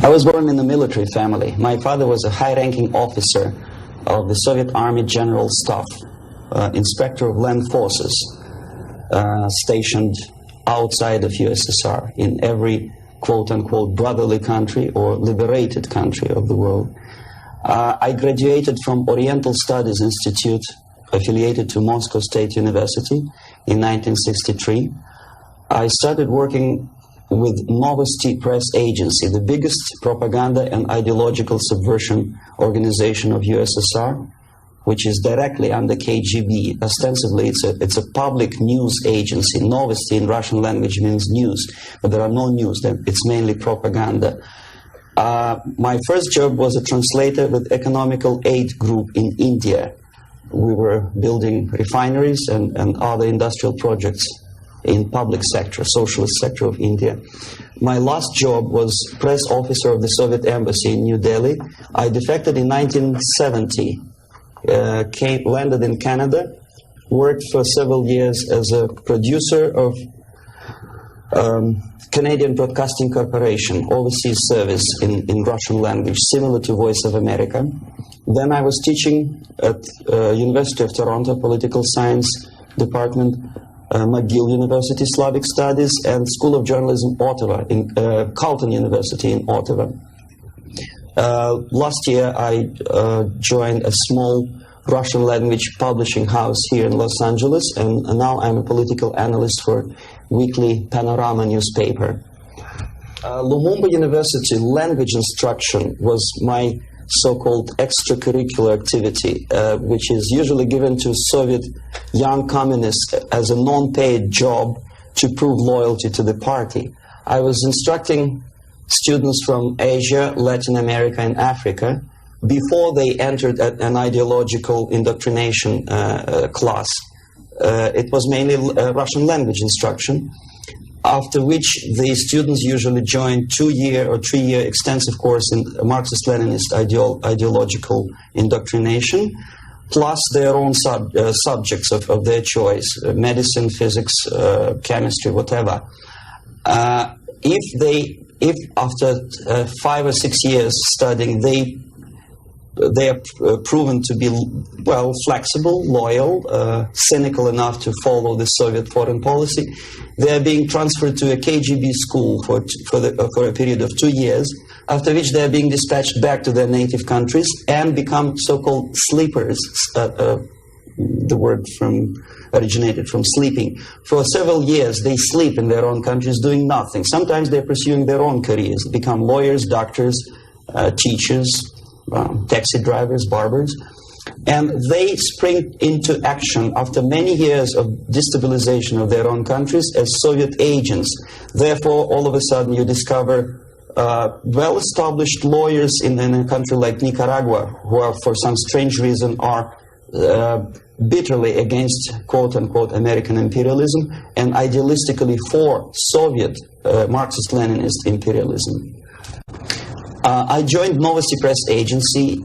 I was born in a military family. My father was a high-ranking officer of the Soviet Army General Staff, inspector of land forces, stationed outside of USSR in every quote-unquote brotherly country or liberated country of the world. I graduated from Oriental Studies Institute, affiliated to Moscow State University, in 1963. I started working with Novosti Press Agency, the biggest propaganda and ideological subversion organization of USSR, which is directly under KGB. Ostensibly, it's a public news agency. Novosti in Russian language means news, but there are no news. It's mainly propaganda. My first job was a translator with Economical Aid Group in India. We were building refineries and other industrial projects in public sector, socialist sector of India. My last job was press officer of the Soviet Embassy in New Delhi. I defected in 1970, landed in Canada, worked for several years as a producer of Canadian Broadcasting Corporation, overseas service in Russian language, similar to Voice of America. Then I was teaching at University of Toronto, Political Science Department, McGill University, Slavic Studies, and School of Journalism, Ottawa, in Carleton University in Ottawa. Last year, I joined a small Russian language publishing house here in Los Angeles, and now I'm a political analyst for weekly Panorama newspaper. Lumumba University language instruction was my so-called extracurricular activity, which is usually given to Soviet young communists as a non-paid job to prove loyalty to the party. I was instructing students from Asia, Latin America, and Africa before they entered an ideological indoctrination class. It was mainly Russian language instruction, after which the students usually joined 2-year or 3-year extensive course in Marxist-Leninist ideological indoctrination, plus their own subjects of their choice, medicine, physics, chemistry, whatever. If after 5 or 6 years studying, they are proven to be, well, flexible, loyal, cynical enough to follow the Soviet foreign policy, they are being transferred to a KGB school for a period of 2 years, after which they are being dispatched back to their native countries and become so-called sleepers. The word originated from sleeping. For several years, they sleep in their own countries doing nothing. Sometimes they're pursuing their own careers, become lawyers, doctors, teachers, taxi drivers, barbers, and they spring into action after many years of destabilization of their own countries as Soviet agents. Therefore, all of a sudden you discover well-established lawyers in a country like Nicaragua who are, for some strange reason, are bitterly against quote-unquote American imperialism and idealistically for Soviet Marxist-Leninist imperialism. I joined Novosti Press Agency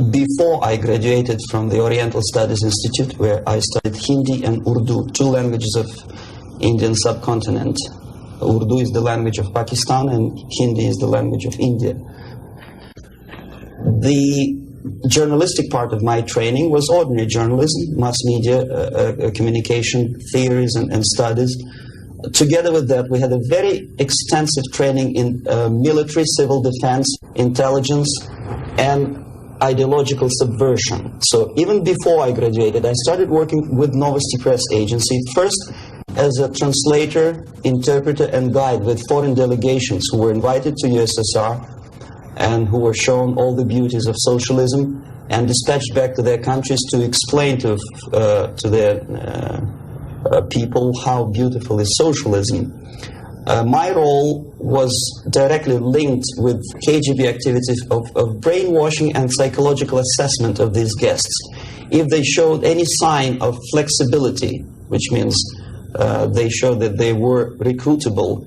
before I graduated from the Oriental Studies Institute, where I studied Hindi and Urdu, 2 languages of Indian subcontinent. Urdu is the language of Pakistan and Hindi is the language of India. The journalistic part of my training was ordinary journalism, mass media, communication theories and studies. Together with that, we had a very extensive training in military, civil defense, intelligence, and ideological subversion. So even before I graduated, I started working with Novosti Press Agency, first as a translator, interpreter, and guide with foreign delegations who were invited to USSR and who were shown all the beauties of socialism and dispatched back to their countries to explain to their people how beautiful is socialism. My role was directly linked with KGB activities of brainwashing and psychological assessment of these guests. If they showed any sign of flexibility, which means they showed that they were recruitable,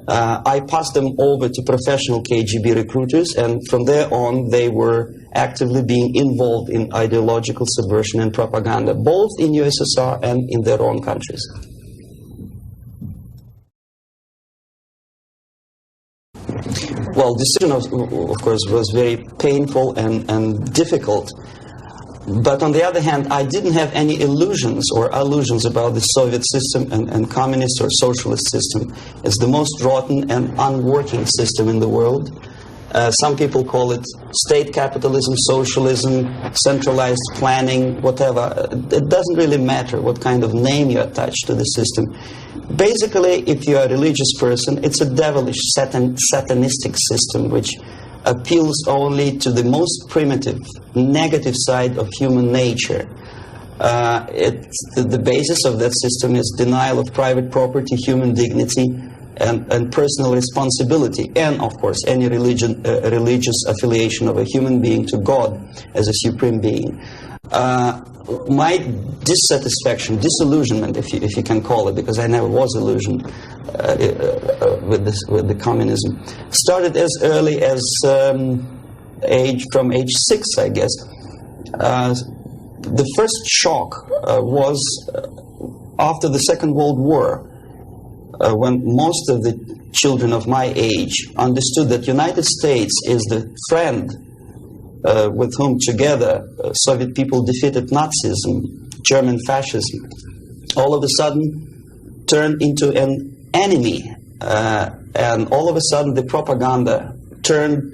I passed them over to professional KGB recruiters, and from there on they were actively being involved in ideological subversion and propaganda, both in USSR and in their own countries. Well, well, decision of course was very painful and difficult. But on the other hand, I didn't have any illusions about the Soviet system and communist or socialist system. It's the most rotten and unworking system in the world. Some people call it state capitalism, socialism, centralized planning, whatever. It doesn't really matter what kind of name you attach to the system. Basically, if you're a religious person, it's a devilish, satanistic system which appeals only to the most primitive, negative side of human nature. The basis of that system is denial of private property, human dignity, and personal responsibility, and of course any religious affiliation of a human being to God as a supreme being. My dissatisfaction, disillusionment, if you can call it, because I never was illusioned with the communism, started as early as from age 6, I guess. The first shock was after the Second World War, when most of the children of my age understood that United States is the friend with whom together Soviet people defeated Nazism, German fascism, all of a sudden turned into an enemy. And all of a sudden the propaganda turned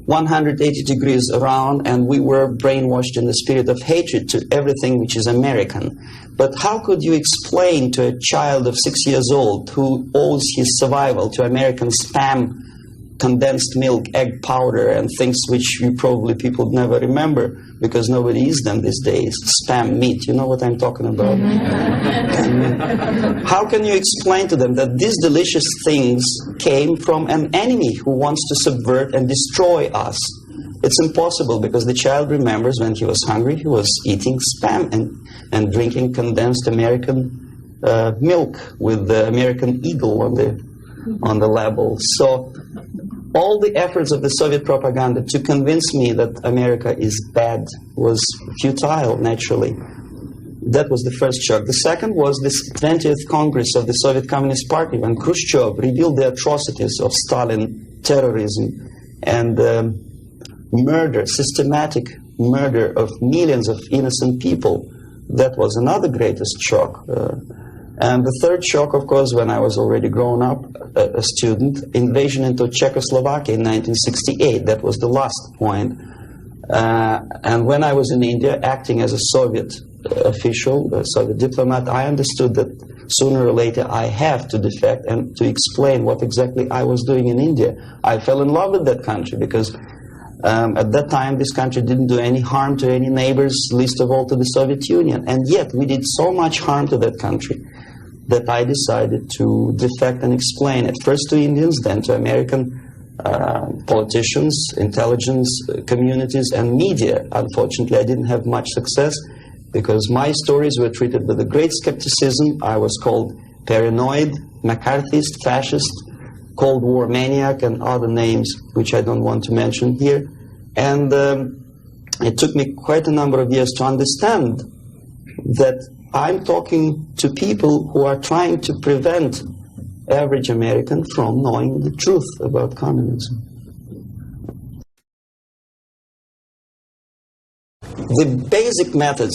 180 degrees around, and we were brainwashed in the spirit of hatred to everything which is American. But how could you explain to a child of 6 years old who owes his survival to American spam, condensed milk, egg powder, and things which you probably people never remember because nobody eats them these days, spam meat, you know what I'm talking about? How can you explain to them that these delicious things came from an enemy who wants to subvert and destroy us? It's impossible, because the child remembers when he was hungry, he was eating spam and drinking condensed American milk with the American eagle on the label. So all the efforts of the Soviet propaganda to convince me that America is bad was futile, naturally. That was the first shock. The second was this 20th Congress of the Soviet Communist Party, when Khrushchev revealed the atrocities of Stalin, terrorism, and murder, systematic murder of millions of innocent people. That was another greatest shock. And the third shock, of course, when I was already grown up, a student, invasion into Czechoslovakia in 1968. That was the last point. And when I was in India, acting as a Soviet official, a Soviet diplomat, I understood that sooner or later I have to defect and to explain what exactly I was doing in India. I fell in love with that country because at that time this country didn't do any harm to any neighbors, least of all to the Soviet Union. And yet we did so much harm to that country that I decided to defect and explain it, first to Indians, then to American politicians, intelligence communities, and media. Unfortunately, I didn't have much success because my stories were treated with a great skepticism. I was called paranoid, McCarthyist, fascist, Cold War maniac, and other names which I don't want to mention here. And it took me quite a number of years to understand that I'm talking to people who are trying to prevent average American from knowing the truth about communism. The basic methods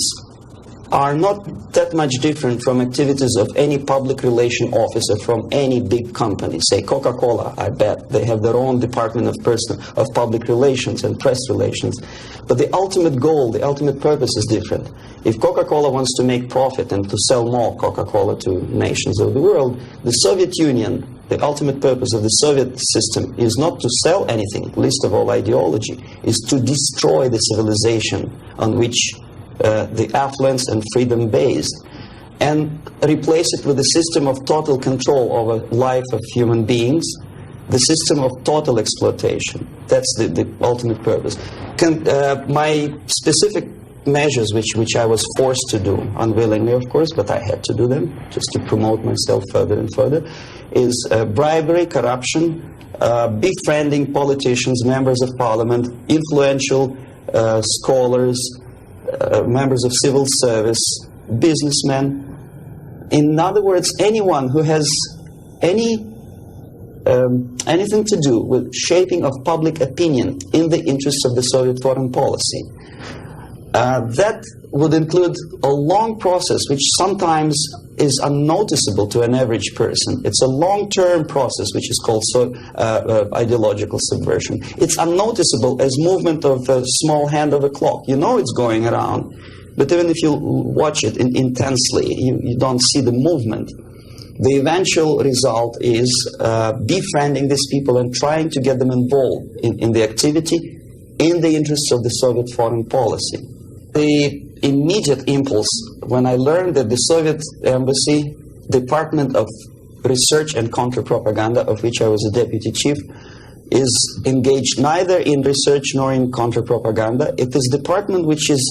are not that much different from activities of any public relation officer from any big company. Say Coca-Cola, I bet. They have their own department of public relations and press relations. But the ultimate goal, the ultimate purpose is different. If Coca-Cola wants to make profit and to sell more Coca-Cola to nations of the world, the Soviet Union, the ultimate purpose of the Soviet system is not to sell anything, least of all ideology, is to destroy the civilization on which the affluence and freedom based, and replace it with a system of total control over life of human beings, the system of total exploitation. That's the ultimate purpose. My specific measures, which I was forced to do, unwillingly of course, but I had to do them just to promote myself further and further, is bribery, corruption, befriending politicians, members of parliament, influential scholars, members of civil service, businessmen. In other words, anyone who has any anything to do with shaping of public opinion in the interests of the Soviet foreign policy. That would include a long process which sometimes is unnoticeable to an average person. It's a long-term process which is called ideological subversion. It's unnoticeable as movement of a small hand of a clock. You know it's going around, but even if you watch it intensely, you don't see the movement. The eventual result is befriending these people and trying to get them involved in the activity in the interests of the Soviet foreign policy. The immediate impulse when I learned that the Soviet Embassy, Department of Research and Counter-Propaganda, of which I was a deputy chief, is engaged neither in research nor in counter-propaganda. It is a department which is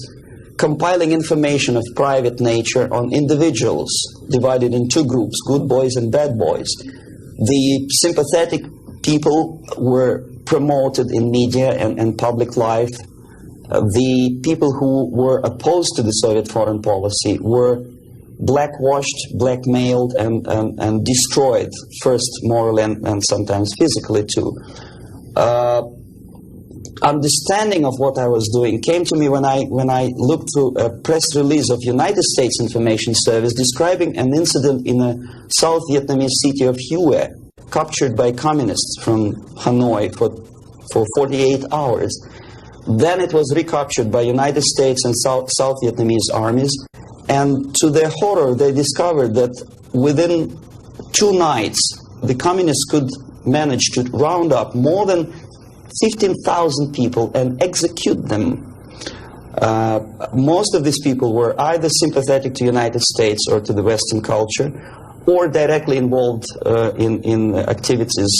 compiling information of private nature on individuals divided in two groups, good boys and bad boys. The sympathetic people were promoted in media and public life. The people who were opposed to the Soviet foreign policy were blackwashed, blackmailed, and destroyed, first morally and sometimes physically too. Understanding of what I was doing came to me when I looked through a press release of United States Information Service describing an incident in a South Vietnamese city of Hue, captured by communists from Hanoi for 48 hours. Then it was recaptured by United States and South Vietnamese armies, and to their horror they discovered that within 2 nights the communists could manage to round up more than 15,000 people and execute them. Most of these people were either sympathetic to the United States or to the Western culture, or directly involved in activities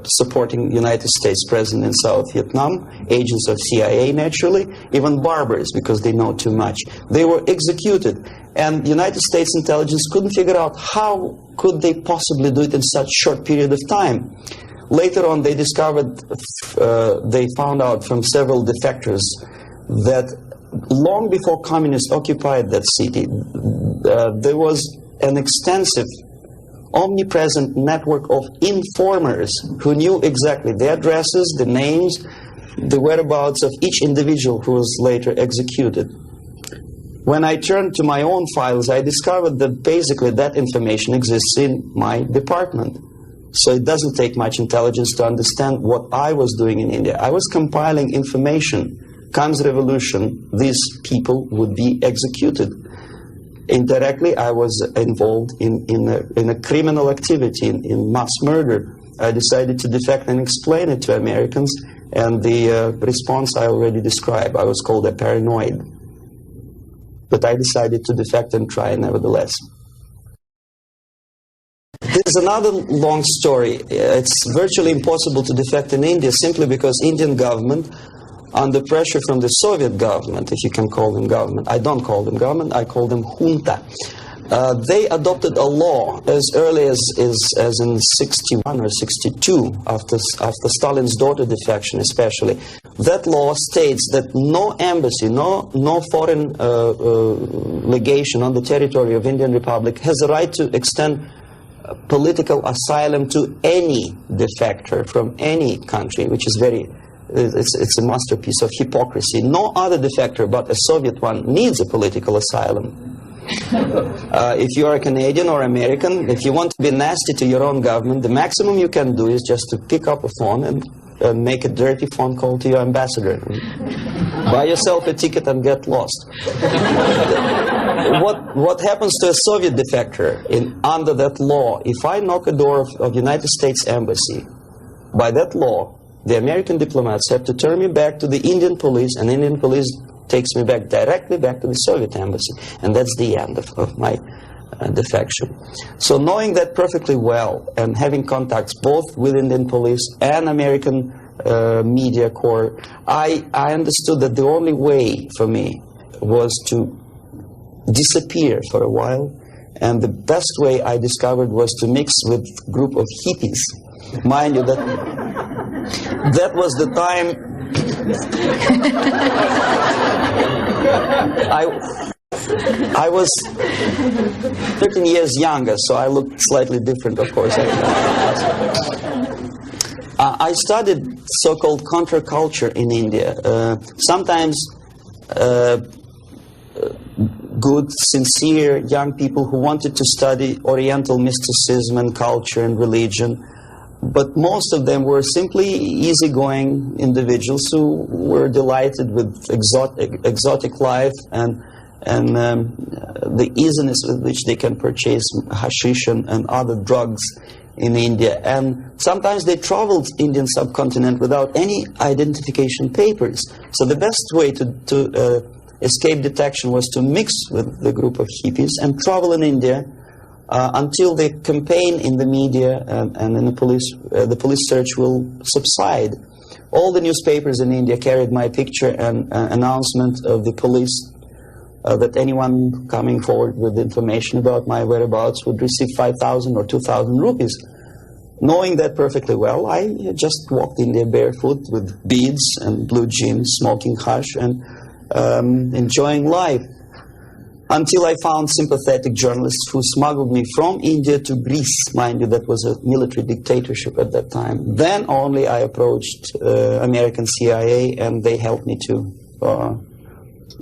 supporting United States President in South Vietnam, agents of CIA naturally, even barbers because they know too much. They were executed, and United States intelligence couldn't figure out how could they possibly do it in such short period of time. Later on they discovered, they found out from several defectors that long before communists occupied that city, there was an extensive omnipresent network of informers who knew exactly the addresses, the names, the whereabouts of each individual who was later executed. When I turned to my own files, I discovered that basically that information exists in my department. So it doesn't take much intelligence to understand what I was doing in India. I was compiling information. Comes revolution, these people would be executed. Indirectly, I was involved in a criminal activity, in mass murder. I decided to defect and explain it to Americans, and the response I already described. I was called a paranoid. But I decided to defect and try nevertheless. There's another long story. It's virtually impossible to defect in India simply because Indian government, under pressure from the Soviet government, if you can call them government. I don't call them government, I call them junta. They adopted a law as early as in 61 or 62, after Stalin's daughter defection especially. That law states that no embassy, no foreign legation on the territory of Indian Republic has a right to extend political asylum to any defector from any country, which is it's a masterpiece of hypocrisy. No other defector but a Soviet one needs a political asylum. If you are a Canadian or American, if you want to be nasty to your own government, the maximum you can do is just to pick up a phone and make a dirty phone call to your ambassador. Buy yourself a ticket and get lost. What happens to a Soviet defector under that law? If I knock a door of United States Embassy, by that law, the American diplomats have to turn me back to the Indian police, and Indian police takes me directly back to the Soviet embassy. And that's the end of my defection. So knowing that perfectly well, and having contacts both with Indian police and American media corps, I understood that the only way for me was to disappear for a while. And the best way I discovered was to mix with a group of hippies. Mind you, that was the time I was 13 years younger, so I looked slightly different, of course. I studied so-called counterculture in India. Sometimes good, sincere young people who wanted to study Oriental mysticism and culture and religion, but most of them were simply easygoing individuals who were delighted with exotic life and the easiness with which they can purchase hashish and other drugs in India. And sometimes they traveled Indian subcontinent without any identification papers. So the best way to escape detection was to mix with the group of hippies and travel in India until the campaign in the media and in the police search will subside. All the newspapers in India carried my picture and announcement of the police that anyone coming forward with information about my whereabouts would receive 5,000 or 2,000 rupees. Knowing that perfectly well, I just walked India barefoot with beads and blue jeans, smoking hash and enjoying life. Until I found sympathetic journalists who smuggled me from India to Greece. Mind you, that was a military dictatorship at that time. Then only I approached American CIA, and they helped me to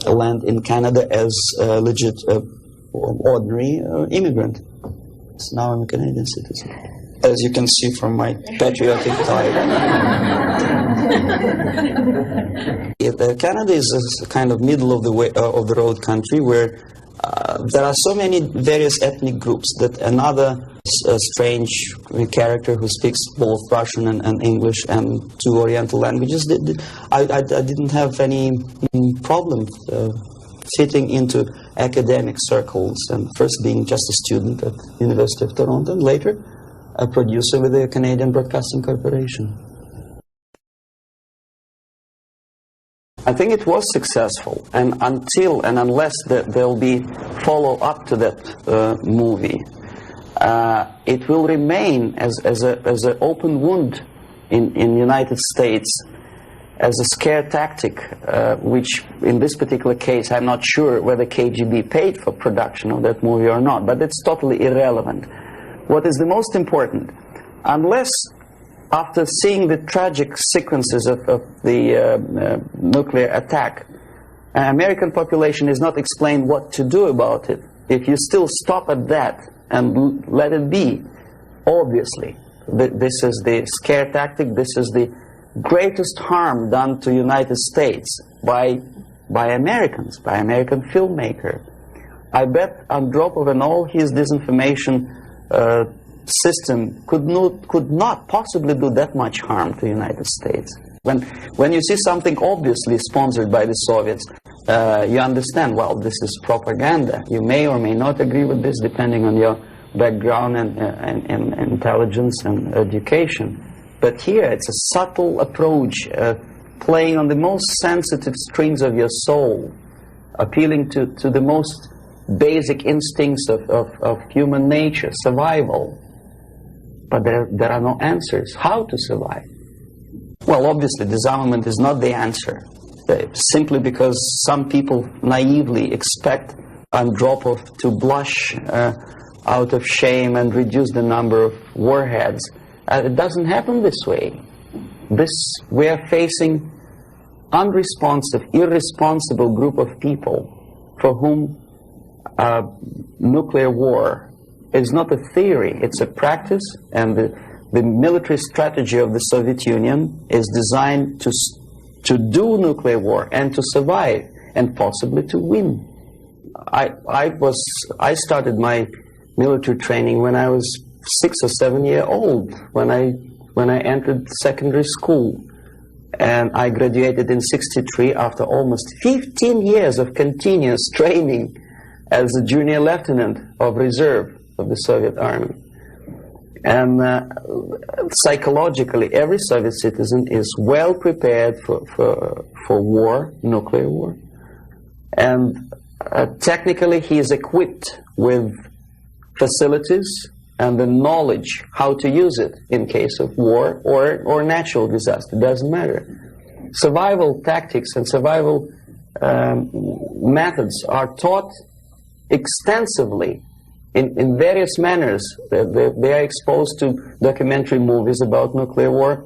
land in Canada as a legit, ordinary immigrant. So now I'm a Canadian citizen, as you can see from my patriotic tie. Canada is a kind of middle of the road country where there are so many various ethnic groups that another strange character who speaks both Russian and English and two Oriental languages, I didn't have any problem fitting into academic circles, and first being just a student at the University of Toronto, and later a producer with the Canadian Broadcasting Corporation. I think it was successful, and until and unless there'll be follow-up to that movie, it will remain as an open wound in the United States, as a scare tactic, which in this particular case, I'm not sure whether KGB paid for production of that movie or not, but it's totally irrelevant. What is the most important, unless after seeing the tragic sequences of the nuclear attack, American population is not explained what to do about it. If you still stop at that and let it be, obviously, this is the scare tactic, this is the greatest harm done to United States by Americans, by American filmmaker. I bet Andropov and all his disinformation system could not possibly do that much harm to the United States. When you see something obviously sponsored by the Soviets, you understand, well, this is propaganda. You may or may not agree with this depending on your background and intelligence and education. But here it's a subtle approach, playing on the most sensitive strings of your soul, appealing to the most basic instincts of human nature, survival. But there are no answers. How to survive? Well, obviously, disarmament is not the answer. Simply because some people naively expect Andropov to blush out of shame and reduce the number of warheads. It doesn't happen this way. We are facing unresponsive, irresponsible group of people for whom nuclear war is not a theory, it's a practice, and the military strategy of the Soviet Union is designed to do nuclear war and to survive and possibly to win. I started my military training when I was 6 or 7 years old, when I entered secondary school, and I graduated in '63 after almost 15 years of continuous training as a junior lieutenant of reserve of the Soviet Army. And psychologically, every Soviet citizen is well prepared for war, nuclear war. And technically, he is equipped with facilities and the knowledge how to use it in case of war or natural disaster. It doesn't matter. Survival tactics and survival methods are taught extensively in various manners. They are exposed to documentary movies about nuclear war.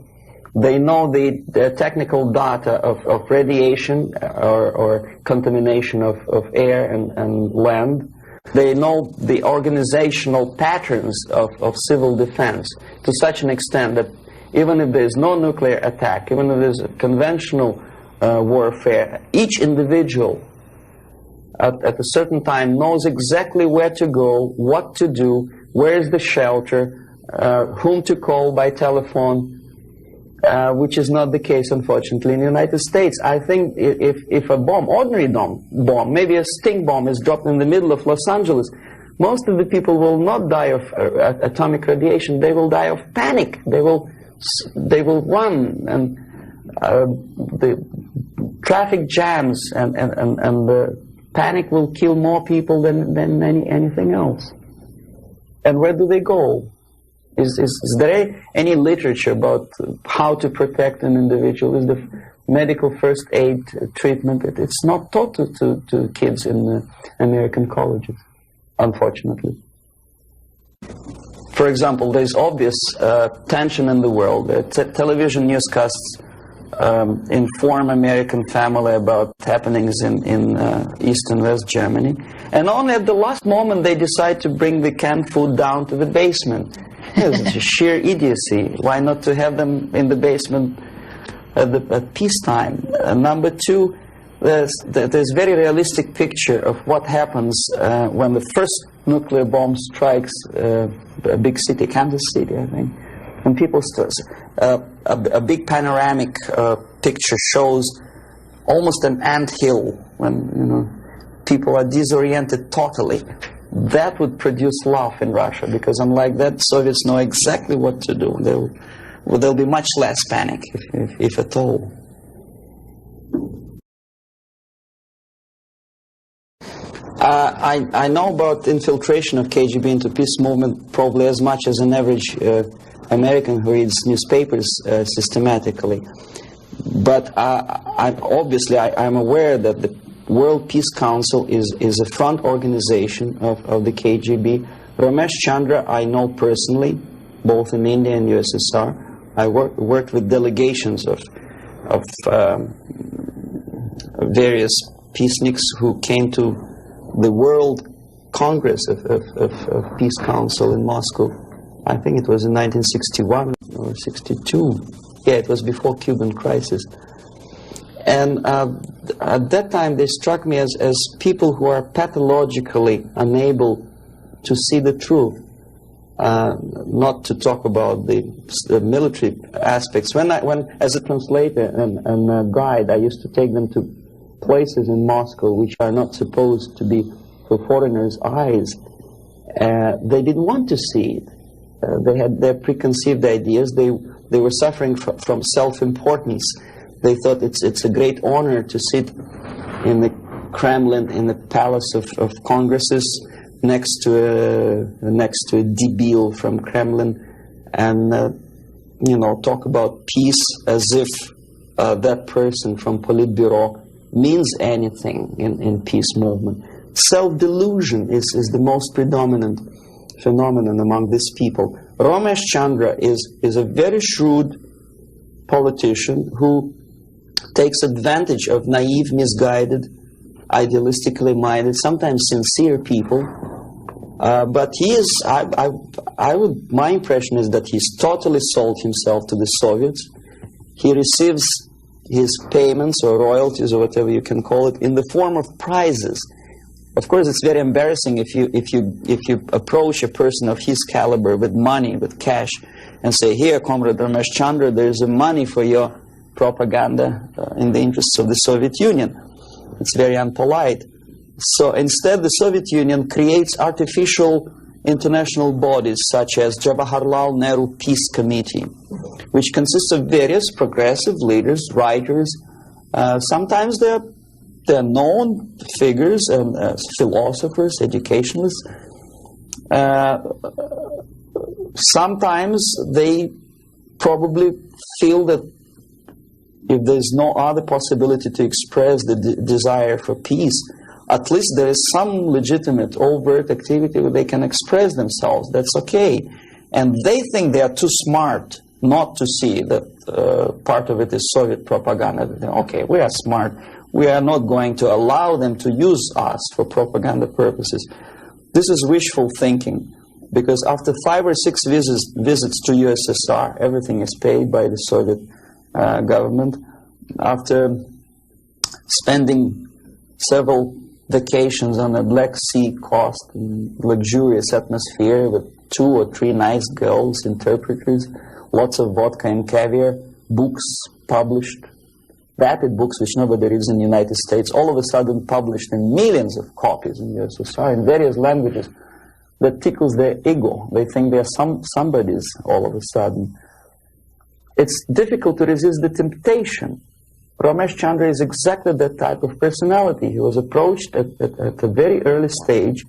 They know the technical data of radiation or contamination of air and land. They know the organizational patterns of civil defense to such an extent that even if there is no nuclear attack, even if there is conventional warfare, each individual at a certain time knows exactly where to go, what to do, where is the shelter, whom to call by telephone, which is not the case, unfortunately, in the United States. I think if a bomb, ordinary bomb, maybe a stink bomb is dropped in the middle of Los Angeles, most of the people will not die of atomic radiation. They will die of panic. They will run, and the traffic jams and the panic will kill more people than anything else. And where do they go? Is there any literature about how to protect an individual? Is the medical first aid treatment? It's not taught to kids in American colleges, unfortunately. For example, there's obvious tension in the world. Television newscasts inform American family about happenings in East and West Germany. And only at the last moment they decide to bring the canned food down to the basement. It's sheer idiocy. Why not to have them in the basement at peacetime? Number two, there's very realistic picture of what happens when the first nuclear bomb strikes a big city, Kansas City, I think. When people a big panoramic picture shows almost an anthill when people are disoriented totally. That would produce love in Russia, because unlike that, Soviets know exactly what to do. There'll be much less panic, if at all. I know about infiltration of KGB into peace movement probably as much as an average American who reads newspapers systematically. But I'm aware that the World Peace Council is a front organization of the KGB. Ramesh Chandra I know personally, both in India and USSR. I worked with delegations of various peaceniks who came to the World Congress of Peace Council in Moscow. I think it was in 1961 or 62. Yeah, it was before Cuban crisis. And at that time, they struck me as people who are pathologically unable to see the truth, not to talk about the military aspects. When as a translator and a guide, I used to take them to places in Moscow which are not supposed to be for foreigners' eyes. They didn't want to see it. They had their preconceived ideas. They were suffering from self-importance. They thought it's a great honor to sit in the Kremlin, in the Palace of Congresses, next to a debile from Kremlin, and talk about peace as if that person from Politburo means anything in peace movement. Self-delusion is the most predominant phenomenon among these people. Ramesh Chandra is a very shrewd politician who takes advantage of naive, misguided, idealistically minded, sometimes sincere people. But he is, my impression is that he's totally sold himself to the Soviets. He receives his payments or royalties or whatever you can call it in the form of prizes. Of course, it's very embarrassing if you approach a person of his caliber with money, with cash, and say, "Here, Comrade Ramesh Chandra, there's money for your propaganda in the interests of the Soviet Union." It's very unpolite. So instead, the Soviet Union creates artificial international bodies such as Jawaharlal Nehru Peace Committee, which consists of various progressive leaders, writers. Sometimes they're known figures and philosophers, educationalists. Sometimes they probably feel that if there's no other possibility to express the desire for peace, at least there is some legitimate overt activity where they can express themselves. That's okay. And they think they are too smart not to see that part of it is Soviet propaganda. Okay, we are smart. We are not going to allow them to use us for propaganda purposes. This is wishful thinking, because after 5 or 6 visits to USSR, everything is paid by the Soviet government. After spending several vacations on a Black Sea coast in luxurious atmosphere with 2 or 3 nice girls, interpreters, lots of vodka and caviar, books published, vapid books which nobody reads in the United States, all of a sudden published in millions of copies in USSR in various languages, that tickles their ego. They think they are somebodies all of a sudden. It's difficult to resist the temptation. Ramesh Chandra is exactly that type of personality. He was approached at a very early stage,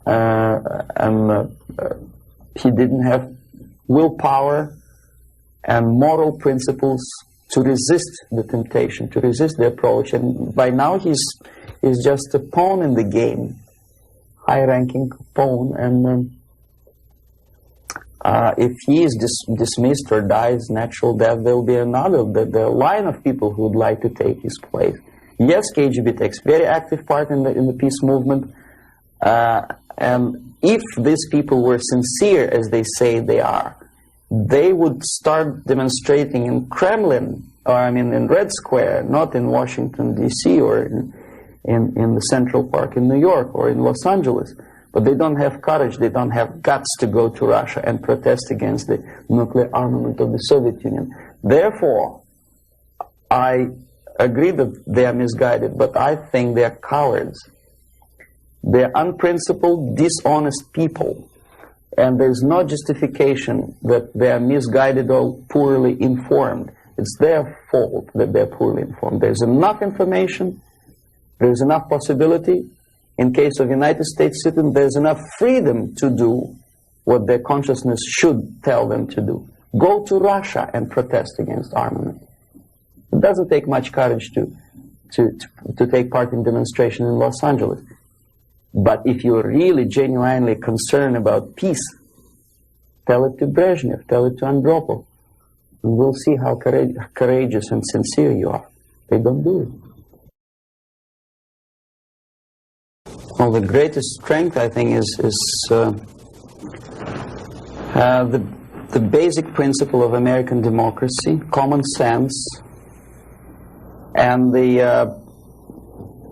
and he didn't have willpower and moral principles to resist the temptation, to resist the approach. And by now he's just a pawn in the game, high-ranking pawn. And if he is dismissed or dies natural death, there will be another, the line of people who would like to take his place. Yes, KGB takes very active part in the peace movement, and if these people were sincere as they say they are, they would start demonstrating in Kremlin, or I mean in Red Square, not in Washington, D.C., or in the Central Park in New York, or in Los Angeles. But they don't have courage, they don't have guts to go to Russia and protest against the nuclear armament of the Soviet Union. Therefore, I agree that they are misguided, but I think they are cowards. They are unprincipled, dishonest people. And there's no justification that they are misguided or poorly informed. It's their fault that they're poorly informed. There's enough information, there's enough possibility. In case of United States citizens, there's enough freedom to do what their consciousness should tell them to do. Go to Russia and protest against armament. It doesn't take much courage to take part in demonstration in Los Angeles. But if you're really genuinely concerned about peace, tell it to Brezhnev, tell it to Andropov, and we'll see how courageous and sincere you are. They don't do it. Well, the greatest strength, I think, is the basic principle of American democracy, common sense, and the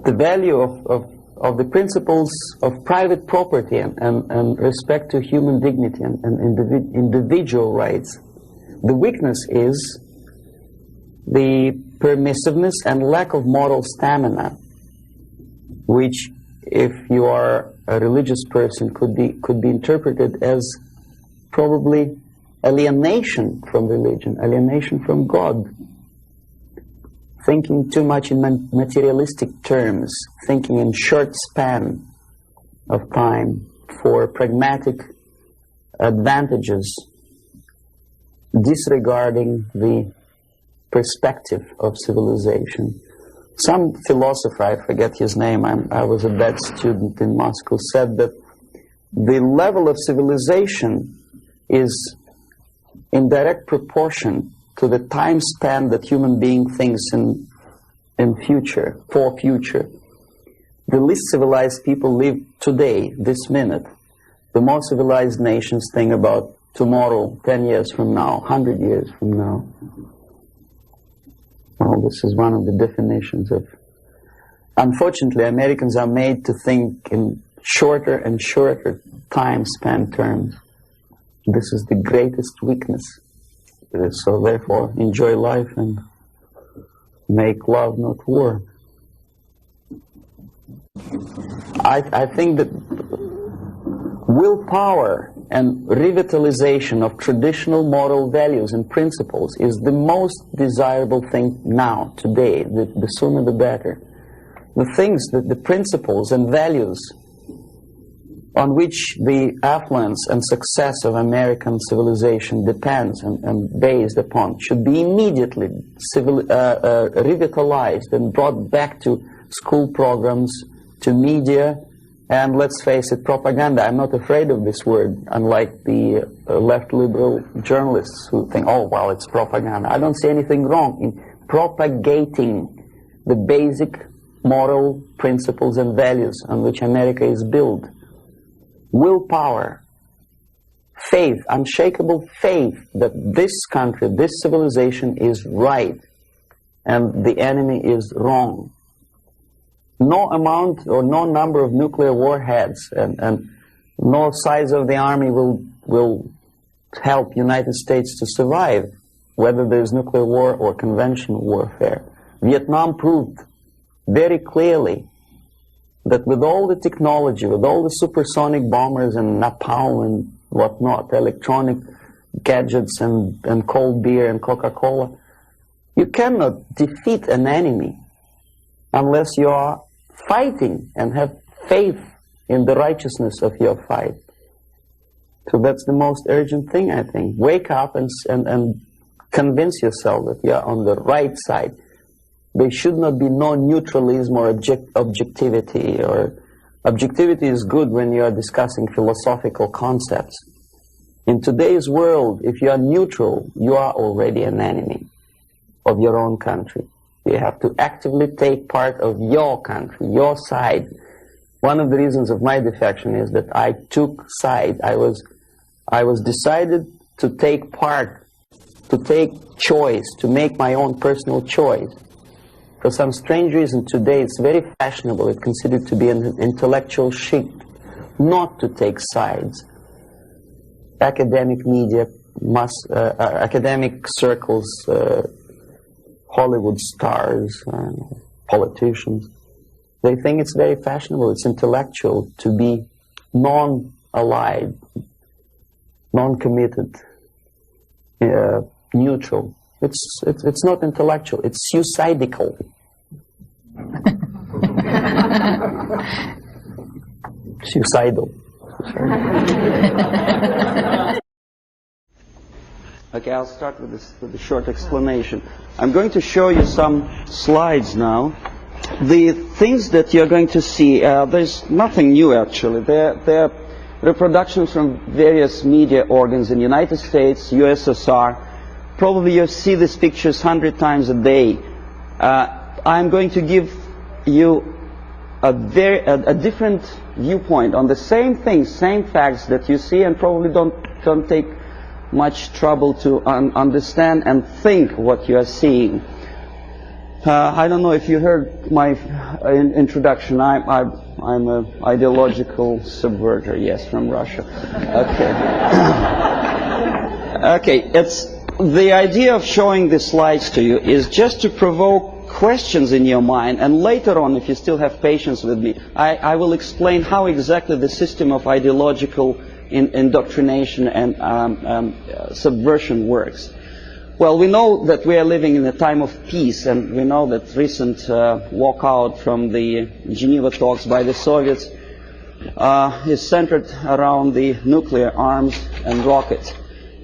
value of the principles of private property and respect to human dignity and individual rights. The weakness is the permissiveness and lack of moral stamina, which, if you are a religious person, could be interpreted as probably alienation from religion, alienation from God. Thinking too much in materialistic terms, thinking in short span of time for pragmatic advantages, disregarding the perspective of civilization. Some philosopher, I forget his name, I was a bad student in Moscow, said that the level of civilization is in direct proportion to the time span that human being thinks in future, for future. The least civilized people live today, this minute. The more civilized nations think about tomorrow, 10 years from now, 100 years from now. Well, this is one of the definitions of... Unfortunately, Americans are made to think in shorter and shorter time span terms. This is the greatest weakness. So therefore, enjoy life and make love, not war. I think that willpower and revitalization of traditional moral values and principles is the most desirable thing now, today. The sooner the better. The things, the principles and values on which the affluence and success of American civilization depends and based upon should be immediately revitalized and brought back to school programs, to media, and let's face it, propaganda. I'm not afraid of this word, unlike the left liberal journalists who think, oh, well, it's propaganda. I don't see anything wrong in propagating the basic moral principles and values on which America is built. Willpower, faith, unshakable faith that this country, this civilization is right and the enemy is wrong. No amount or no number of nuclear warheads and no size of the army will help United States to survive, whether there's nuclear war or conventional warfare. Vietnam proved very clearly that with all the technology, with all the supersonic bombers and napalm and whatnot, electronic gadgets and cold beer and Coca-Cola, you cannot defeat an enemy unless you are fighting and have faith in the righteousness of your fight. So that's the most urgent thing, I think. Wake up and convince yourself that you are on the right side. There should not be no neutralism or objectivity. Or objectivity is good when you are discussing philosophical concepts. In today's world, if you are neutral, you are already an enemy of your own country. You have to actively take part of your country, your side. One of the reasons of my defection is that I took side. I was decided to take part, to take choice, to make my own personal choice. For some strange reason today it's very fashionable, it's considered to be an intellectual chic, not to take sides. Academic media, academic circles, Hollywood stars, politicians, they think it's very fashionable, it's intellectual to be non-allied, non-committed, neutral. It's not intellectual, it's suicidal. Suicidal. Okay, I'll start with a short explanation. I'm going to show you some slides now. The things that you're going to see, there's nothing new actually. They're reproductions from various media organs in the United States, USSR. Probably you see these pictures 100 times a day. I'm going to give you a different viewpoint on the same things, same facts that you see, and probably don't take much trouble to understand and think what you are seeing. I don't know if you heard my introduction. I'm an ideological subverter, yes, from Russia. Okay. Okay, it's the idea of showing the slides to you is just to provoke questions in your mind, and later on, if you still have patience with me, I will explain how exactly the system of ideological indoctrination and subversion works. Well, we know that we are living in a time of peace, and we know that recent walkout from the Geneva talks by the Soviets is centered around the nuclear arms and rockets.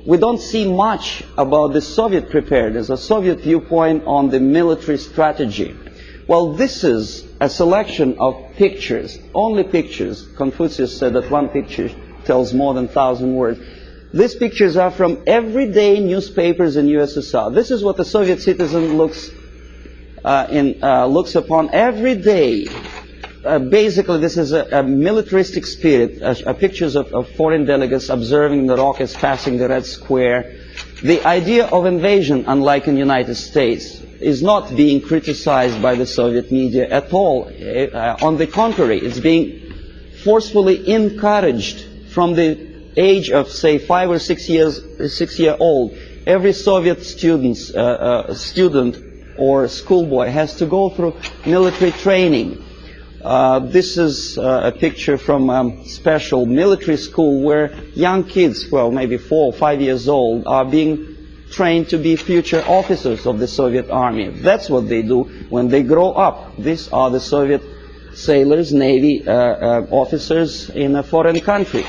We don't see much about the Soviet preparedness, a Soviet viewpoint on the military strategy. Well, this is a selection of pictures, only pictures. Confucius said that one picture tells more than 1,000 words. These pictures are from everyday newspapers in USSR. This is what the Soviet citizen looks upon every day. Basically, this is a militaristic spirit, pictures of foreign delegates observing the rockets passing the Red Square. The idea of invasion, unlike in the United States, is not being criticized by the Soviet media at all. On the contrary, it's being forcefully encouraged from the age of, say, 5 or 6 year old. Every Soviet student or schoolboy has to go through military training. This is a picture from a special military school where young kids, well, maybe 4 or 5 years old, are being trained to be future officers of the Soviet army. That's what they do when they grow up. These are the Soviet sailors, Navy officers in a foreign country.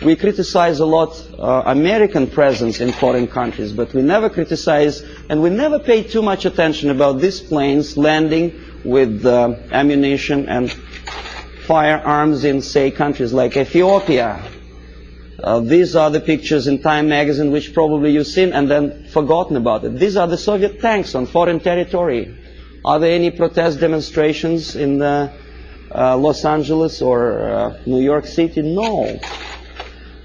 We criticize a lot American presence in foreign countries, but we never criticize and we never pay too much attention about these planes landing with ammunition and firearms in, say, countries like Ethiopia. These are the pictures in Time magazine which probably you've seen and then forgotten about it. These are the Soviet tanks on foreign territory. Are there any protest demonstrations in Los Angeles or New York City? No.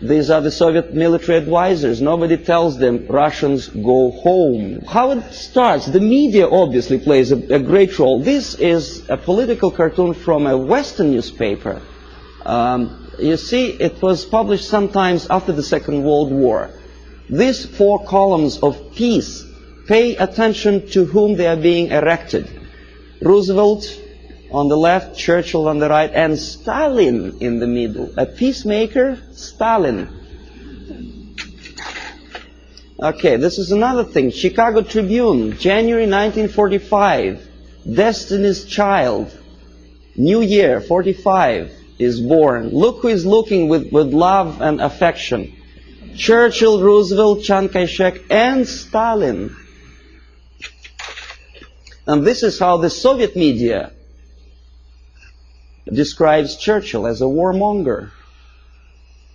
These are the Soviet military advisors. Nobody tells them, Russians, go home. How it starts? The media obviously plays a great role. This is a political cartoon from a Western newspaper. You see, it was published sometimes after the Second World War. These 4 columns of peace, pay attention to whom they are being erected. Roosevelt on the left, Churchill on the right, and Stalin in the middle. A peacemaker, Stalin. Okay, this is another thing. Chicago Tribune, January 1945. Destiny's Child. New Year, 45, is born. Look who is looking with love and affection. Churchill, Roosevelt, Chiang Kai-shek, and Stalin. And this is how the Soviet media describes Churchill as a warmonger.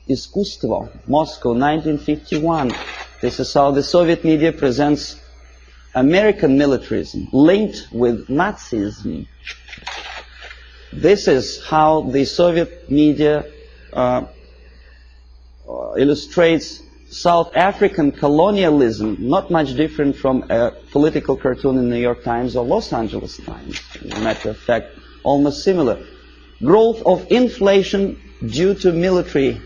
Искусство, Moscow, 1951. This is how the Soviet media presents American militarism linked with Nazism. This is how the Soviet media illustrates South African colonialism, not much different from a political cartoon in New York Times or Los Angeles Times. As a matter of fact, almost similar. Growth of inflation due to military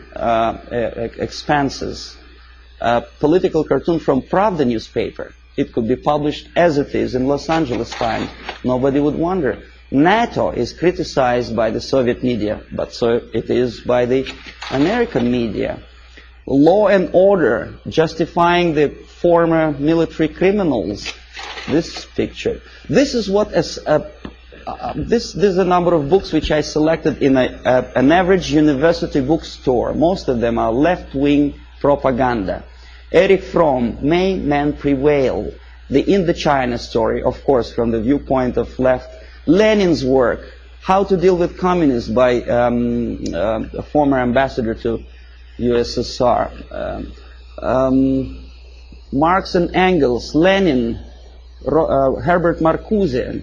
expenses. A political cartoon from Pravda newspaper. It could be published as it is in Los Angeles Times. Nobody would wonder. NATO is criticized by the Soviet media, but so it is by the American media. Law and order, justifying the former military criminals. This picture. This is what this is a number of books which I selected in an average university bookstore. Most of them are left-wing propaganda. Erich Fromm, May Men Prevail? The Indochina story, of course, from the viewpoint of left. Lenin's work, How to Deal with Communists, by a former ambassador to USSR. Marx and Engels, Lenin, Herbert Marcuse.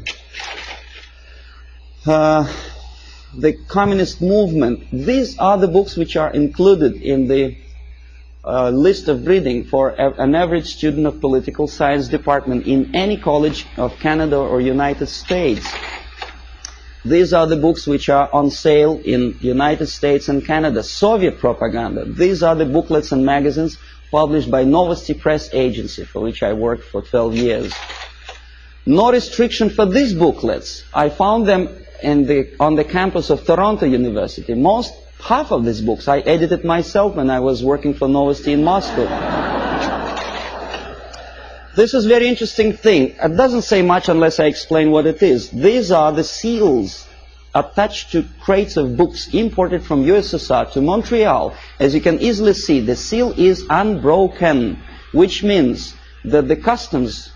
The communist movement. These are the books which are included in the list of reading for an average student of political science department in any college of Canada or United States. These are the books which are on sale in United States and Canada. Soviet propaganda. These are the booklets and magazines published by Novosti Press Agency, for which I worked for 12 years. No restriction for these booklets. I found them on the campus of Toronto University. Half of these books I edited myself when I was working for Novosti in Moscow. This is a very interesting thing. It doesn't say much unless I explain what it is. These are the seals attached to crates of books imported from USSR to Montreal. As you can easily see, the seal is unbroken, which means that the customs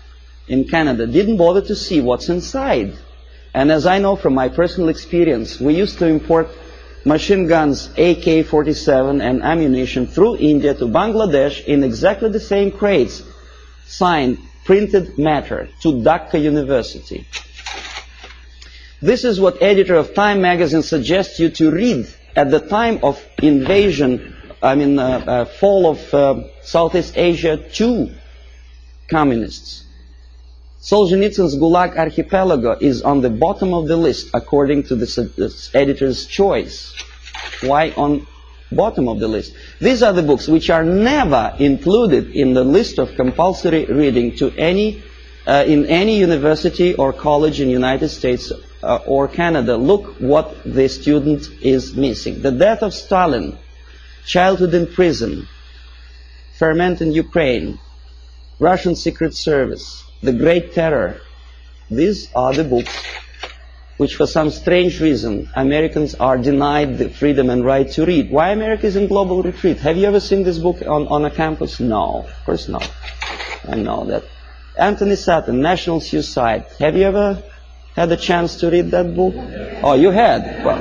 in Canada didn't bother to see what's inside. And as I know from my personal experience, we used to import machine guns, AK-47 and ammunition through India to Bangladesh in exactly the same crates, signed printed matter to Dhaka University. This is what editor of Time magazine suggests you to read at the time of invasion, fall of Southeast Asia to communists. Solzhenitsyn's Gulag Archipelago is on the bottom of the list according to the editor's choice. Why on bottom of the list? These are the books which are never included in the list of compulsory reading to in any university or college in United States or Canada. Look what the student is missing. The Death of Stalin, Childhood in Prison, Ferment in Ukraine, Russian Secret Service, The Great Terror. These are the books which for some strange reason Americans are denied the freedom and right to read. Why America is in global retreat? Have you ever seen this book on a campus? No, of course not. I know that. Anthony Satin, National Suicide. Have you ever had a chance to read that book? Oh, you had? Well,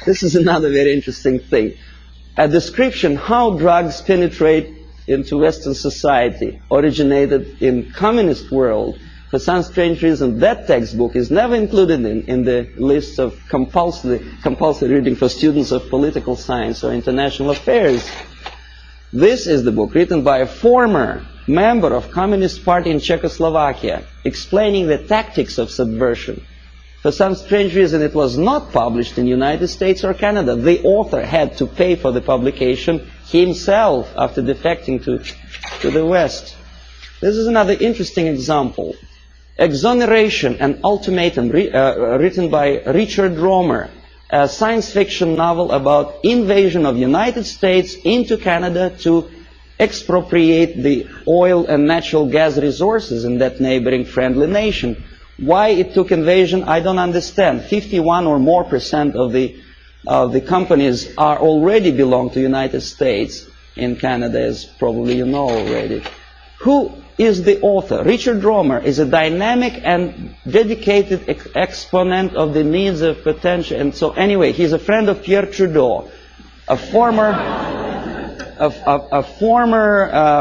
This is another very interesting thing. A description how drugs penetrate into Western society originated in communist world. For some strange reason, that textbook is never included in the list of compulsory reading for students of political science or international affairs. This is the book written by a former member of Communist Party in Czechoslovakia, explaining the tactics of subversion. For some strange reason, it was not published in the United States or Canada. The author had to pay for the publication himself after defecting to the West. This is another interesting example. Exoneration and Ultimatum, written by Richard Romer, a science fiction novel about invasion of the United States into Canada to expropriate the oil and natural gas resources in that neighboring friendly nation. Why it took invasion, I don't understand. 51% or more of the companies are already belong to the United States in Canada, as probably you know already. Who is the author? Richard Romer is a dynamic and dedicated exponent of the needs of potential. And so anyway, he's a friend of Pierre Trudeau, a former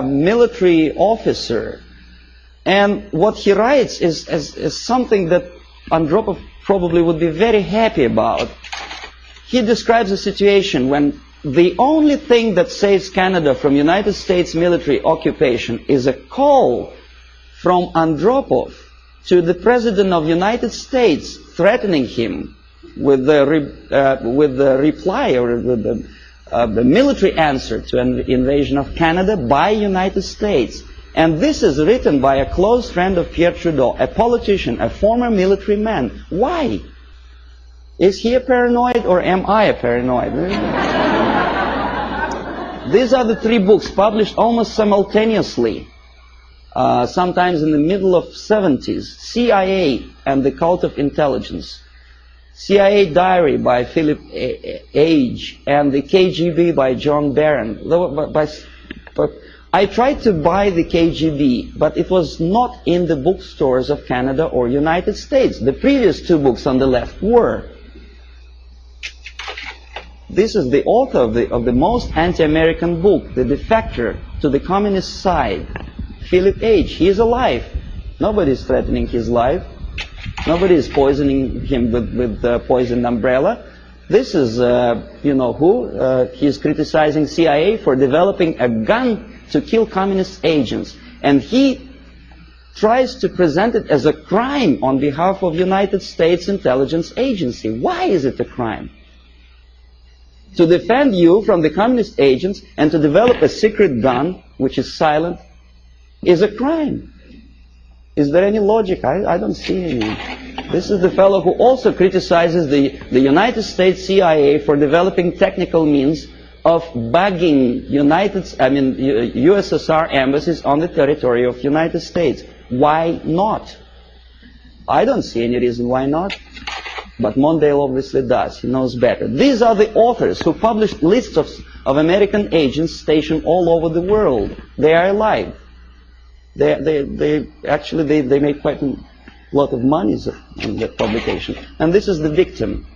military officer. And what he writes is something that Andropov probably would be very happy about. He describes a situation when the only thing that saves Canada from United States military occupation is a call from Andropov to the President of the United States, threatening him with the reply or with the military answer to an invasion of Canada by United States. And this is written by a close friend of Pierre Trudeau, a politician, a former military man. Why? Is he a paranoid or am I a paranoid? These are the three books published almost simultaneously, sometimes in the middle of 70s. CIA and the Cult of Intelligence. CIA Diary by Philip Age and the KGB by John Barron. I tried to buy the KGB, but it was not in the bookstores of Canada or United States. The previous two books on the left were. This is the author of the most anti-American book, The Defector to the Communist Side, Philip Age. He is alive. Nobody is threatening his life. Nobody is poisoning him with the poisoned umbrella. This is, you know who? He's criticizing CIA for developing a gun to kill communist agents. And he tries to present it as a crime on behalf of United States Intelligence Agency. Why is it a crime? To defend you from the communist agents and to develop a secret gun, which is silent, is a crime. Is there any logic? I don't see any. This is the fellow who also criticizes the United States CIA for developing technical means of bugging USSR embassies on the territory of United States. Why not? I don't see any reason why not. But Mondale obviously does. He knows better. These are the authors who published lists of American agents stationed all over the world. They are alive. They actually made quite a lot of money on that publication. And this is the victim.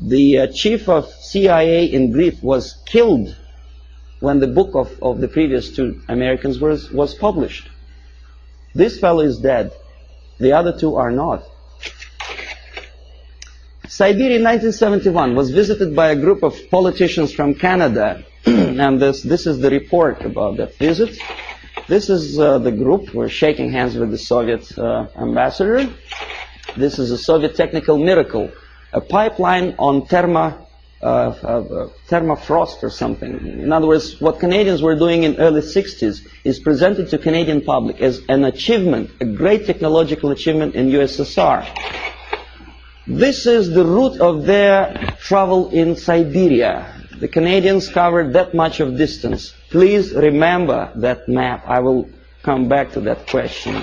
The chief of CIA in brief was killed when the book of the previous two Americans was published. This fellow is dead. The other two are not. Siberia in 1971 was visited by a group of politicians from Canada, and this is the report about that visit. This is the group. We're shaking hands with the Soviet ambassador. This is a Soviet technical miracle, a pipeline on thermofrost or something. In other words, what Canadians were doing in early 60s is presented to Canadian public as an achievement, a great technological achievement in USSR. This is the route of their travel in Siberia. The Canadians covered that much of distance. Please remember that map. I will come back to that question.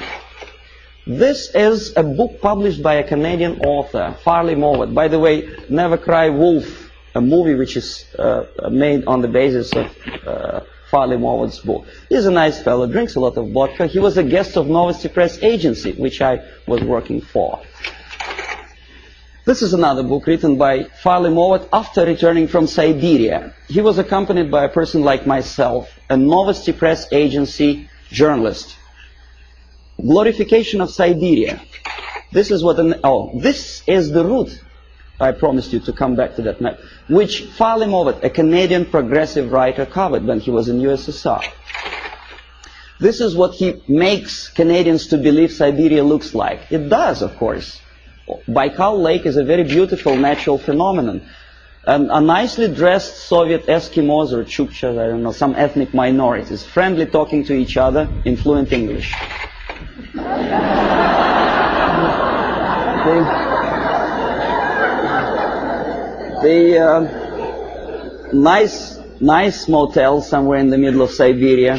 This is a book published by a Canadian author, Farley Mowat. By the way, Never Cry Wolf, a movie which is made on the basis of Farley-Mowatt's book. He's a nice fellow, drinks a lot of vodka. He was a guest of Novosti Press Agency, which I was working for. This is another book written by Farley-Mowat after returning from Siberia. He was accompanied by a person like myself, a Novosti Press Agency journalist. Glorification of Siberia. This is what this is the route, I promised you to come back to that map, which Farley-Mowat, a Canadian progressive writer, covered when he was in USSR. This is what he makes Canadians to believe Siberia looks like. It does, of course. Baikal Lake is a very beautiful natural phenomenon. A nicely dressed Soviet Eskimos or Chukchas, I don't know, some ethnic minorities, friendly talking to each other in fluent English. Nice motel somewhere in the middle of Siberia.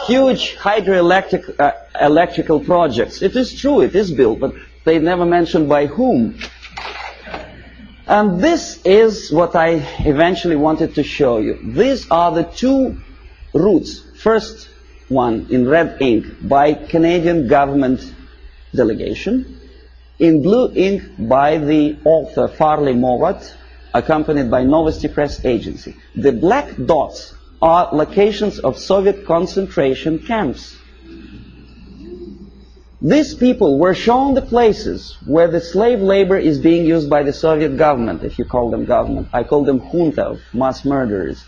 Huge hydroelectrical projects. It is true, it is built, but they never mentioned by whom. And this is what I eventually wanted to show you. These are the two routes. First one in red ink by Canadian government delegation. In blue ink by the author Farley-Mowat, accompanied by Novosti Press Agency. The black dots are locations of Soviet concentration camps. These people were shown the places where the slave labor is being used by the Soviet government, if you call them government. I call them junta of mass murderers.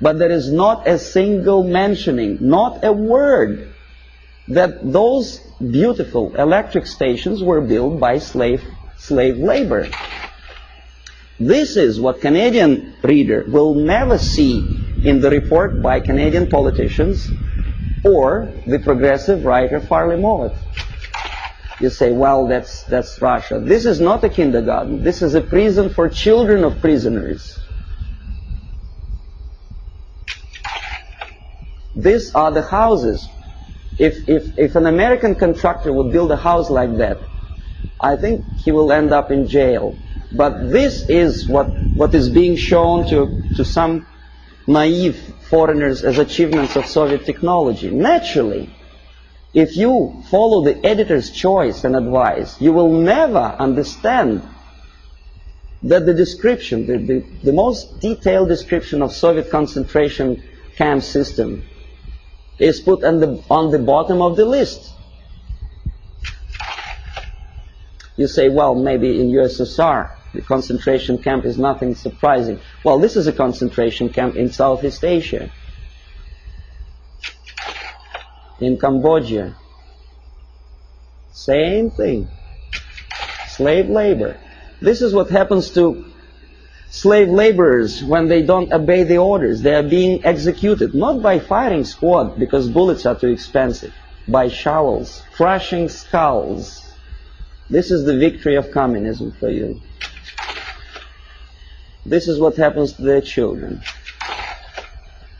But there is not a single mentioning, not a word, that those beautiful electric stations were built by slave labor. This is what Canadian reader will never see in the report by Canadian politicians or the progressive writer Farley-Mowat. You say, well, that's Russia. This is not a kindergarten. This is a prison for children of prisoners. These are the houses. If an American contractor would build a house like that, I think he will end up in jail. But this is what is being shown to some naive foreigners as achievements of Soviet technology. Naturally, if you follow the editor's choice and advice, you will never understand that the description, the most detailed description of Soviet concentration camp system is put on the bottom of the list. You say, well, maybe in USSR, the concentration camp is nothing surprising. Well, this is a concentration camp in Southeast Asia, in Cambodia. Same thing. Slave labor. This is what happens to slave laborers when they don't obey the orders. They are being executed, not by firing squad, because bullets are too expensive, by shovels, crushing skulls. This is the victory of communism for you. This is what happens to their children.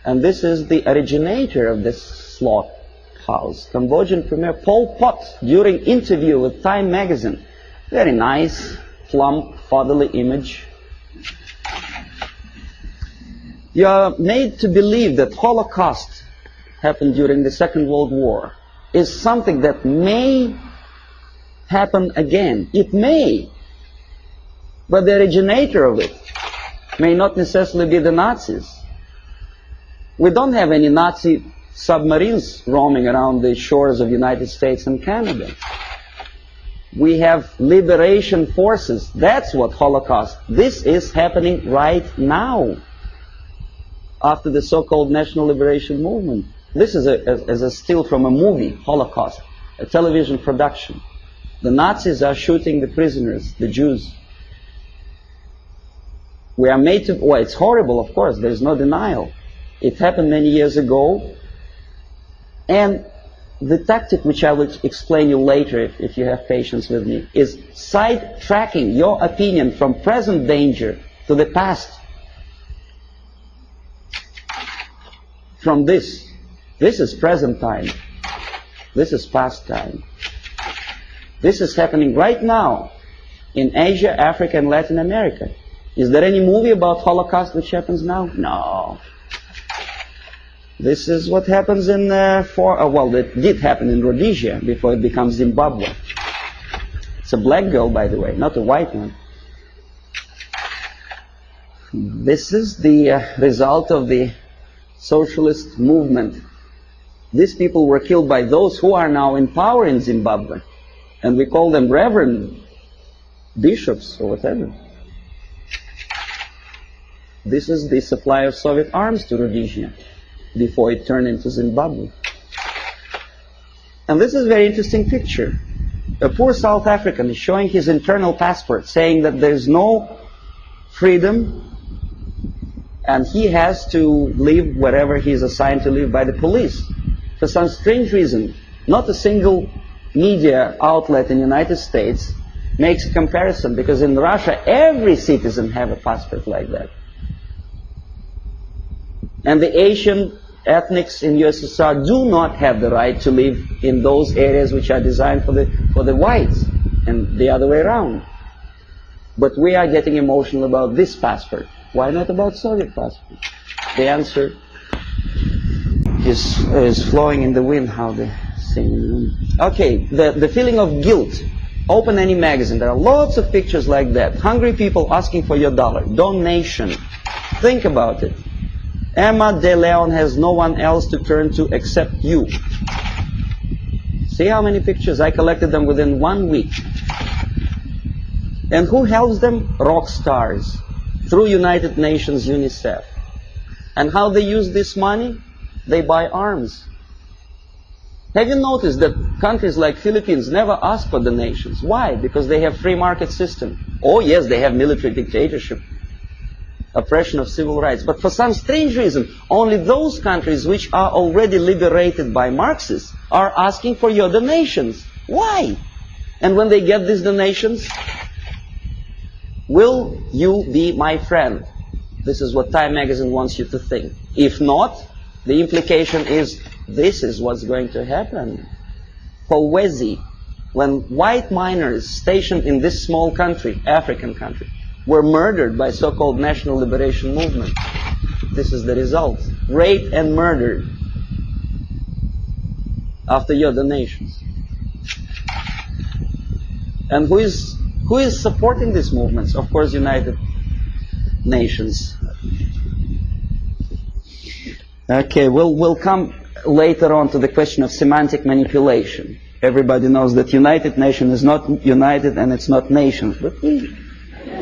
And this is the originator of this slaughterhouse, Cambodian Premier Pol Pot, during interview with Time magazine. Very nice, plump, fatherly image. You are made to believe that Holocaust happened during the Second World War is something that may happen again. It may. But the originator of it may not necessarily be the Nazis. We don't have any Nazi submarines roaming around the shores of the United States and Canada. We have liberation forces. That's what Holocaust. This is happening right now, after the so-called National Liberation Movement. This is a still from a movie, Holocaust, a television production. The Nazis are shooting the prisoners, the Jews. We are made to, well, it's horrible, of course, there's no denial. It happened many years ago, and the tactic, which I will explain you later if you have patience with me, is side-tracking your opinion from present danger to the past. From this is present time, this is past time. This is happening right now in Asia, Africa, and Latin America. Is there any movie about Holocaust which happens now? No. This is what happens in, well, it did happen in Rhodesia before it becomes Zimbabwe. It's a black girl, by the way, not a white one. This is the result of the socialist movement. These people were killed by those who are now in power in Zimbabwe. And we call them reverend bishops or whatever. This is the supply of Soviet arms to Rhodesia before it turned into Zimbabwe. And this is a very interesting picture. A poor South African is showing his internal passport, saying that there's no freedom and he has to live wherever he is assigned to live by the police. For some strange reason, not a single media outlet in the United States makes a comparison, because in Russia every citizen has a passport like that. And the Asian ethnics in USSR do not have the right to live in those areas which are designed for the whites, and the other way around. But we are getting emotional about this passport. Why not about Soviet passport? The answer is flowing in the wind, how they sing. Okay, the feeling of guilt. Open any magazine. There are lots of pictures like that. Hungry people asking for your dollar. Donation. Think about it. Emma De Leon has no one else to turn to except you. See how many pictures? I collected them within 1 week. And who helps them? Rock stars. Through United Nations, UNICEF. And how they use this money? They buy arms. Have you noticed that countries like Philippines never ask for donations? Why? Because they have free market system. Oh yes, they have military dictatorship, oppression of civil rights. But for some strange reason, only those countries which are already liberated by Marxists are asking for your donations. Why? And when they get these donations, will you be my friend? This is what Time magazine wants you to think. If not, the implication is this is what's going to happen. Kolwezi, when white miners stationed in this small country, African country, were murdered by so-called National Liberation Movement. This is the result. Raped and murdered after your donations. And who is supporting these movements? Of course, United Nations. Okay, we'll come later on to the question of semantic manipulation. Everybody knows that United Nations is not united and it's not nations, but we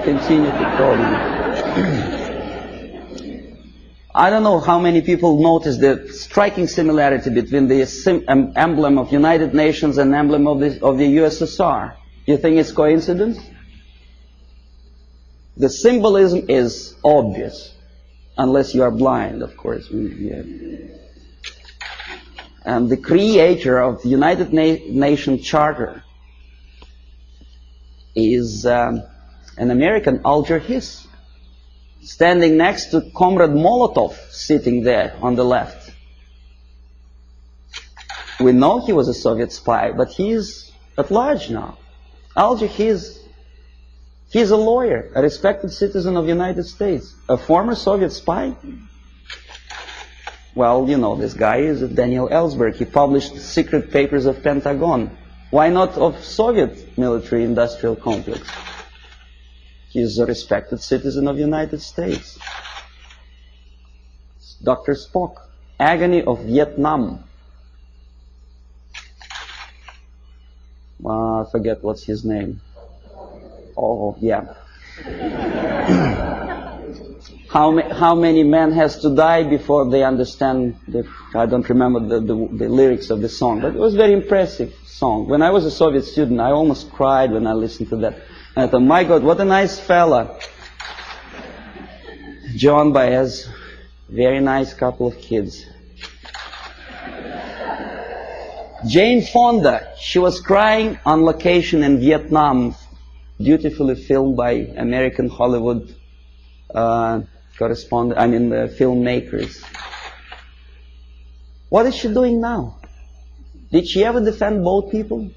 continue to call them. I don't know how many people notice the striking similarity between the emblem of United Nations and emblem of the USSR. You think it's coincidence? The symbolism is obvious, unless you are blind, of course. And the creator of the United Nations Charter is an American, Alger Hiss, standing next to Comrade Molotov, sitting there on the left. We know he was a Soviet spy, but he is at large now. Alger Hiss, he is a lawyer, a respected citizen of the United States, a former Soviet spy. Well, you know, this guy is Daniel Ellsberg. He published secret papers of Pentagon. Why not of Soviet military-industrial complex? He is a respected citizen of the United States. Dr. Spock, Agony of Vietnam. I forget what's his name. Oh, yeah. How many men has to die before they understand I don't remember the lyrics of the song, but it was a very impressive song. When I was a Soviet student, I almost cried when I listened to that. And I thought, my God, what a nice fella. John Baez, very nice couple of kids. Jane Fonda, she was crying on location in Vietnam, beautifully filmed by American Hollywood filmmakers. What is she doing now? Did she ever defend both people?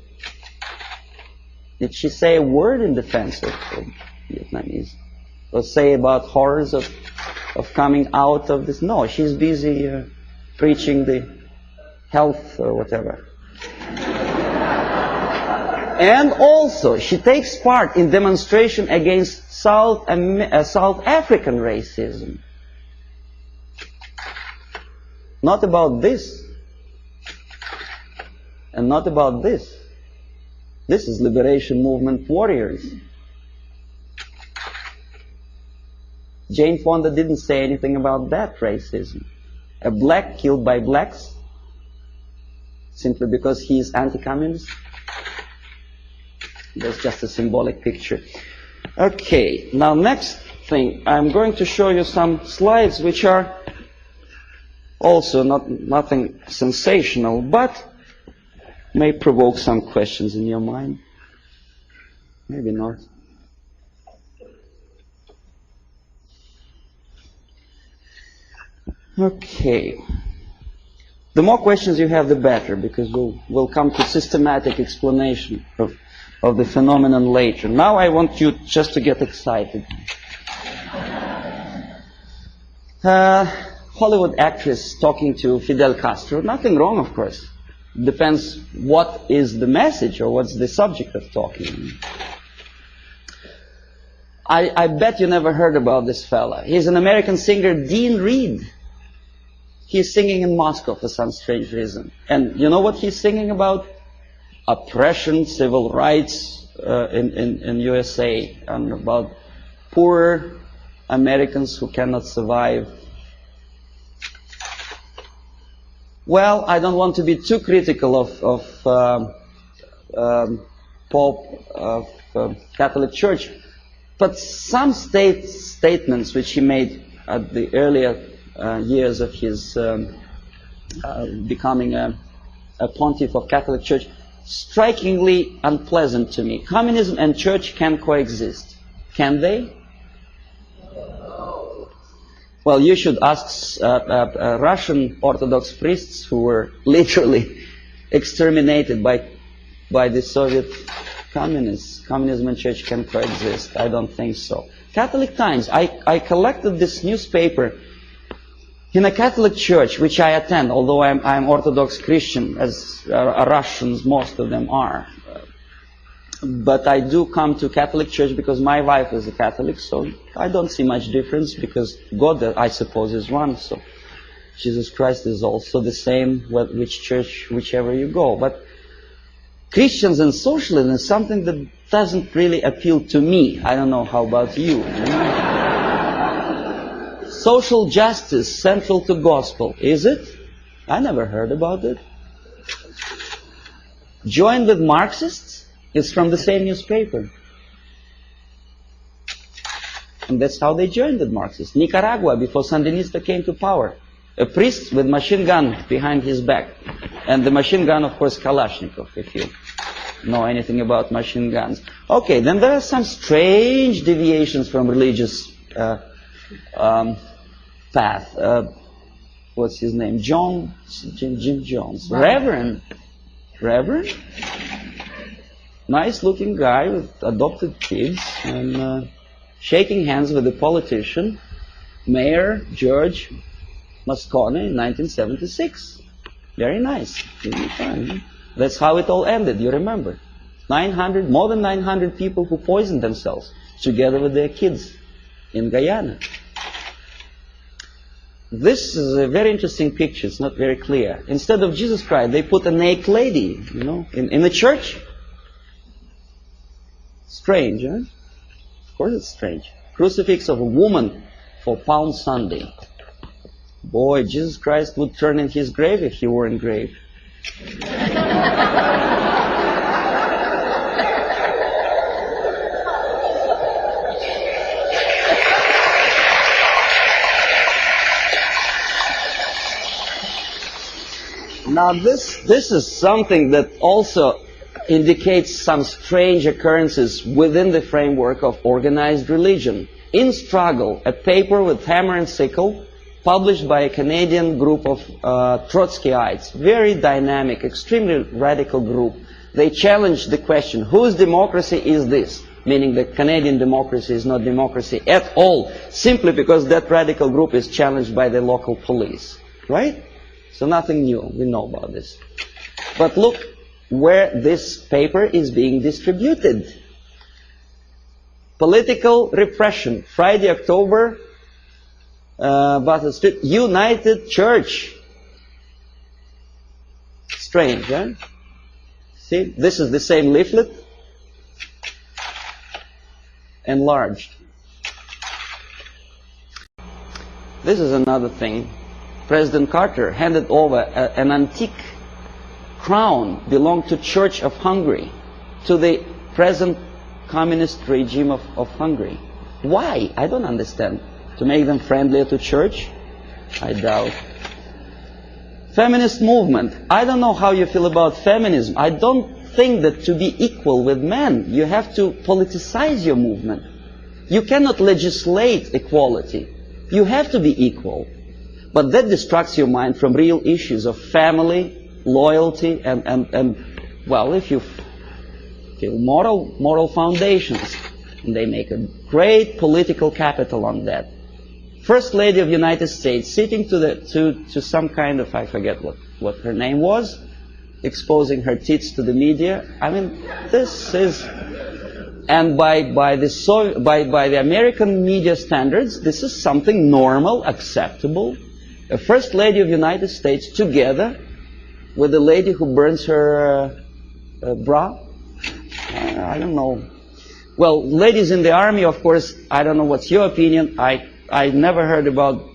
Did she say a word in defense of Vietnamese? or say about horrors of coming out of this. No, she's busy preaching the health or whatever. And also, she takes part in demonstration against South African racism. Not about this. And not about this. This is liberation movement warriors. Jane Fonda didn't say anything about that racism. A black killed by blacks simply because he is anti-communist. That's just a symbolic picture. Okay, now next thing, I'm going to show you some slides which are also nothing sensational, but may provoke some questions in your mind. Maybe not. Okay. The more questions you have, the better, because we'll come to systematic explanation of the phenomenon later. Now I want you just to get excited. Hollywood actress talking to Fidel Castro. Nothing wrong, of course. Depends what is the message or what's the subject of talking. I bet you never heard about this fella. He's an American singer, Dean Reed. He's singing in Moscow for some strange reason. And you know what he's singing about? Oppression, civil rights in USA, and about poor Americans who cannot survive. Well, I don't want to be too critical of Pope, of Catholic Church, but some statements which he made at the earlier years of his becoming a pontiff of Catholic Church, strikingly unpleasant to me. Communism and church can coexist. Can they? Well, you should ask Russian Orthodox priests who were literally exterminated by the Soviet communists. Communism and church can coexist. I don't think so. Catholic Times. I collected this newspaper in a Catholic church, which I attend, although I'm Orthodox Christian, as Russians, most of them are. But I do come to Catholic church because my wife is a Catholic, so I don't see much difference, because God, I suppose, is one, so Jesus Christ is also the same, which church, whichever you go. But Christians and socialism is something that doesn't really appeal to me. I don't know, how about you? Social justice central to gospel, is it? I never heard about it. Join with Marxists? It's from the same newspaper. And that's how they joined with Marxists. Nicaragua, before Sandinista came to power. A priest with machine gun behind his back. And the machine gun, of course, Kalashnikov, if you know anything about machine guns. Okay, then there are some strange deviations from religious path. What's his name? Jim Jones. Reverend? Nice looking guy with adopted kids, and shaking hands with a politician, Mayor George Moscone, in 1976. Very nice. That's how it all ended, you remember. More than 900 people who poisoned themselves together with their kids in Guyana. This is a very interesting picture. It's not very clear. Instead of Jesus Christ, they put a naked lady, in the church. Strange, huh? Of course it's strange. Crucifix of a woman for Palm Sunday. Boy, Jesus Christ would turn in his grave if he were engraved. Now this is something that also indicates some strange occurrences within the framework of organized religion. In Struggle, a paper with hammer and sickle, published by a Canadian group of Trotskyites, very dynamic, extremely radical group. They challenged the question, whose democracy is this? meaning that Canadian democracy is not democracy at all, simply because that radical group is challenged by the local police, right? So nothing new, we know about this. But look where this paper is being distributed. Political repression, Friday, October, Battle Street, United Church. Strange, huh? See, this is the same leaflet, enlarged. This is another thing. President Carter handed over an antique crown belonged to Church of Hungary to the present communist regime of Hungary. Why? I don't understand. To make them friendlier to church? I doubt. Feminist movement. I don't know how you feel about feminism. I don't think that to be equal with men, you have to politicize your movement. You cannot legislate equality. You have to be equal. But that distracts your mind from real issues of family, loyalty, and well, if you feel moral foundations, and they make a great political capital on that. First Lady of the United States sitting to some kind of, I forget what her name was, exposing her tits to the media. I mean, this is, and by the American media standards, this is something normal, acceptable. A First Lady of the United States together with a lady who burns her bra. I don't know. Well, ladies in the army, of course, I don't know what's your opinion. I never heard about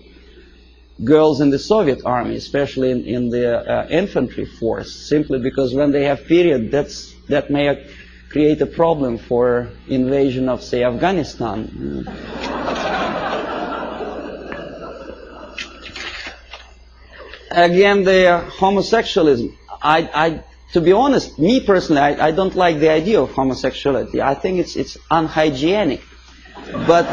girls in the Soviet army, especially in the infantry force, simply because when they have period, that may create a problem for invasion of, say, Afghanistan. Again, the homosexualism. To be honest, me personally, I don't like the idea of homosexuality. I think it's unhygienic. But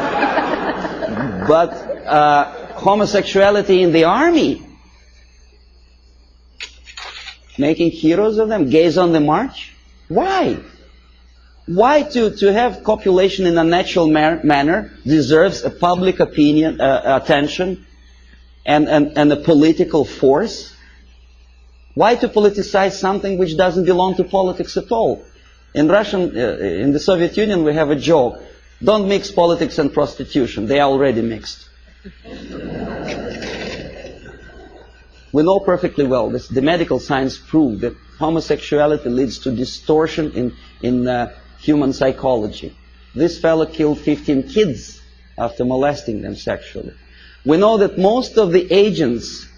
homosexuality in the army, making heroes of them, gays on the march? Why? Why to have copulation in a natural manner deserves a public opinion, attention, and a political force? Why to politicize something which doesn't belong to politics at all? In the Soviet Union, we have a joke. Don't mix politics and prostitution. They are already mixed. We know perfectly well, the medical science proved that homosexuality leads to distortion in human psychology. This fellow killed 15 kids after molesting them sexually. We know that most of the agents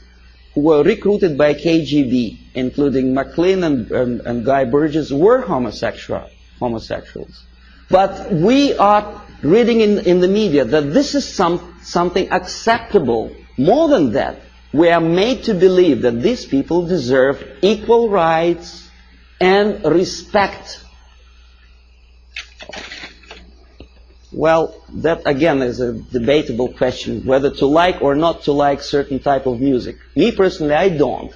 who were recruited by KGB, including McLean and Guy Burgess, were homosexuals. But we are reading in the media that this is something acceptable. More than that, we are made to believe that these people deserve equal rights and respect. Well, that again is a debatable question, whether to like or not to like certain type of music. Me personally, I don't.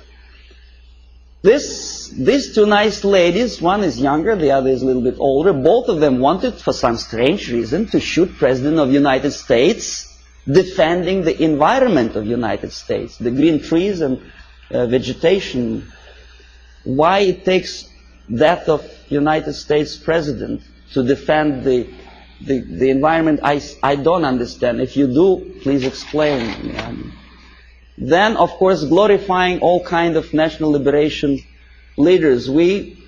These two nice ladies, one is younger, the other is a little bit older, both of them wanted, for some strange reason, to shoot President of the United States, defending the environment of the United States, the green trees and vegetation. Why it takes death of United States President to defend the environment, I don't understand. If you do, please explain. Then, of course, glorifying all kind of national liberation leaders, we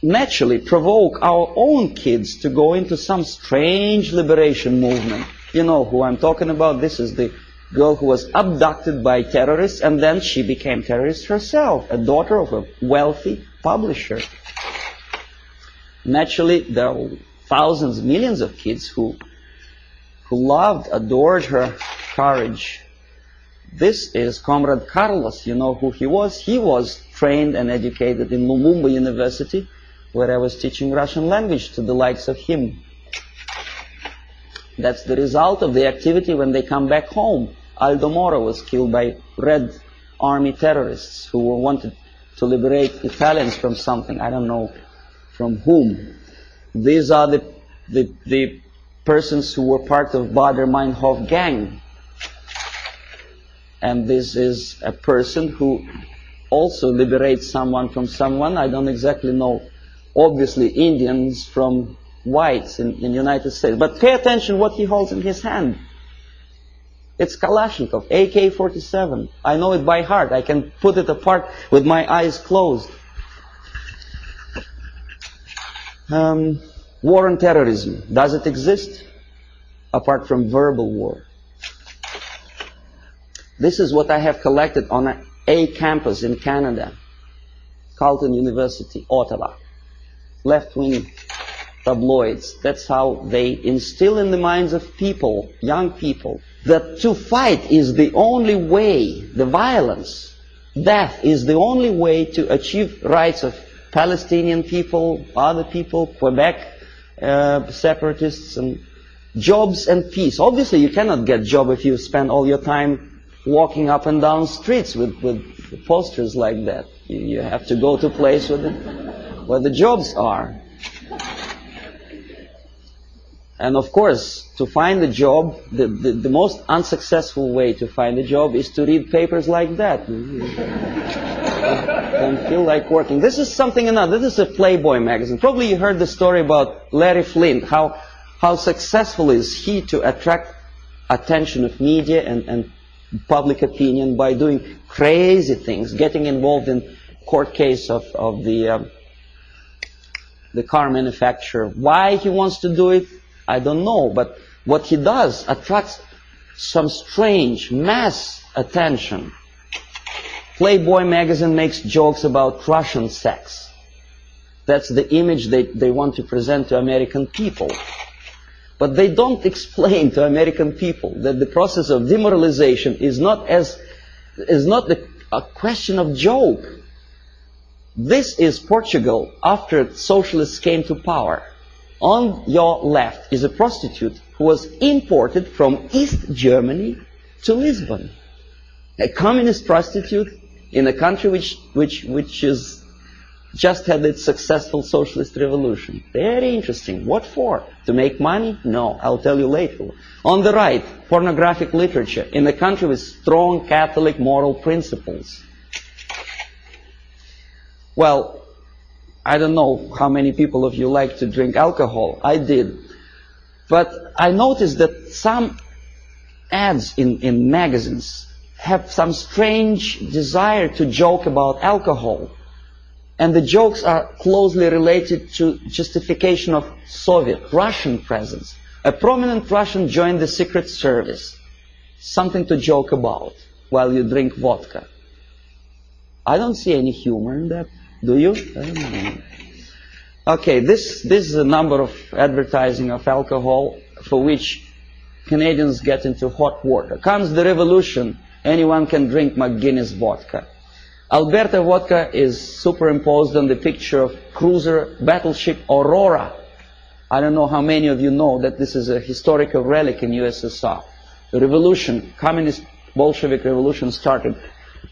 naturally provoke our own kids to go into some strange liberation movement. You know who I'm talking about. This is the girl who was abducted by terrorists, and then she became terrorist herself, a daughter of a wealthy publisher. Naturally, there are thousands, millions of kids who loved, adored her courage. This is Comrade Carlos. You know who he was? He was trained and educated in Lumumba University, where I was teaching Russian language to the likes of him. That's the result of the activity when they come back home. Aldo Moro was killed by Red Army terrorists who wanted to liberate Italians from something. I don't know from whom. These are the the persons who were part of Baader-Meinhof gang. And this is a person who also liberates someone from someone. I don't exactly know, obviously, Indians from whites in the United States. But pay attention what he holds in his hand. It's Kalashnikov, AK-47. I know it by heart. I can put it apart with my eyes closed. War on terrorism. Does it exist? Apart from verbal war. This is what I have collected on a campus in Canada. Carleton University, Ottawa. Left-wing tabloids. That's how they instill in the minds of people, young people, that to fight is the only way, the violence, death is the only way to achieve rights of Palestinian people, other people, Quebec separatists, and jobs and peace. Obviously, you cannot get job if you spend all your time walking up and down streets with posters like that. You have to go to a place where the jobs are. And of course, to find a job, the most unsuccessful way to find a job is to read papers like that. Don't feel like working. This is something another. This is a Playboy magazine. Probably you heard the story about Larry Flint, how successful is he to attract attention of media and public opinion by doing crazy things, getting involved in court case of the car manufacturer. Why he wants to do it, I don't know, but what he does attracts some strange mass attention. Playboy magazine makes jokes about Russian sex. That's the image they want to present to American people. But they don't explain to American people that the process of demoralization is not a question of joke. This is Portugal after socialists came to power. On your left is a prostitute who was imported from East Germany to Lisbon. A communist prostitute in a country which is just had its successful socialist revolution. Very interesting. What for? To make money? No, I'll tell you later. On the right, pornographic literature in a country with strong Catholic moral principles. Well, I don't know how many people of you like to drink alcohol. I did. But I noticed that some ads in magazines have some strange desire to joke about alcohol. And the jokes are closely related to justification of Soviet, Russian presence. A prominent Russian joined the secret service. Something to joke about while you drink vodka. I don't see any humor in that. Do you? I don't know. Okay, this is a number of advertising of alcohol for which Canadians get into hot water. Comes the revolution, anyone can drink McGuinness vodka. Alberta vodka is superimposed on the picture of cruiser battleship Aurora. I don't know how many of you know that this is a historical relic in USSR. The revolution, communist Bolshevik revolution started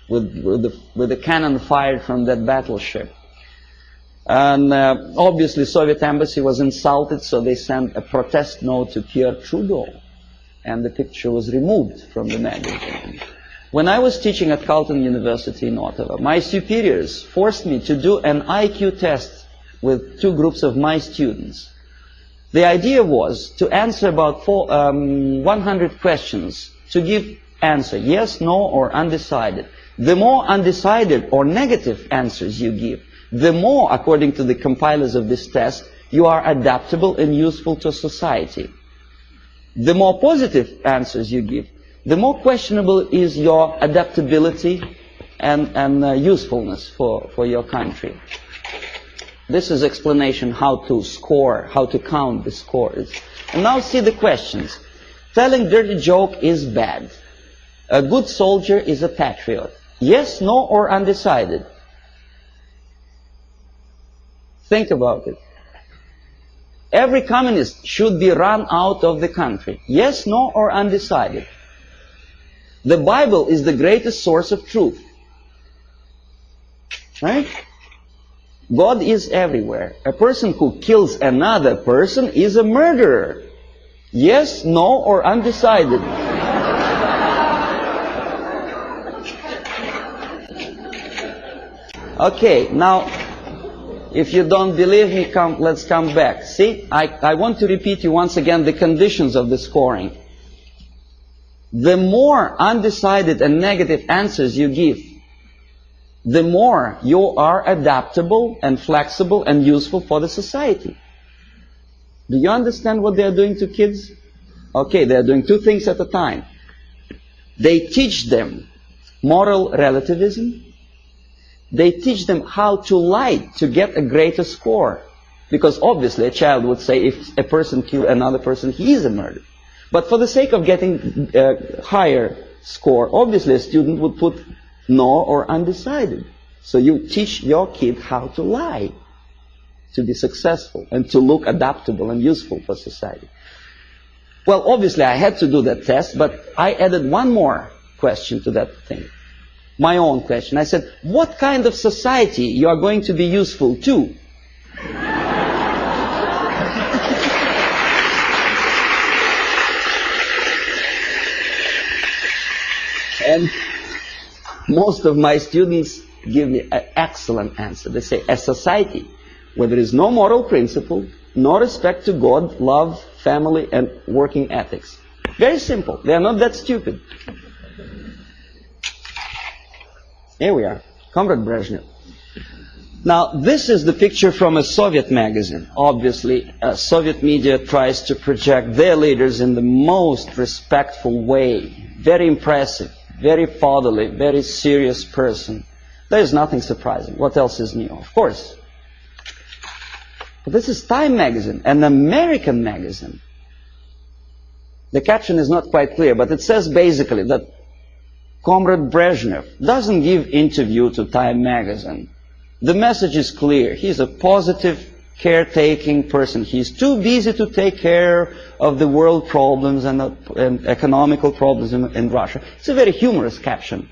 with the cannon fired from that battleship. And obviously Soviet embassy was insulted, so they sent a protest note to Pierre Trudeau. And the picture was removed from the magazine. When I was teaching at Carleton University in Ottawa, my superiors forced me to do an IQ test with two groups of my students. The idea was to answer about 100 questions, to give answer, yes, no, or undecided. The more undecided or negative answers you give, the more, according to the compilers of this test, you are adaptable and useful to society. The more positive answers you give, the more questionable is your adaptability and usefulness for your country. This is explanation how to score, how to count the scores. And now see the questions. Telling dirty joke is bad. A good soldier is a patriot. Yes, no, or undecided. Think about it. Every communist should be run out of the country. Yes, no, or undecided. The Bible is the greatest source of truth. Right? God is everywhere. A person who kills another person is a murderer. Yes, no, or undecided. Okay, now, if you don't believe me, let's come back. See, I want to repeat you once again the conditions of the scoring. The more undecided and negative answers you give, the more you are adaptable and flexible and useful for the society. Do you understand what they are doing to kids? Okay, they are doing two things at a time. They teach them moral relativism. They teach them how to lie to get a greater score. Because obviously a child would say if a person kills another person, he is a murderer. But for the sake of getting a higher score, obviously a student would put no or undecided. So you teach your kid how to lie to be successful and to look adaptable and useful for society. Well, obviously I had to do that test, but I added one more question to that thing. My own question. I said, what kind of society you are going to be useful to? And most of my students give me an excellent answer. They say, a society where there is no moral principle, no respect to God, love, family, and working ethics. Very simple. They are not that stupid. Here we are, Comrade Brezhnev. Now, this is the picture from a Soviet magazine. Obviously, Soviet media tries to project their leaders in the most respectful way. Very impressive, very fatherly, very serious person. There is nothing surprising. What else is new? Of course. But this is Time magazine, an American magazine. The caption is not quite clear, but it says basically that Comrade Brezhnev doesn't give interview to Time magazine. The message is clear. He's a positive, caretaking person. He's too busy to take care of the world problems and economical problems in Russia. It's a very humorous caption.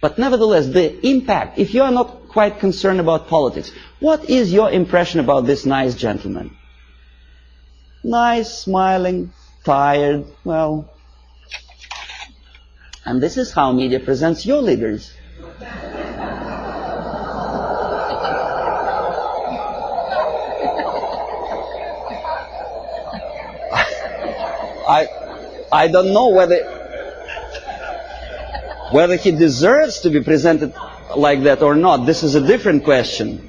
But nevertheless, the impact, if you are not quite concerned about politics, what is your impression about this nice gentleman? Nice, smiling, tired, well. And this is how media presents your leaders. I don't know whether he deserves to be presented like that or not. This is a different question.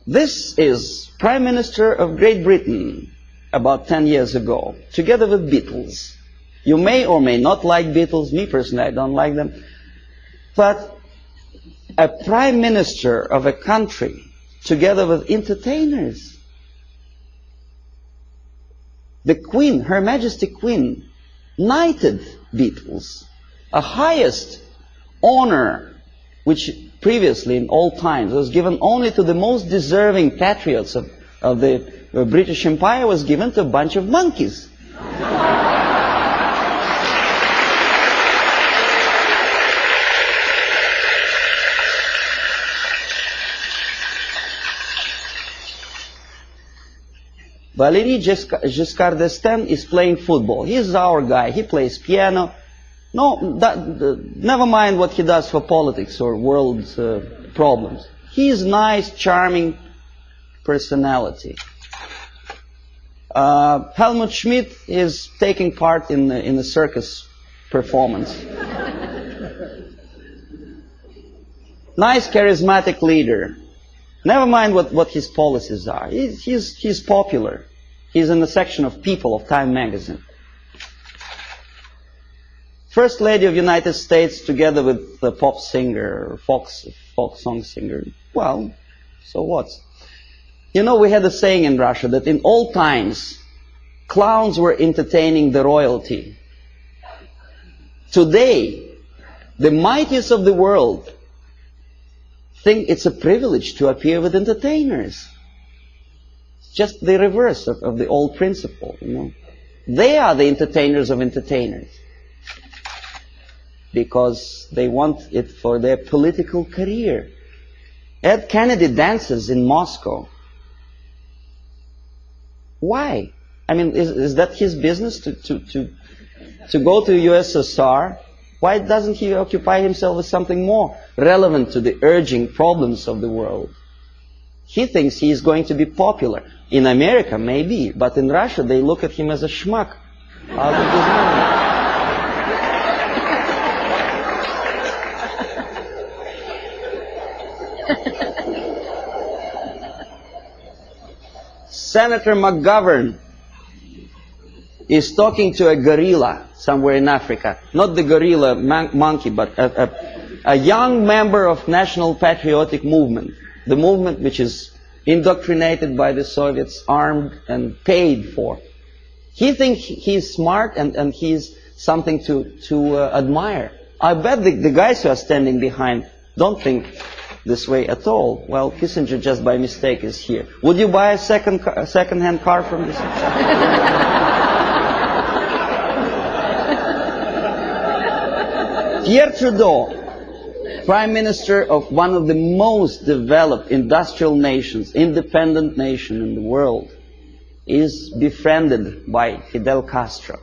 This is Prime Minister of Great Britain about 10 years ago, together with Beatles. You may or may not like Beatles. Me personally, I don't like them. But a Prime Minister of a country together with entertainers. The Queen, Her Majesty Queen, knighted Beatles, a highest honor which previously in all times was given only to the most deserving patriots of the British Empire, was given to a bunch of monkeys. Valéry Giscard d'Estaing is playing football. He's our guy. He plays piano. No, never mind what he does for politics or world problems. He's nice, charming personality. Helmut Schmidt is taking part in a circus performance. Nice, charismatic leader. Never mind what his policies are. He's popular. He's in the section of People of Time magazine. First Lady of United States together with the pop singer, folk song singer. Well, so what? You know, we had a saying in Russia that in all times, clowns were entertaining the royalty. Today, the mightiest of the world think it's a privilege to appear with entertainers. It's just the reverse of the old principle, you know. They are the entertainers of entertainers. because they want it for their political career. Ed Kennedy dances in Moscow. Why? I mean, is that his business to go to USSR? Why doesn't he occupy himself with something more relevant to the urging problems of the world? He thinks he is going to be popular. In America, maybe, but in Russia, they look at him as a schmuck out of his mind. Senator McGovern is talking to a gorilla somewhere in Africa. Not the gorilla monkey, but a young member of National Patriotic Movement. The movement which is indoctrinated by the Soviets, armed and paid for. He thinks he's smart and he's something to admire. I bet the guys who are standing behind don't think this way at all. Well, Kissinger just by mistake is here. Would you buy a second-hand car from this? Pierre Trudeau, Prime Minister of one of the most developed industrial nations, independent nation in the world, is befriended by Fidel Castro.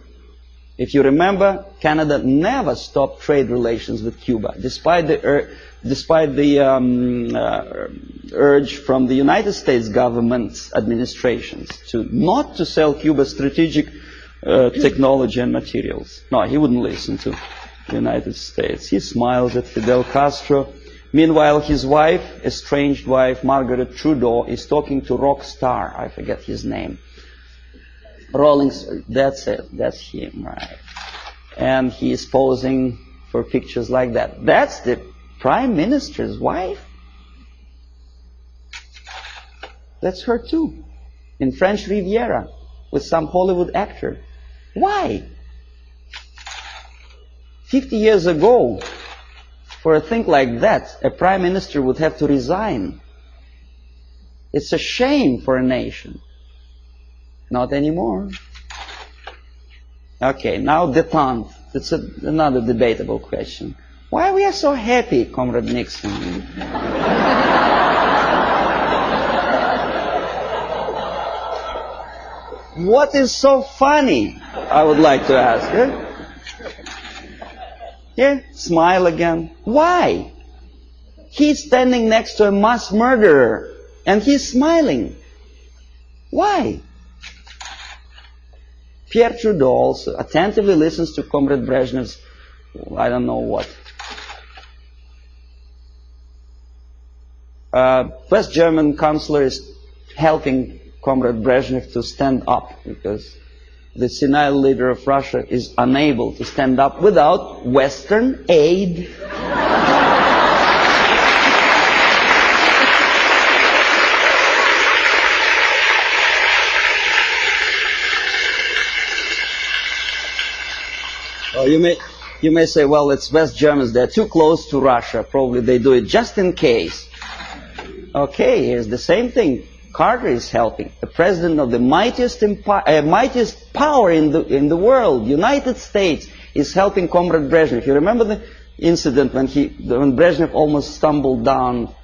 If you remember, Canada never stopped trade relations with Cuba, despite the urge from the United States government's administrations not to sell Cuba strategic technology and materials. No, he wouldn't listen to the United States. He smiles at Fidel Castro. Meanwhile, his wife, estranged wife, Margaret Trudeau, is talking to rock star. I forget his name. That's it. That's him, right? And he is posing for pictures like that. That's the Prime Minister's wife? That's her too. In French Riviera with some Hollywood actor. Why? 50 years ago, for a thing like that, a Prime Minister would have to resign. It's a shame for a nation. Not anymore. Okay, now détente. That's another debatable question. Why we are so happy, Comrade Nixon? What is so funny? I would like to ask. Yeah, smile again. Why? He's standing next to a mass murderer and he's smiling. Why? Pierre Trudeau also attentively listens to Comrade Brezhnev's, I don't know what. West German chancellor is helping Comrade Brezhnev to stand up because the senile leader of Russia is unable to stand up without Western aid. Oh, you may say, well, it's West Germans, they're too close to Russia, probably they do it just in case. Okay, here's the same thing. Carter is helping. The president of the mightiest power in the world, United States, is helping Comrade Brezhnev. You remember the incident when Brezhnev almost stumbled down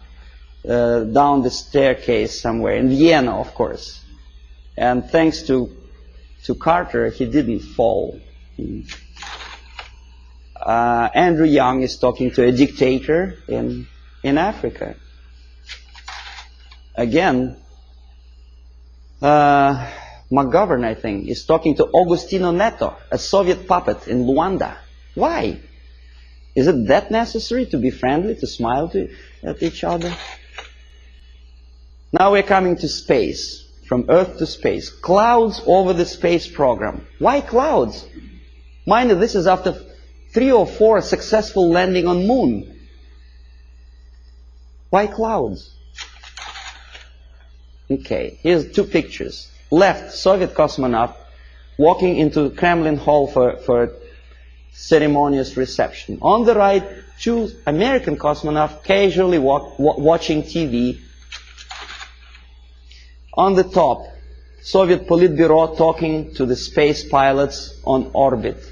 the staircase somewhere in Vienna, of course. And thanks to Carter, he didn't fall. Andrew Young is talking to a dictator in Africa. Again, McGovern, I think, is talking to Agostino Neto, a Soviet puppet in Luanda. Why? Is it that necessary to be friendly, to smile at each other? Now we're coming to space, from Earth to space. Clouds over the space program. Why clouds? Mind you, this is after 3 or 4 successful landing on Moon. Why clouds? Okay, here's 2 pictures. Left, Soviet cosmonaut walking into Kremlin Hall for a ceremonious reception. On the right, 2 American cosmonauts casually watching TV. On the top, Soviet Politburo talking to the space pilots on orbit.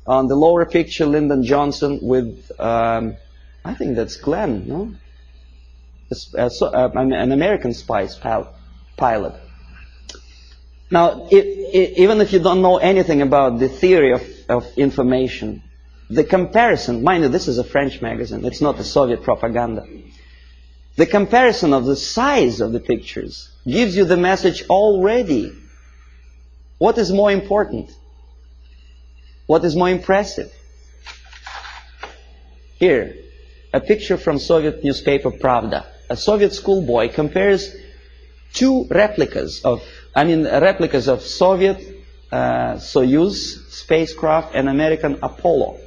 On the lower picture, Lyndon Johnson with, I think that's Glenn, no? An American spice pilot. Now, even if you don't know anything about the theory of information, the comparison, mind you, this is a French magazine, it's not a Soviet propaganda. The comparison of the size of the pictures gives you the message already. What is more important? What is more impressive? Here, a picture from Soviet newspaper Pravda. A Soviet schoolboy compares two replicas of Soviet Soyuz spacecraft and American Apollo.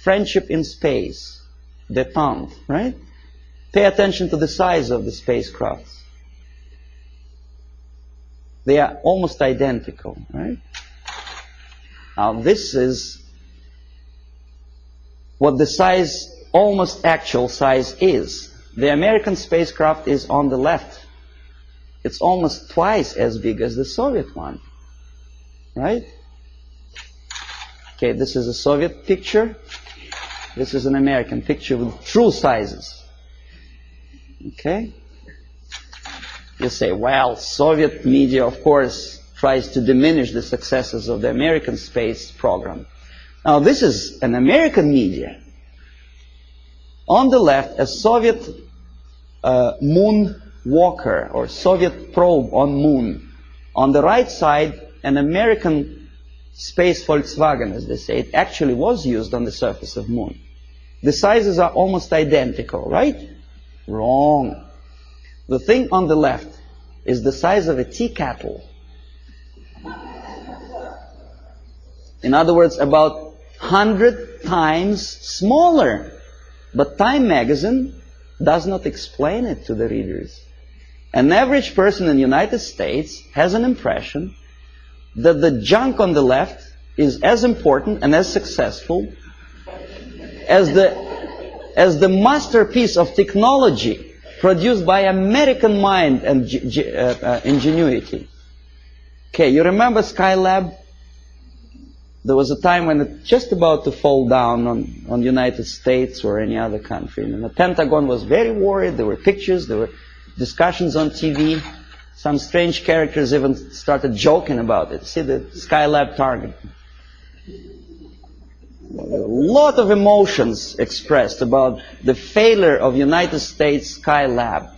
Friendship in space, détente, right? Pay attention to the size of the spacecrafts. They are almost identical, right? Now this is what the size, almost actual size is. The American spacecraft is on the left. It's almost twice as big as the Soviet one, right? Okay, this is a Soviet picture. This is an American picture with true sizes. Okay? You say, well, Soviet media, of course, tries to diminish the successes of the American space program. Now, this is an American media. On the left, a Soviet moon walker or Soviet probe on moon. On the right side, an American space Volkswagen, as they say. It actually was used on the surface of moon. The sizes are almost identical, right? Wrong. The thing on the left is the size of a tea kettle. In other words, about 100 times smaller. But Time magazine does not explain it to the readers. An average person in the United States has an impression that the junk on the left is as important and as successful as the masterpiece of technology produced by American mind and ingenuity. Okay, you remember Skylab? There was a time when it just about to fall down on the United States or any other country. And the Pentagon was very worried. There were pictures, there were discussions on TV. Some strange characters even started joking about it. See the Skylab target. A lot of emotions expressed about the failure of United States Skylab.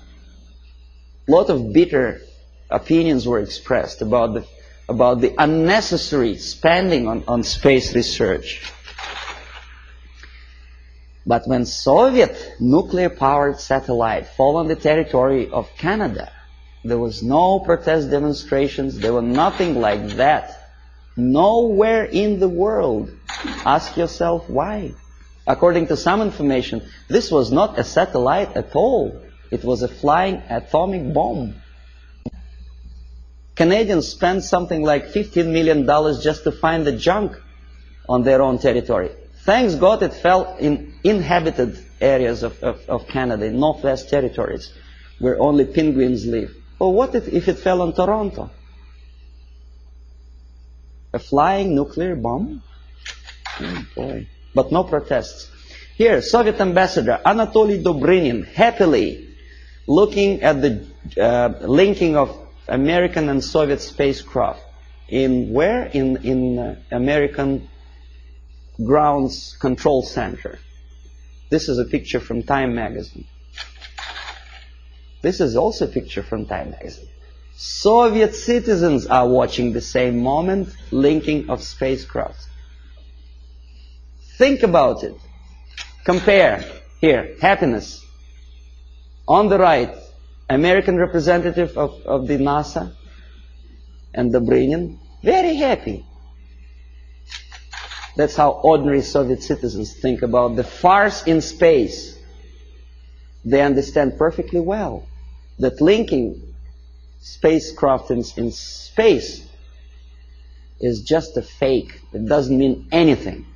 A lot of bitter opinions were expressed about the unnecessary spending on space research. But when Soviet nuclear-powered satellite fell on the territory of Canada, there was no protest demonstrations, there were nothing like that. Nowhere in the world. Ask yourself why. According to some information, this was not a satellite at all. It was a flying atomic bomb. Canadians spent something like $15 million just to find the junk on their own territory. Thanks God it fell in inhabited areas of Canada, in Northwest Territories, where only penguins live. Well, what if it fell on Toronto? A flying nuclear bomb? Oh boy. But no protests. Here, Soviet ambassador Anatoly Dobrinin happily looking at the linking of American and Soviet spacecraft. In where? In American Grounds Control Center. This is a picture from Time magazine. This is also a picture from Time magazine. Soviet citizens are watching the same moment, linking of spacecraft. Think about it. Compare. Here, happiness. On the right, American representative of the NASA and Dobrinin, very happy. That's how ordinary Soviet citizens think about the farce in space. They understand perfectly well that linking spacecraft in space is just a fake. It doesn't mean anything.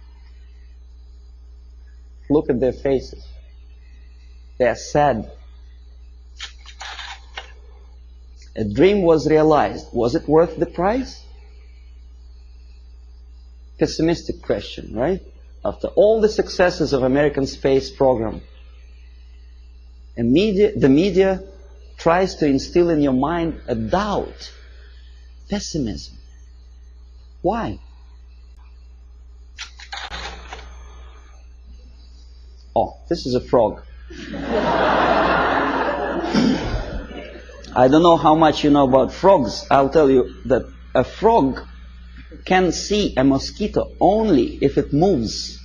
Look at their faces. They are sad. A dream was realized. Was it worth the price? pessimistic question, right? After all the successes of American space program, and the media tries to instill in your mind a doubt, pessimism. Why? Oh, this is a frog. I don't know how much you know about frogs. I'll tell you that a frog can see a mosquito only if it moves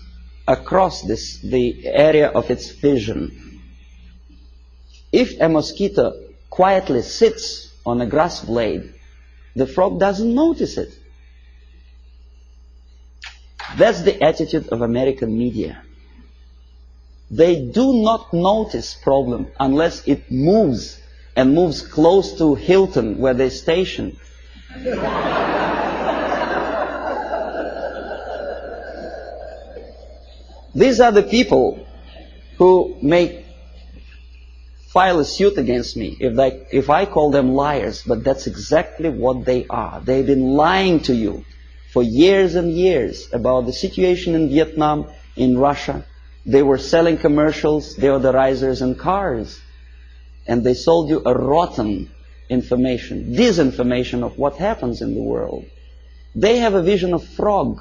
across the area of its vision. If a mosquito quietly sits on a grass blade, the frog doesn't notice it. That's the attitude of American media. They do not notice problem unless it moves, and moves close to Hilton where they station. These are the people who may file a suit against me if I call them liars, but that's exactly what they are. They've been lying to you for years and years about the situation in Vietnam, in Russia. They were selling commercials, deodorizers and cars. And they sold you a rotten information, disinformation of what happens in the world. They have a vision of frog,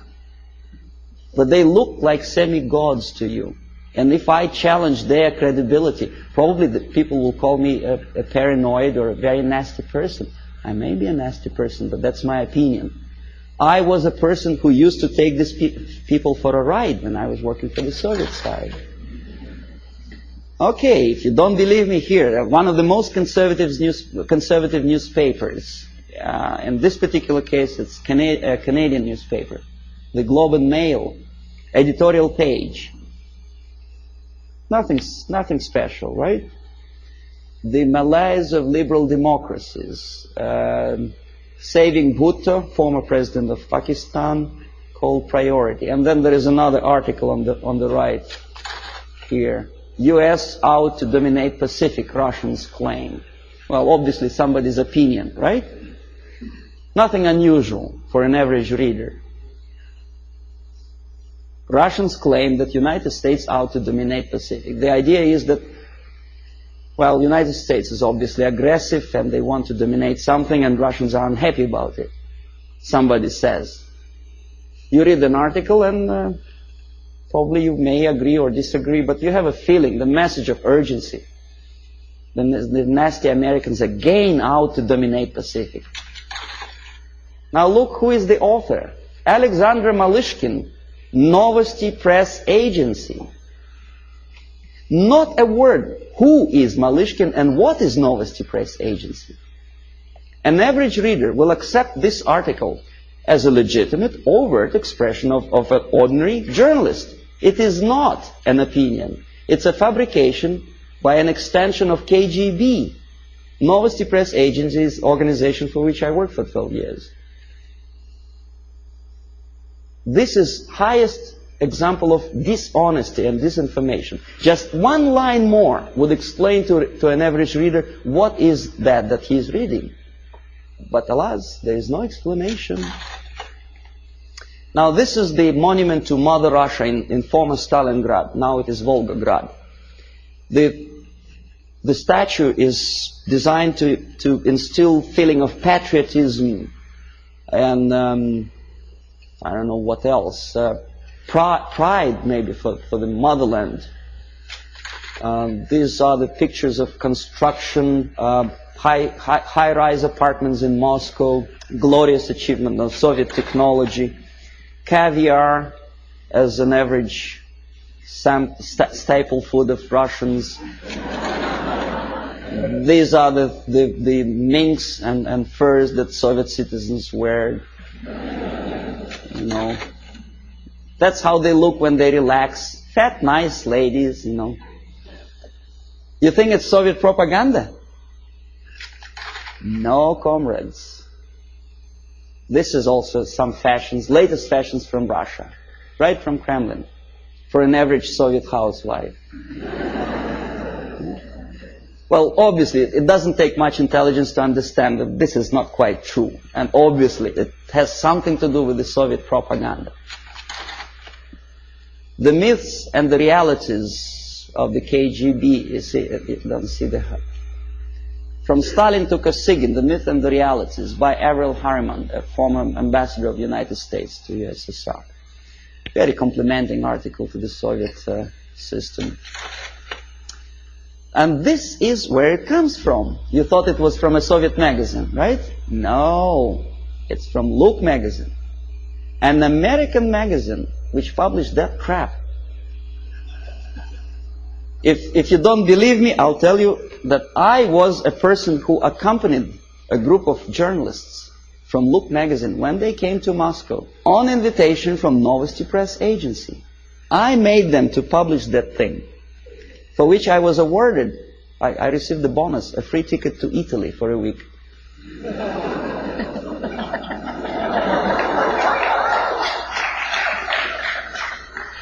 but they look like semi-gods to you. And if I challenge their credibility, probably the people will call me a paranoid or a very nasty person. I may be a nasty person, but that's my opinion. I was a person who used to take these people for a ride when I was working for the Soviet side. Okay, if you don't believe me here, one of the most conservative newspapers, in this particular case it's a Canadian newspaper, the Globe and Mail, editorial page. Nothing special, right? The malaise of liberal democracies. Saving Bhutto, former president of Pakistan, called priority. And then there is another article on the right here. US out to dominate Pacific, Russians claim. Well, obviously somebody's opinion, right? Nothing unusual for an average reader. Russians claim that United States out to dominate Pacific. The idea is that, well, United States is obviously aggressive and they want to dominate something and Russians are unhappy about it. Somebody says. You read an article and probably you may agree or disagree, but you have a feeling, the message of urgency. The nasty Americans again out to dominate Pacific. Now look who is the author. Alexander Malishkin, Novosti Press Agency. Not a word. Who is Malishkin and what is Novosti Press Agency? An average reader will accept this article as a legitimate, overt expression of an ordinary journalist. It is not an opinion. It's a fabrication by an extension of KGB. Novosti Press Agency is an organization for which I worked for 12 years. This is highest example of dishonesty and disinformation. Just one line more would explain to an average reader what is that he is reading. But alas, there is no explanation. Now this is the monument to Mother Russia in former Stalingrad. Now it is Volgograd. The statue is designed to instill feeling of patriotism and I don't know what else. Pride maybe for the motherland. These are the pictures of construction, high-rise apartments in Moscow, glorious achievement of Soviet technology, caviar as an average staple food of Russians. These are the minks and furs that Soviet citizens wear. You know, that's how they look when they relax. Fat, nice ladies, you know. You think it's Soviet propaganda? No, comrades. This is also some fashions, latest fashions from Russia, right from Kremlin, for an average Soviet housewife. Well, obviously, it doesn't take much intelligence to understand that this is not quite true. And obviously, it has something to do with the Soviet propaganda. the myths and the realities of the KGB. You see, you don't see the... From Stalin to Kosygin, The Myth and the Realities, by Avril Harriman, a former ambassador of the United States to USSR. Very complimenting article to the Soviet system. And this is where it comes from. You thought it was from a Soviet magazine, right? No, it's from Look magazine. An American magazine which published that crap. If you don't believe me, I'll tell you that I was a person who accompanied a group of journalists from Look magazine when they came to Moscow on invitation from Novosti Press Agency. I made them to publish that thing, for which I was awarded, I received the bonus, a free ticket to Italy for a week.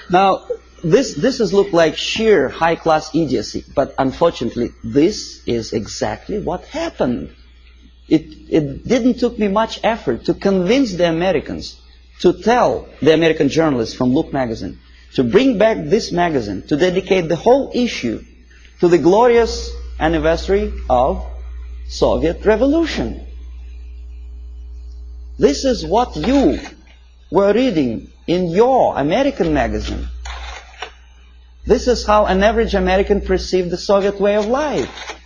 Now, this has looked like sheer high-class idiocy, but unfortunately, this is exactly what happened. It didn't took me much effort to convince the Americans, to tell the American journalists from Look magazine, to bring back this magazine, to dedicate the whole issue to the glorious anniversary of Soviet Revolution. This is what you were reading in your American magazine. This is how an average American perceived the Soviet way of life.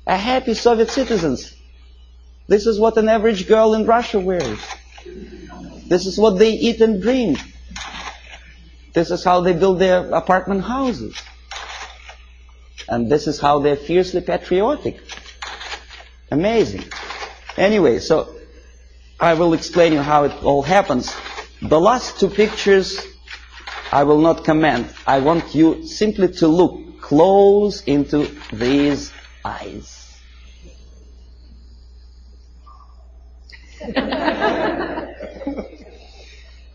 A happy Soviet citizens. This is what an average girl in Russia wears. This is what they eat and drink. This is how they build their apartment houses. And this is how they're fiercely patriotic. Amazing. Anyway, so I will explain you how it all happens. The last two pictures I will not comment. I want you simply to look close into these eyes.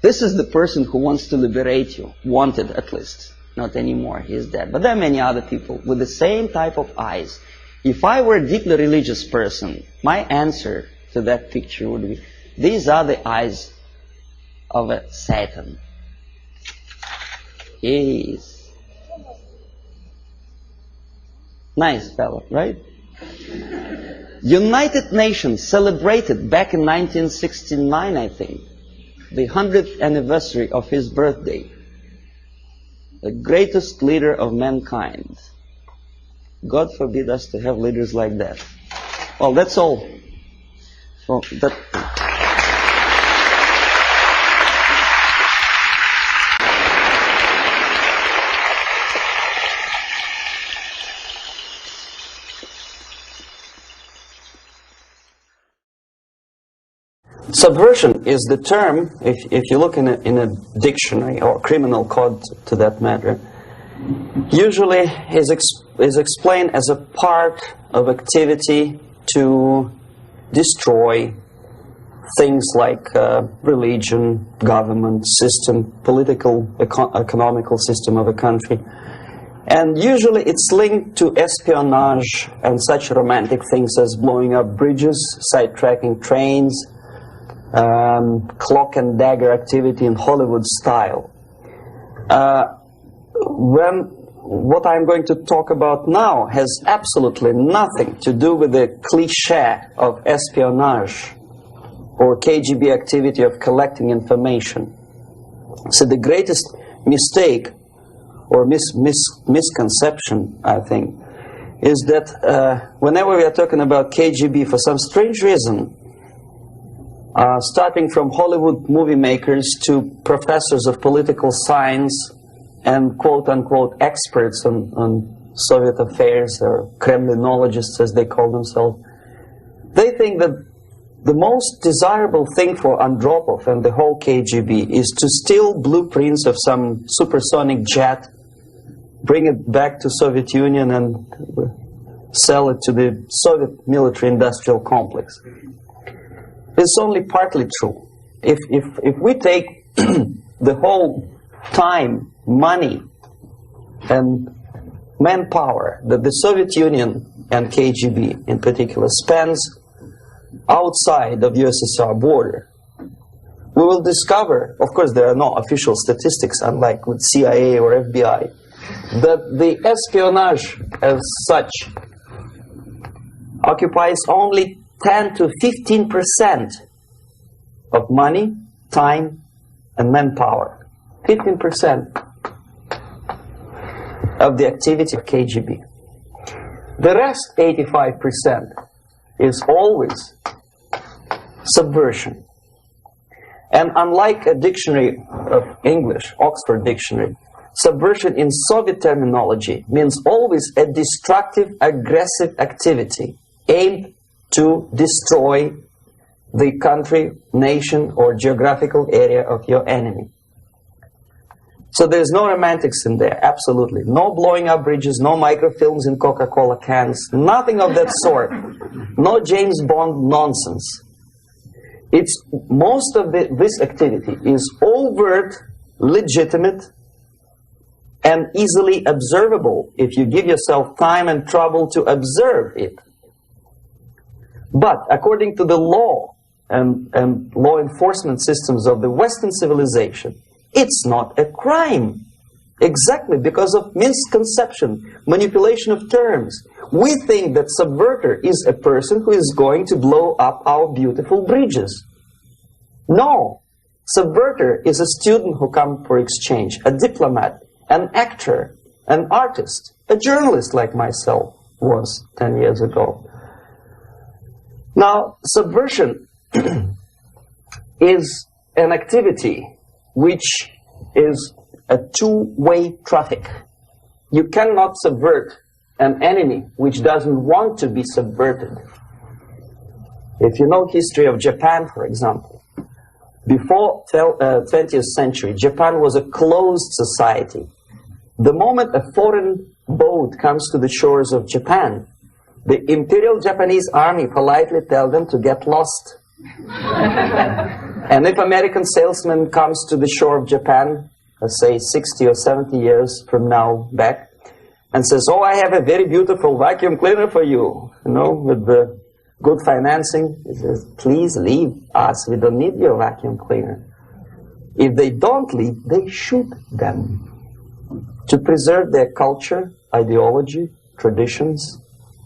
This is the person who wants to liberate you. Wanted, at least. Not anymore. He is dead. But there are many other people with the same type of eyes. If I were a deeply religious person, my answer to that picture would be, these are the eyes of a Satan. He is nice fellow, right? United Nations celebrated back in 1969, I think, the 100th anniversary of his birthday. The greatest leader of mankind. God forbid us to have leaders like that. Well, that's all. So that. Subversion is the term, if you look in a dictionary or criminal code to that matter, usually is explained as a part of activity to destroy things like religion, government, system, political, economical system of a country. And usually it's linked to espionage and such romantic things as blowing up bridges, sidetracking trains, cloak and dagger activity in Hollywood style. What I'm going to talk about now has absolutely nothing to do with the cliche of espionage or KGB activity of collecting information. So the greatest mistake or misconception, I think, is that whenever we are talking about KGB, for some strange reason, starting from Hollywood movie makers to professors of political science and quote-unquote experts on Soviet affairs, or Kremlinologists as they call themselves, they think that the most desirable thing for Andropov and the whole KGB is to steal blueprints of some supersonic jet, bring it back to Soviet Union and sell it to the Soviet military-industrial complex. It's only partly true. If we take the whole time, money, and manpower that the Soviet Union and KGB in particular spends outside of USSR border, we will discover, of course there are no official statistics unlike with CIA or FBI, that the espionage as such occupies only 10 to 15% of money, time, and manpower. 15% of the activity of KGB. The rest, 85%, is always subversion. And unlike a dictionary of English, Oxford Dictionary, subversion in Soviet terminology means always a destructive, aggressive activity aimed to destroy the country, nation, or geographical area of your enemy. So there's no romantics in there, absolutely. No blowing up bridges, no microfilms in Coca-Cola cans, nothing of that sort. No James Bond nonsense. It's most of this activity is overt, legitimate, and easily observable if you give yourself time and trouble to observe it. But according to the law and law enforcement systems of the Western civilization, it's not a crime. Exactly because of misconception, manipulation of terms. We think that subverter is a person who is going to blow up our beautiful bridges. No. Subverter is a student who comes for exchange, a diplomat, an actor, an artist, a journalist like myself was 10 years ago. Now, subversion is an activity which is a two-way traffic. You cannot subvert an enemy which doesn't want to be subverted. If you know history of Japan, for example, before 20th century, Japan was a closed society. The moment a foreign boat comes to the shores of Japan, the Imperial Japanese Army politely tells them to get lost. And if American salesman comes to the shore of Japan, let's say 60 or 70 years from now back, and says, oh, I have a very beautiful vacuum cleaner for you, you know, with the good financing, he says, please leave us, we don't need your vacuum cleaner. If they don't leave, they shoot them to preserve their culture, ideology, traditions,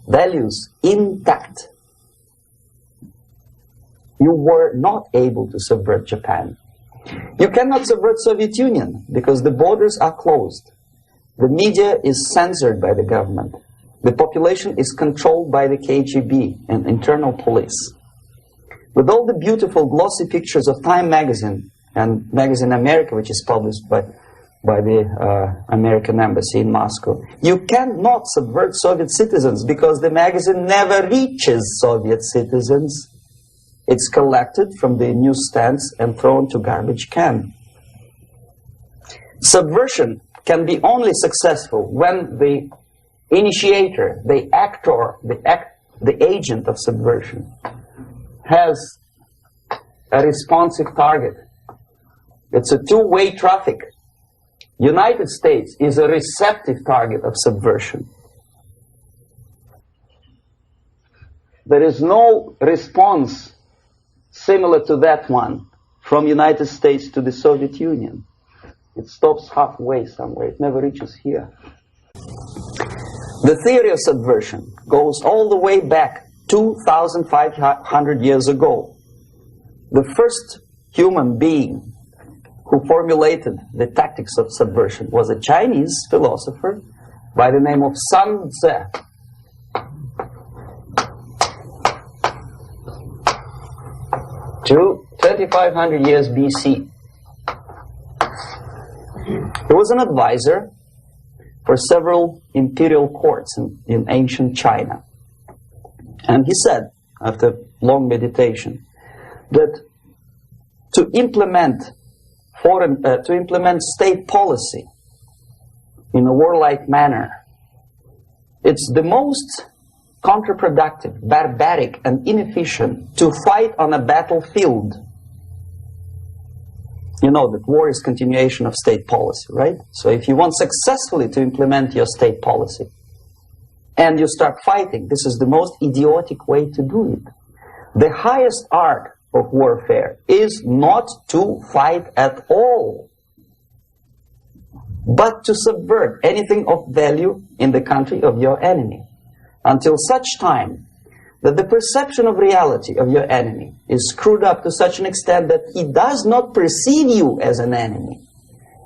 values intact. You were not able to subvert Japan. You cannot subvert Soviet Union because the borders are closed. The media is censored by the government. The population is controlled by the KGB and internal police. With all the beautiful glossy pictures of Time magazine and Magazine America, which is published by the American embassy in Moscow, you cannot subvert Soviet citizens because the magazine never reaches Soviet citizens. It's collected from the newsstands and thrown to garbage can. Subversion can be only successful when the initiator, the actor, the agent of subversion has a responsive target. It's a two-way traffic. United States is a receptive target of subversion. There is no response similar to that one from United States to the Soviet Union. It stops halfway somewhere. It never reaches here. The theory of subversion goes all the way back 2,500 years ago. The first human being who formulated the tactics of subversion was a Chinese philosopher by the name of Sun Tzu. 2,500 years BC. He was an advisor for several imperial courts in ancient China. And he said, after long meditation, that to implement state policy in a warlike manner, it's the most counterproductive, barbaric, and inefficient to fight on a battlefield. You know that war is continuation of state policy, right? So if you want successfully to implement your state policy and you start fighting, this is the most idiotic way to do it. The highest art of warfare is not to fight at all, but to subvert anything of value in the country of your enemy, until such time that the perception of reality of your enemy is screwed up to such an extent that he does not perceive you as an enemy,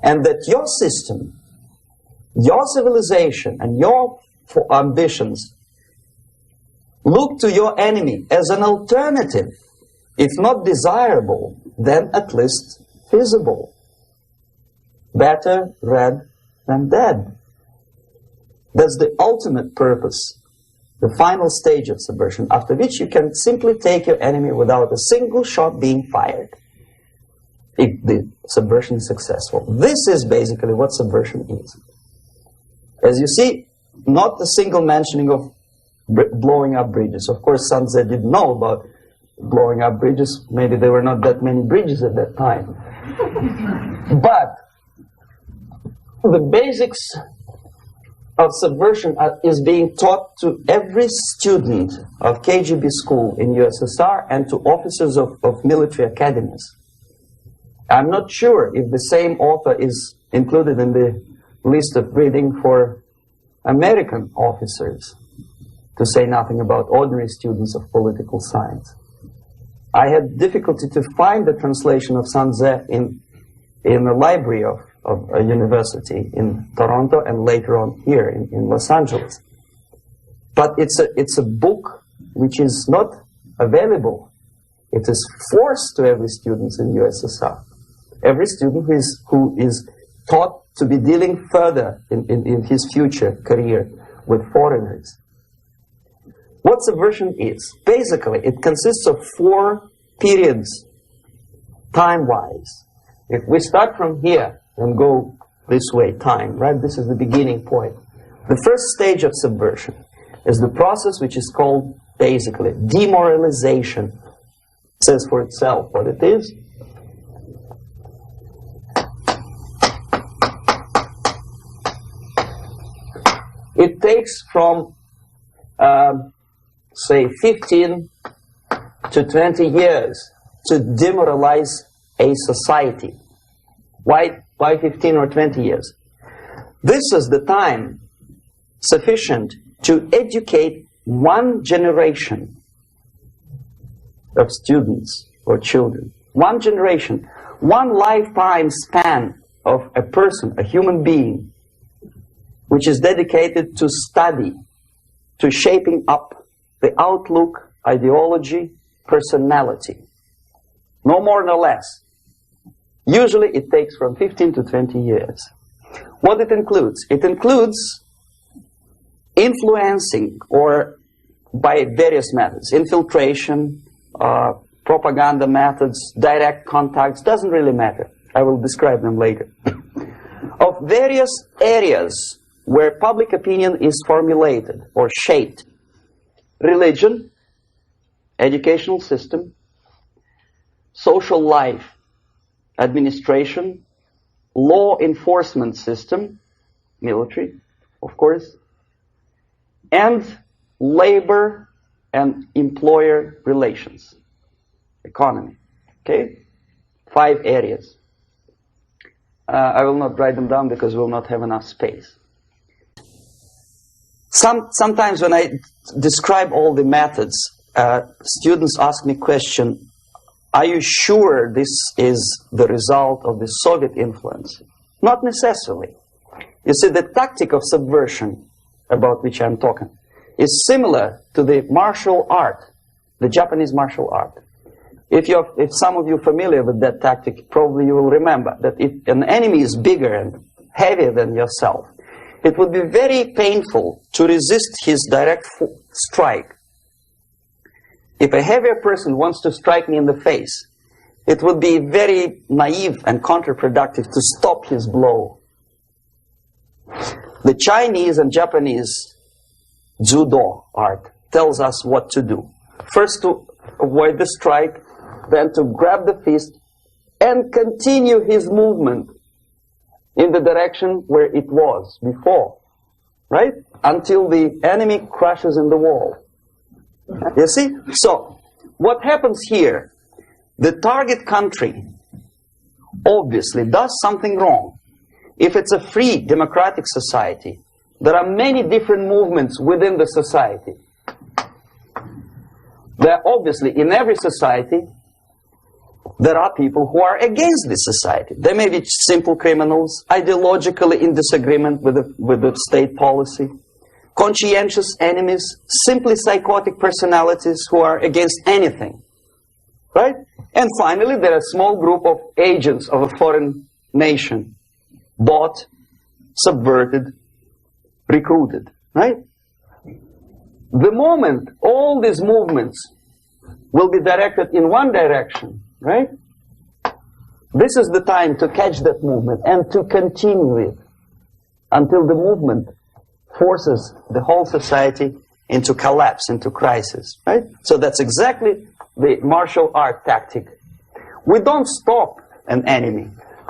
and that your system, your civilization, and your ambitions look to your enemy as an alternative, if not desirable, then at least feasible. Better red than dead. That's the ultimate purpose, the final stage of subversion, after which you can simply take your enemy without a single shot being fired, if the subversion is successful. This is basically what subversion is. As you see, not a single mentioning of blowing up bridges. Of course, Sun Tzu didn't know about blowing up bridges. Maybe there were not that many bridges at that time. But the basics of subversion is being taught to every student of KGB school in USSR and to officers of military academies. I'm not sure if the same author is included in the list of reading for American officers, to say nothing about ordinary students of political science. I had difficulty to find the translation of Sun Tzu in the library of a university in Toronto and later on here in Los Angeles. But it's a book which is not available. It is forced to every student in USSR. Every student who is taught to be dealing further in his future career with foreigners. What subversion is? Basically, it consists of 4 periods, time-wise. If we start from here and go this way, time, right? This is the beginning point. The first stage of subversion is the process which is called, basically, demoralization. It says for itself what it is. It takes from, say, 15 to 20 years to demoralize a society. Why 15 or 20 years? This is the time sufficient to educate one generation of students or children. One generation, one lifetime span of a person, a human being, which is dedicated to study, to shaping up the outlook, ideology, personality. No more nor less. Usually it takes from 15 to 20 years. What it includes? It includes influencing, or by various methods, infiltration, propaganda methods, direct contacts, doesn't really matter. I will describe them later. Of various areas where public opinion is formulated or shaped. Religion, educational system, social life, administration, law enforcement system, military, of course, and labor and employer relations, economy. Okay? 5 areas. I will not write them down because we will not have enough space. Sometimes when I describe all the methods, students ask me question, are you sure this is the result of the Soviet influence? Not necessarily. You see, the tactic of subversion, about which I'm talking, is similar to the martial art, the Japanese martial art. If some of you are familiar with that tactic, probably you will remember that if an enemy is bigger and heavier than yourself, it would be very painful to resist his direct strike. If a heavier person wants to strike me in the face, it would be very naive and counterproductive to stop his blow. The Chinese and Japanese judo art tells us what to do. First to avoid the strike, then to grab the fist and continue his movement in the direction where it was before, right? Until the enemy crashes in the wall. You see? So, what happens here the target country obviously does something wrong. If it's a free democratic society, there are many different movements within the society. There are obviously, in every society, there are people who are against this society. They may be simple criminals, ideologically in disagreement with the state policy, conscientious enemies, simply psychotic personalities who are against anything. Right? And finally, there are a small group of agents of a foreign nation, bought, subverted, recruited. Right? The moment all these movements will be directed in one direction, right? This is the time to catch that movement and to continue it until the movement forces the whole society into collapse, into crisis, right? So that's exactly the martial art tactic. We don't stop an enemy.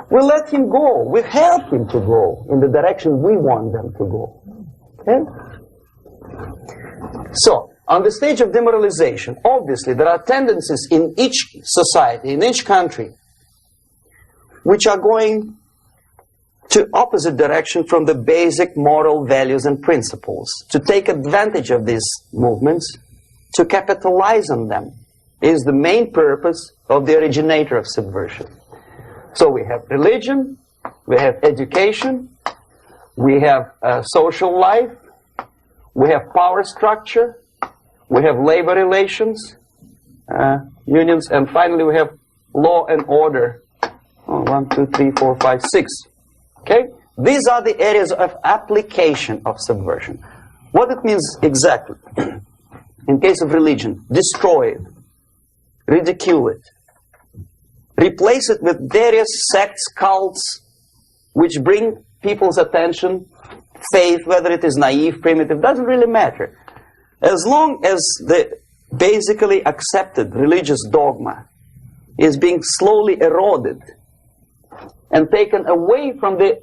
We let him go. We help him to go in the direction we want them to go. Okay? So, on the stage of demoralization, obviously there are tendencies in each society, in each country, which are going to opposite direction from the basic moral values and principles. To take advantage of these movements, to capitalize on them, is the main purpose of the originator of subversion. So we have religion, we have education, we have social life, we have power structure, we have labor relations, unions, and finally we have law and order. 1, 2, 3, 4, 5, 6. Okay? These are the areas of application of subversion. What it means exactly? In case of religion, destroy it, ridicule it, replace it with various sects, cults, which bring people's attention, faith, whether it is naive, primitive, doesn't really matter. As long as the basically accepted religious dogma is being slowly eroded and taken away from the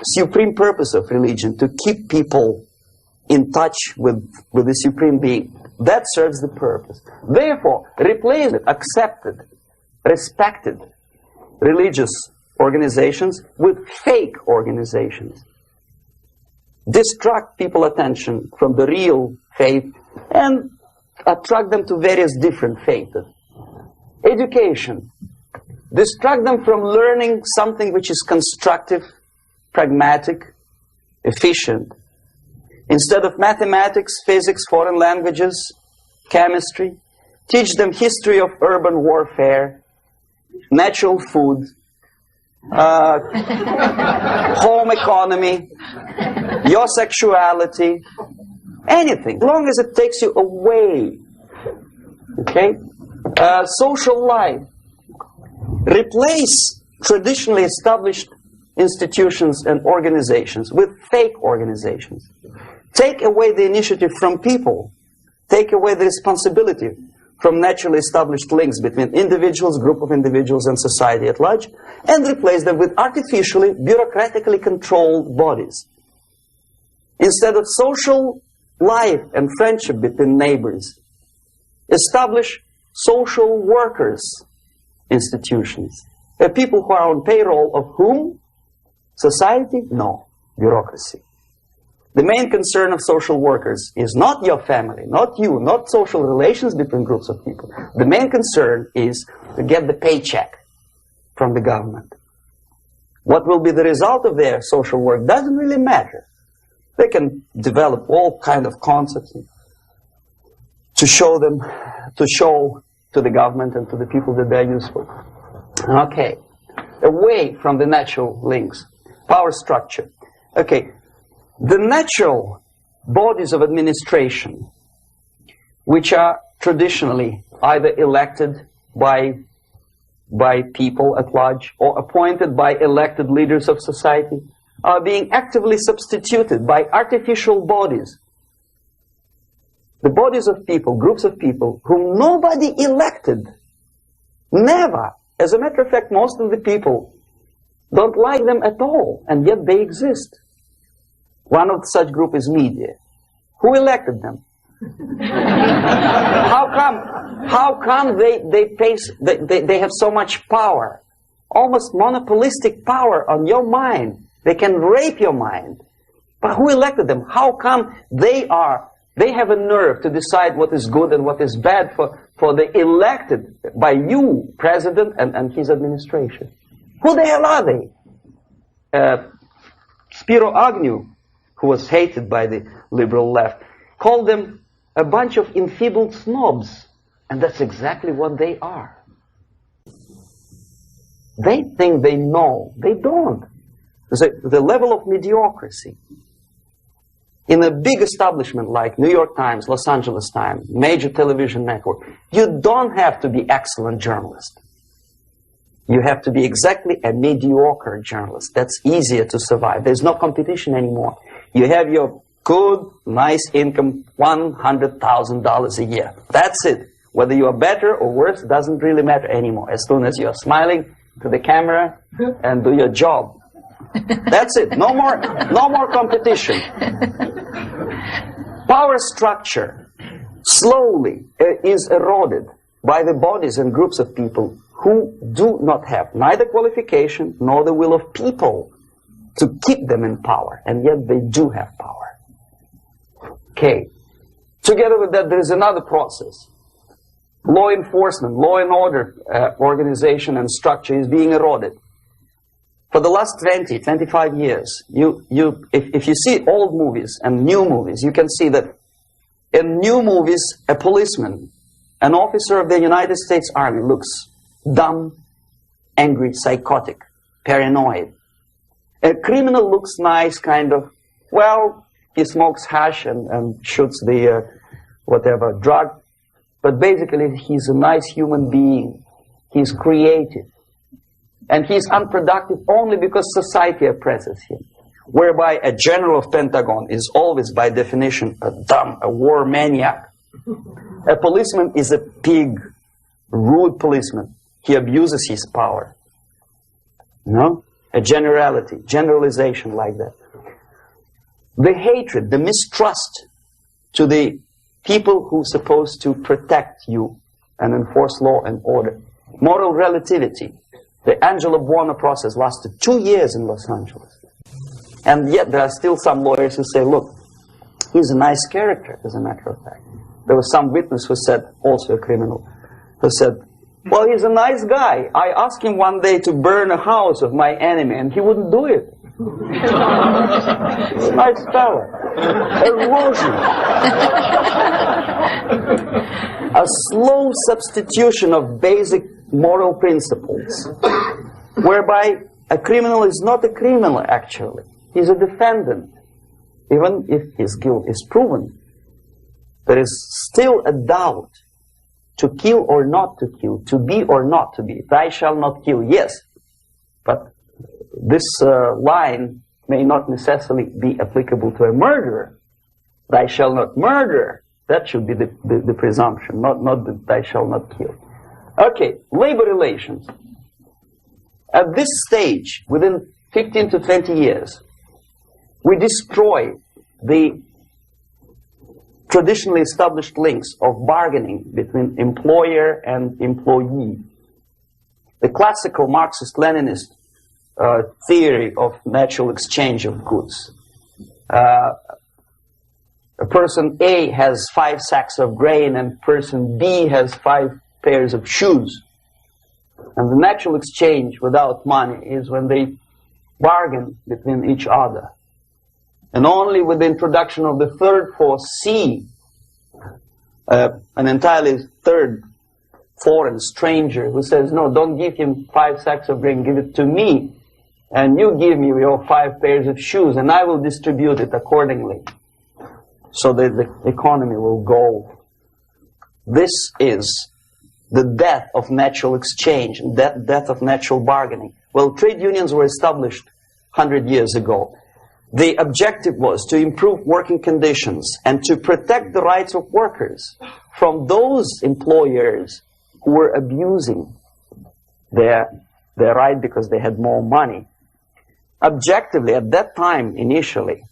supreme purpose of religion, to keep people in touch with the supreme being, that serves the purpose. Therefore, replace it, accepted, respected religious organizations with fake organizations. Distract people's attention from the real faith and attract them to various different faiths. Education. Distract them from learning something which is constructive, pragmatic, efficient. Instead of mathematics, physics, foreign languages, chemistry, teach them history of urban warfare, natural food, home economy, your sexuality, anything, as long as it takes you away. Okay? Social life. Replace traditionally established institutions and organizations with fake organizations. Take away the initiative from people. Take away the responsibility from naturally established links between individuals, group of individuals, and society at large, and replace them with artificially, bureaucratically controlled bodies. Instead of social life and friendship between neighbors, establish social workers institutions. People who are on payroll of whom? Society? No. Bureaucracy. The main concern of social workers is not your family, not you, not social relations between groups of people. The main concern is to get the paycheck from the government. What will be the result of their social work doesn't really matter. They can develop all kind of concepts to show to the government and to the people that they're useful. Okay. Away from the natural links. Power structure. Okay. The natural bodies of administration, which are traditionally either elected by people at large or appointed by elected leaders of society, are being actively substituted by artificial bodies. The bodies of people, groups of people, whom nobody elected. Never. As a matter of fact, most of the people don't like them at all, and yet they exist. One of such group is media. Who elected them? How come they have so much power? Almost monopolistic power on your mind. They can rape your mind. But who elected them? How come they have a nerve to decide what is good and what is bad for the elected by you, president, and his administration? Who the hell are they? Spiro Agnew, who was hated by the liberal left, called them a bunch of enfeebled snobs. And that's exactly what they are. They think they know. They don't. The level of mediocrity. In a big establishment like New York Times, Los Angeles Times, major television network, you don't have to be excellent journalist. You have to be exactly a mediocre journalist. That's easier to survive. There's no competition anymore. You have your good, nice income, $100,000 a year. That's it. Whether you are better or worse doesn't really matter anymore. As soon as you're smiling to the camera and do your job. That's it. No more competition. Power structure slowly is eroded by the bodies and groups of people who do not have neither qualification nor the will of people to keep them in power, and yet they do have power. Okay. Together with that, there is another process. Law enforcement, law and order organization and structure is being eroded. For the last 20, 25 years, if you see old movies and new movies, you can see that in new movies, a policeman, an officer of the United States Army looks dumb, angry, psychotic, paranoid. A criminal looks nice, kind of, well, he smokes hash and shoots the whatever drug. But basically, he's a nice human being. He's creative. And he's unproductive only because society oppresses him. Whereby a general of Pentagon is always, by definition, a war maniac. A policeman is a pig, rude policeman. He abuses his power. You know? A generalization like that. The hatred, the mistrust to the people who are supposed to protect you and enforce law and order. Moral relativity. The Angelo Buono process lasted 2 years in Los Angeles. And yet there are still some lawyers who say, look, he's a nice character, as a matter of fact. There was some witness who said, also a criminal, who said, well, he's a nice guy. I asked him one day to burn a house of my enemy, and he wouldn't do it. He's a nice fella. Erosion. A slow substitution of basic moral principles, whereby a criminal is not a criminal, actually. He's a defendant. Even if his guilt is proven, there is still a doubt. To kill or not to kill, to be or not to be. Thou shalt not kill, yes. But this line may not necessarily be applicable to a murderer. Thou shalt not murder. That should be the presumption, not that thou shalt not kill. Okay, labor relations. At this stage, within 15 to 20 years, we destroy the traditionally established links of bargaining between employer and employee. The classical Marxist-Leninist theory of natural exchange of goods. A person A has 5 sacks of grain and person B has 5 pairs of shoes. And the natural exchange without money is when they bargain between each other. And only with the introduction of the third force, C, an entirely third foreign stranger who says, no, don't give him 5 sacks of grain, give it to me. And you give me your 5 pairs of shoes, and I will distribute it accordingly. So that the economy will go. This is the death of natural exchange, death of natural bargaining. Well, trade unions were established 100 years ago. The objective was to improve working conditions and to protect the rights of workers from those employers who were abusing their right because they had more money. Objectively, at that time, initially,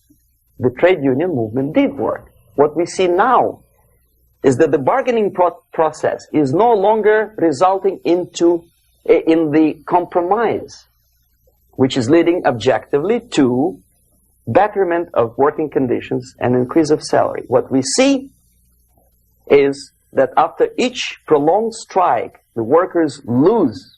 the trade union movement did work. What we see now is that the bargaining process is no longer resulting in the compromise, which is leading objectively to betterment of working conditions and increase of salary. What we see is that after each prolonged strike, the workers lose.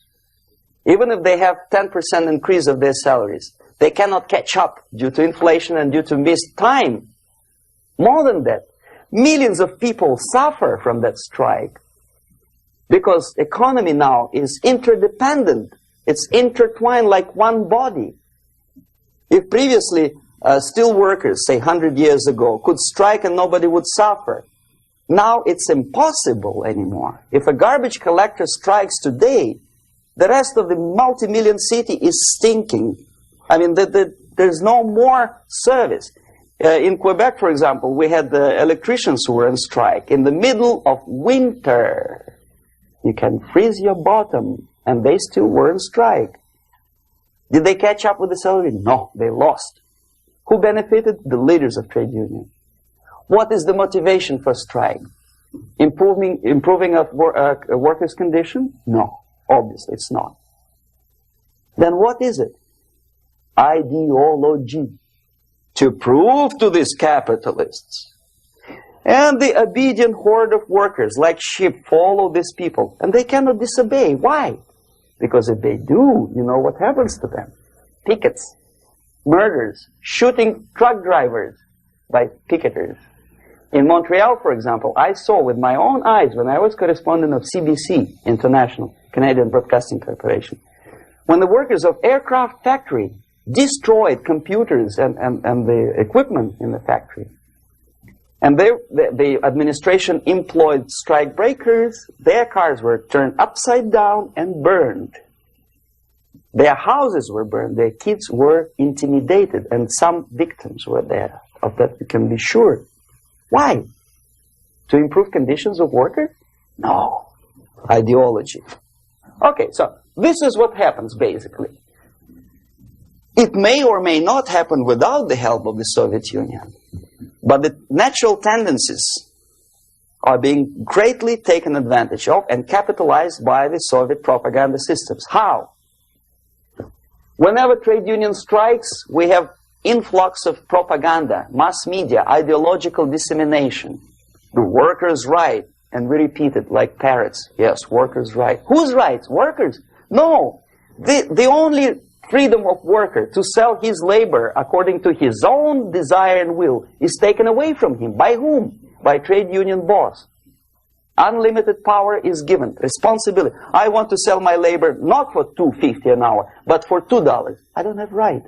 Even if they have 10% increase of their salaries, they cannot catch up due to inflation and due to missed time. More than that, millions of people suffer from that strike because economy now is interdependent. It's intertwined like one body. If previously steel workers, say 100 years ago, could strike and nobody would suffer, now it's impossible anymore. If a garbage collector strikes today, the rest of the multi-million city is stinking. I mean, there's no more service. In Quebec, for example, we had the electricians who were on strike in the middle of winter. You can freeze your bottom, and they still were on strike. Did they catch up with the salary? No, they lost. Who benefited? The leaders of trade unions. What is the motivation for strike? Improving of workers' condition? No, obviously it's not. Then what is it? Ideology. To prove to these capitalists. And the obedient horde of workers, like sheep, follow these people. And they cannot disobey. Why? Because if they do, you know what happens to them? Pickets, murders, shooting truck drivers by picketers. In Montreal, for example, I saw with my own eyes when I was correspondent of CBC International, Canadian Broadcasting Corporation, when the workers of aircraft factory destroyed computers and the equipment in the factory. And the administration employed strike breakers. Their cars were turned upside down and burned. Their houses were burned. Their kids were intimidated. And some victims were there. Of that we can be sure. Why? To improve conditions of workers? No. Ideology. Okay, so this is what happens basically. It may or may not happen without the help of the Soviet Union. But the natural tendencies are being greatly taken advantage of and capitalized by the Soviet propaganda systems. How? Whenever trade union strikes, we have influx of propaganda, mass media, ideological dissemination. The workers' right. And we repeat it like parrots. Yes, workers' right. Whose rights? Workers? No. The only freedom of worker to sell his labor according to his own desire and will is taken away from him. By whom? By trade union boss. Unlimited power is given. Responsibility. I want to sell my labor not for $2.50 an hour, but for $2. I don't have right.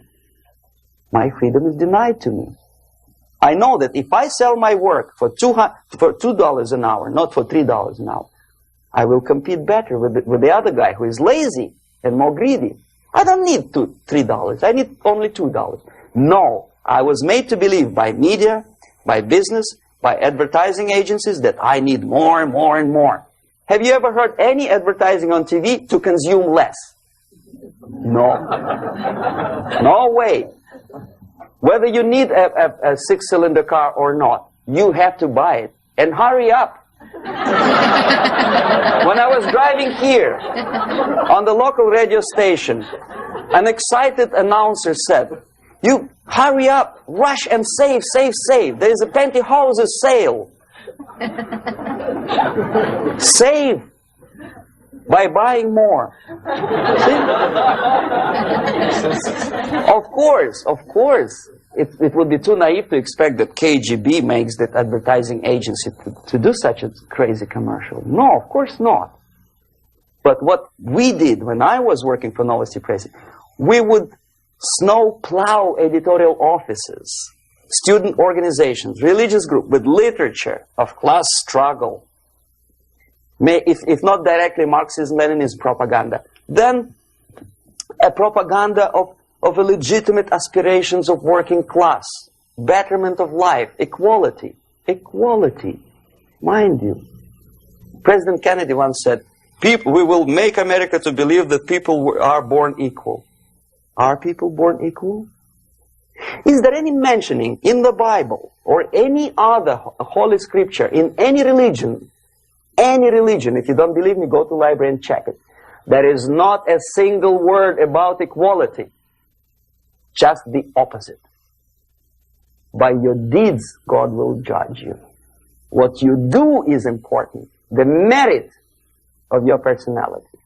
My freedom is denied to me. I know that if I sell my work for $2 an hour, not for $3 an hour, I will compete better with the other guy who is lazy and more greedy. I don't need $3. I need only $2. No, I was made to believe by media, by business, by advertising agencies that I need more and more and more. Have you ever heard any advertising on TV to consume less? No. No way. Whether you need a six-cylinder car or not, you have to buy it. And hurry up. When I was driving here, on the local radio station, an excited announcer said, "You hurry up, rush and save, save, save. There is a pantyhose sale." Save by buying more. See? Of course. It would be too naive to expect that KGB makes that advertising agency to do such a crazy commercial. No, of course not. But what we did when I was working for Novosti Press, we would snow plow editorial offices, student organizations, religious groups with literature of class struggle. If not directly Marxism-Leninism propaganda, then a propaganda of the legitimate aspirations of working class, betterment of life, equality. Equality, mind you. President Kennedy once said, we will make America to believe that people are born equal. Are people born equal? Is there any mentioning in the Bible or any other holy scripture in any religion, if you don't believe me, go to the library and check it. There is not a single word about equality. Just the opposite. By your deeds, God will judge you. What you do is important. The merit of your personality.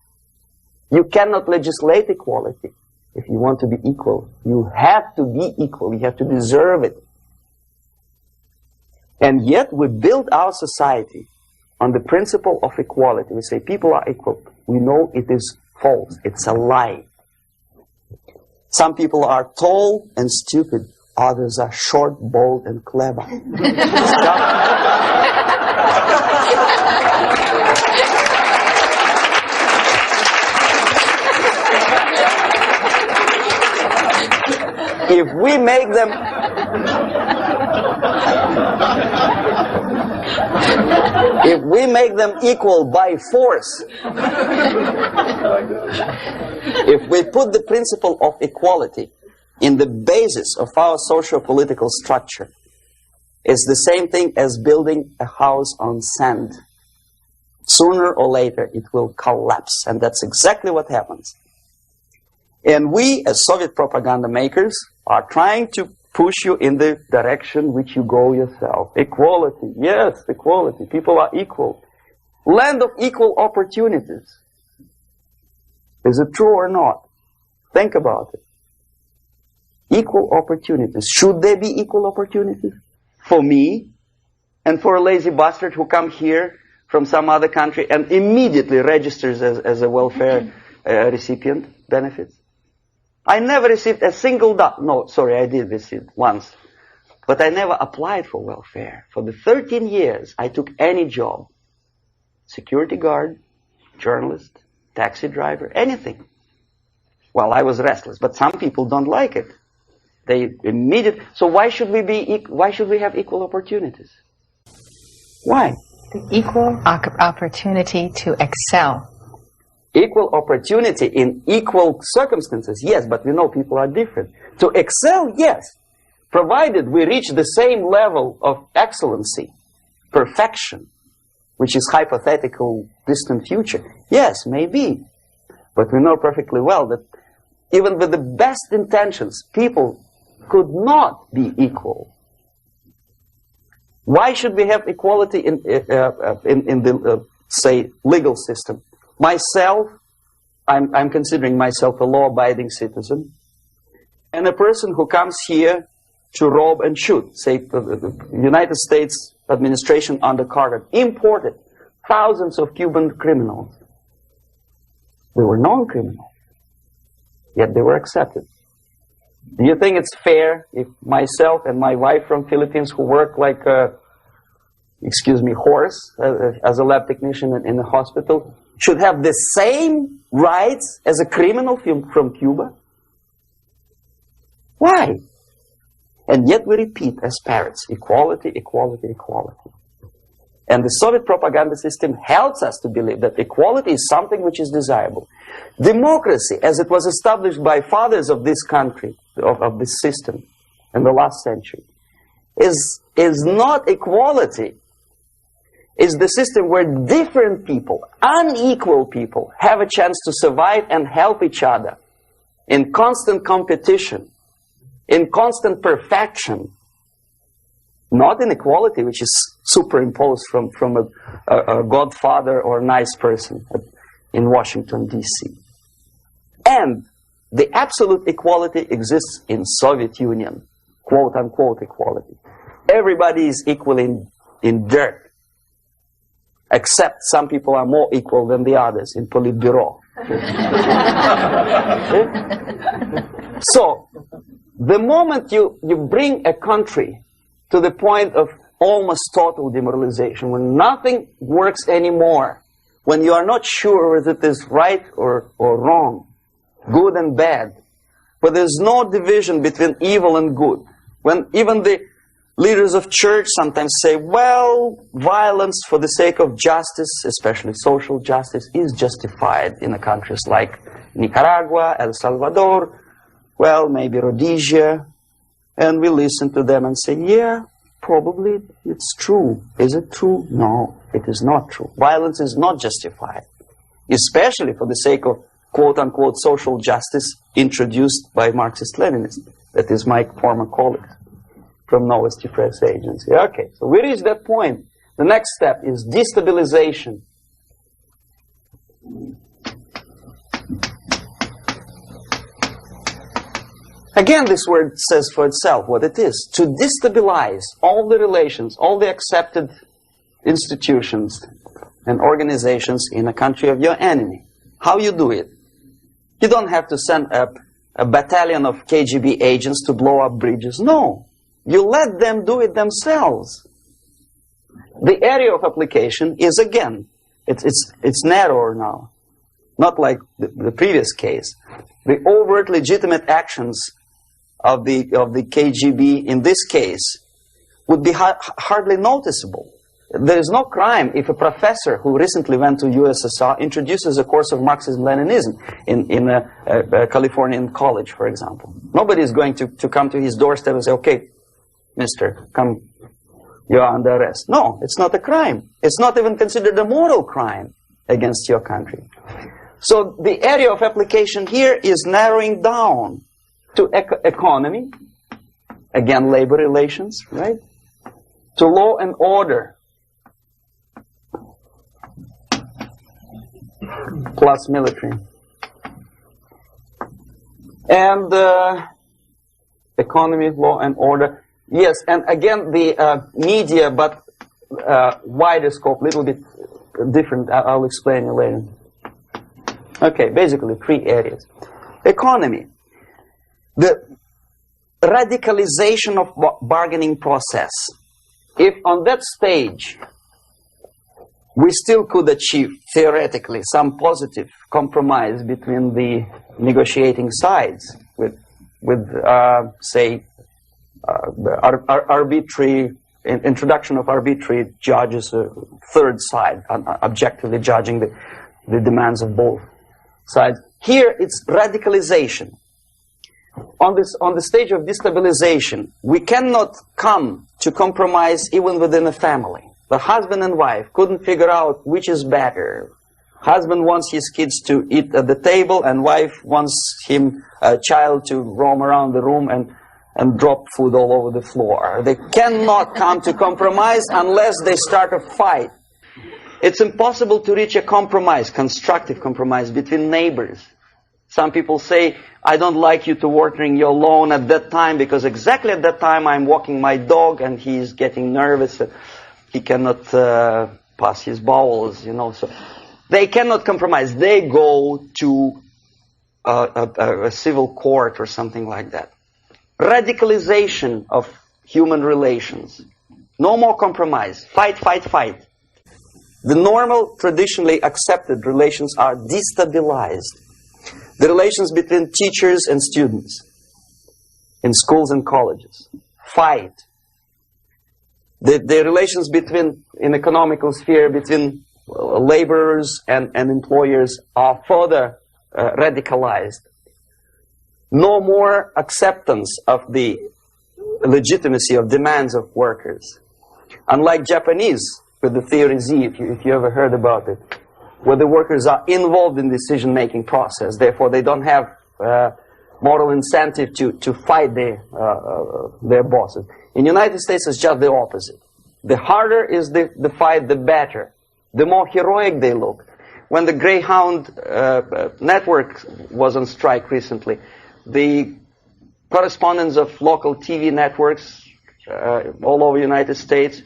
You cannot legislate equality. If you want to be equal, you have to be equal. You have to deserve it. And yet we build our society on the principle of equality. We say people are equal. We know it is false. It's a lie. Some people are tall and stupid. Others are short, bold, and clever. If we make them equal by force, if we put the principle of equality in the basis of our socio-political structure, it's the same thing as building a house on sand. Sooner or later it will collapse, and that's exactly what happens. And we, as Soviet propaganda makers, are trying to push you in the direction which you go yourself. Equality, yes, equality. People are equal. Land of equal opportunities. Is it true or not? Think about it. Equal opportunities. Should there be equal opportunities? For me, and for a lazy bastard who comes here from some other country and immediately registers as a welfare recipient benefits? I never received a single dollar. No, sorry, I did receive once. But I never applied for welfare. For the 13 years, I took any job. Security guard, journalist, taxi driver, anything. Well, I was restless, but some people don't like it. They immediately. So why should we have equal opportunities? Why? The equal opportunity to excel. Equal opportunity in equal circumstances, yes, but we know people are different. To excel, yes, provided we reach the same level of excellency, perfection, which is hypothetical, distant future. Yes, maybe. But we know perfectly well that even with the best intentions, people could not be equal. Why should we have equality in the, say, legal system? Myself, I'm considering myself a law-abiding citizen, and a person who comes here to rob and shoot, say, the United States administration under Carter, imported thousands of Cuban criminals. They were non-criminals, yet they were accepted. Do you think it's fair if myself and my wife from Philippines, who work like a, excuse me, horse, as a lab technician in a hospital, should have the same rights as a criminal from Cuba? Why? And yet we repeat as parrots, equality, equality, equality. And the Soviet propaganda system helps us to believe that equality is something which is desirable. Democracy, as it was established by fathers of this country, of this system in the last century, is not equality. It's the system where different people, unequal people, have a chance to survive and help each other in constant competition, in constant perfection. Not inequality, which is superimposed from a godfather or nice person in Washington, D.C. And the absolute equality exists in Soviet Union, quote-unquote equality. Everybody is equal in dirt, except some people are more equal than the others in Politburo. So, the moment you bring a country to the point of almost total demoralization, when nothing works anymore, when you are not sure whether it is right or wrong, good and bad, but there's no division between evil and good, when even the leaders of church sometimes say, well, violence for the sake of justice, especially social justice, is justified in countries like Nicaragua, El Salvador, well, maybe Rhodesia, and we listen to them and say, yeah, Probably it's true. Is it true? No, it is not true. Violence is not justified, especially for the sake of quote-unquote social justice introduced by Marxist-Leninists. That is my former colleague from Novosti Press Agency. Okay, so we reach that point. The next step is destabilization. Again, this word says for itself what it is. To destabilize all the relations, all the accepted institutions and organizations in a country of your enemy. How you do it? You don't have to send a battalion of KGB agents to blow up bridges. No. You let them do it themselves. The area of application is, again, it's narrower now. Not like the previous case. The overt legitimate actions of the KGB in this case would be hardly noticeable. There is no crime if a professor who recently went to USSR introduces a course of Marxism-Leninism in a Californian college, for example. Nobody is going to come to his doorstep and say, okay, mister, come, you are under arrest. No, it's not a crime. It's not even considered a moral crime against your country. So the area of application here is narrowing down to economy, again, labor relations, right? To law and order, plus military. And economy, law and order. Yes, and again, the media, but wider scope, little bit different. I'll explain you later. Okay, basically 3 areas. Economy. The radicalization of bargaining process. If on that stage we still could achieve, theoretically, some positive compromise between the negotiating sides with say, arbitrary introduction of arbitrary judges, a third side, objectively judging the demands of both sides. Here, it's radicalization. On the stage of destabilization, we cannot come to compromise even within a family. The husband and wife couldn't figure out which is better. Husband wants his kids to eat at the table, and wife wants a child to roam around the room and drop food all over the floor. They cannot come to compromise unless they start a fight. It's impossible to reach a compromise, constructive compromise, between neighbors. Some people say, I don't like you to watering your lawn at that time because exactly at that time I'm walking my dog and he's getting nervous. He cannot pass his bowels, you know. So they cannot compromise. They go to a civil court or something like that. Radicalization of human relations. No more compromise. Fight, fight, fight. The normal, traditionally accepted relations are destabilized. The relations between teachers and students in schools and colleges. Fight. The relations in economical sphere between laborers and employers are further radicalized. No more acceptance of the legitimacy of demands of workers. Unlike Japanese, with the theory Z, if you ever heard about it, where the workers are involved in the decision-making process, therefore they don't have moral incentive to fight their bosses. In the United States, it's just the opposite. The harder is the fight, the better. The more heroic they look. When the Greyhound network was on strike recently, the correspondents of local TV networks all over the United States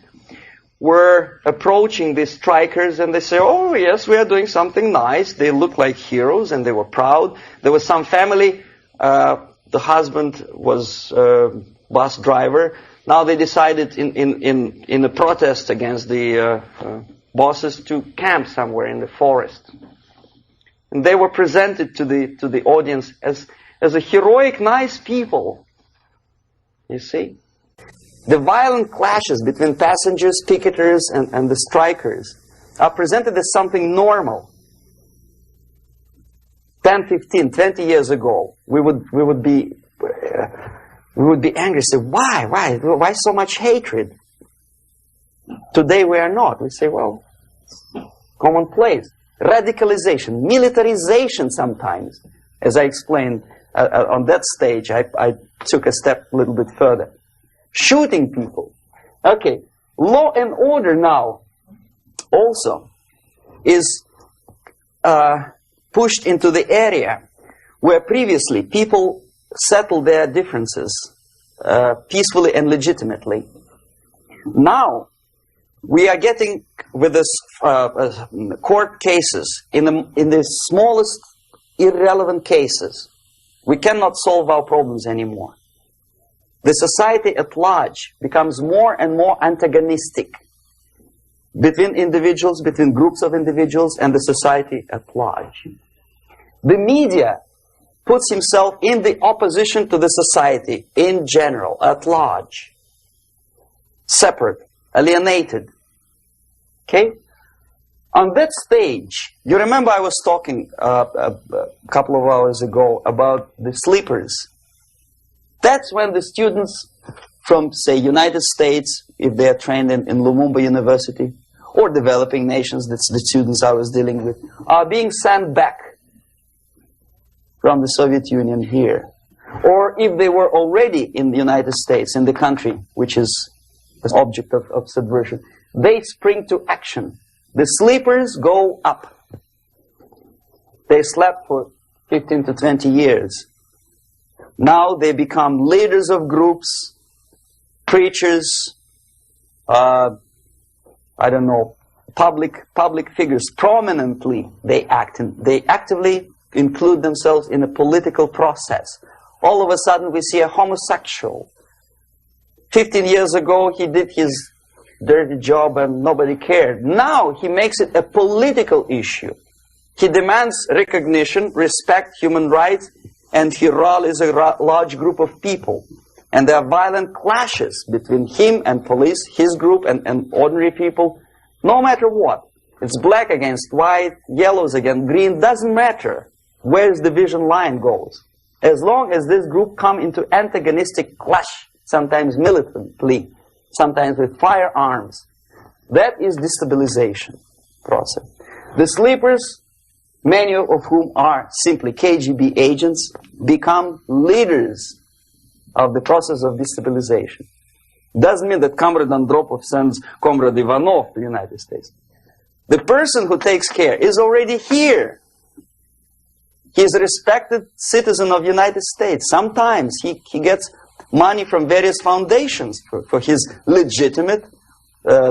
were approaching the strikers, and they say, oh yes, we are doing something nice. They look like heroes and they were proud. There was some family, the husband was a bus driver. Now they decided in a protest against the bosses to camp somewhere in the forest. And they were presented to the audience as a heroic, nice people. You see? The violent clashes between passengers, picketers, and the strikers are presented as something normal. 10, 15, 20 years ago, we would be angry. Say, why so much hatred? Today we are not. We say, well, commonplace. Radicalization, militarization sometimes. As I explained on that stage, I took a step a little bit further. Shooting people. Okay, law and order now also is pushed into the area where previously people settled their differences peacefully and legitimately. Now, we are getting with this court cases in the smallest irrelevant cases. We cannot solve our problems anymore. The society at large becomes more and more antagonistic between individuals, between groups of individuals, and the society at large. The media puts himself in the opposition to the society in general, at large. Separate, alienated. Okay? On that stage, you remember I was talking a couple of hours ago about the sleepers. That's when the students from, say, United States, if they are trained in Lumumba University, or developing nations, that's the students I was dealing with, are being sent back from the Soviet Union here. Or if they were already in the United States, in the country, which is the object of subversion, they spring to action. The sleepers go up. They slept for 15 to 20 years. Now they become leaders of groups, preachers, I don't know, public figures. Prominently they act, and they actively include themselves in a political process. All of a sudden we see a homosexual. 15 years ago he did his dirty job and nobody cared. Now he makes it a political issue. He demands recognition, respect, human rights, and he rallies a large group of people. And there are violent clashes between him and police, his group and ordinary people, no matter what. It's black against white, yellows against green, doesn't matter where the division line goes. As long as this group come into antagonistic clash, sometimes militantly, sometimes with firearms, that is destabilization process. The sleepers, many of whom are simply KGB agents, become leaders of the process of destabilization. Doesn't mean that Comrade Andropov sends Comrade Ivanov to the United States. The person who takes care is already here. He is a respected citizen of the United States. Sometimes he gets money from various foundations for his legitimate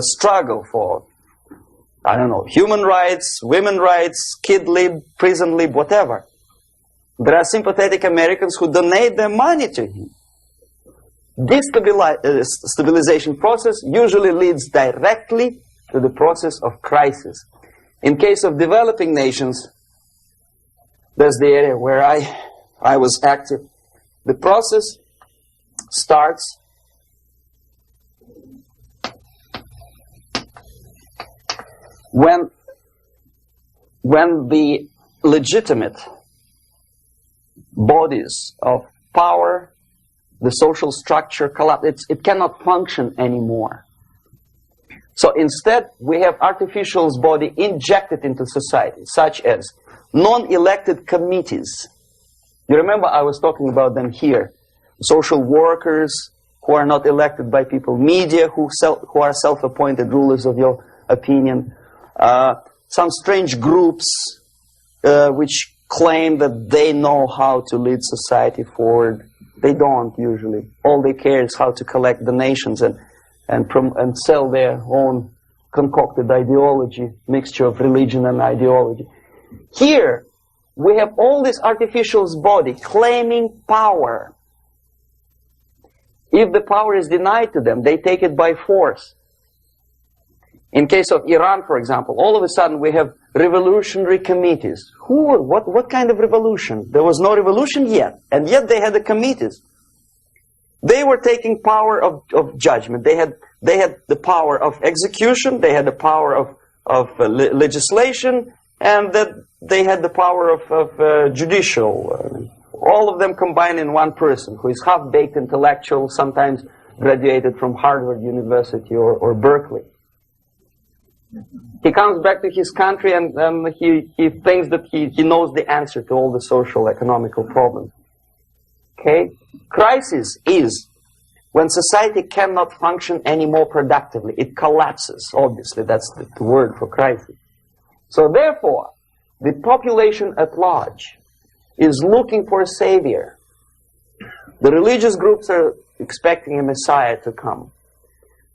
struggle for, I don't know, human rights, women's rights, kid lib, prison lib, whatever. There are sympathetic Americans who donate their money to him. This stabilization process usually leads directly to the process of crisis. In case of developing nations, that's the area where I was active. The process starts when the legitimate bodies of power, the social structure collapse. It cannot function anymore. So instead, we have artificial body injected into society, such as non-elected committees. You remember I was talking about them here. Social workers who are not elected by people, media who are self-appointed rulers of your opinion, some strange groups which claim that they know how to lead society forward. They don't usually. All they care is how to collect donations and sell their own concocted ideology, mixture of religion and ideology. Here, we have all this artificial body claiming power. If the power is denied to them, they take it by force. In case of Iran, for example, all of a sudden we have revolutionary committees. What kind of revolution? There was no revolution yet, and yet they had the committees. They were taking power of judgment. They had the power of execution, they had the power of legislation, and that they had the power of judicial. All of them combined in one person, who is half-baked intellectual, sometimes graduated from Harvard University or Berkeley. He comes back to his country and he thinks that he knows the answer to all the social, economical problems. Okay? Crisis is when society cannot function any more productively. It collapses, obviously. That's the word for crisis. So therefore, the population at large is looking for a savior. The religious groups are expecting a Messiah to come.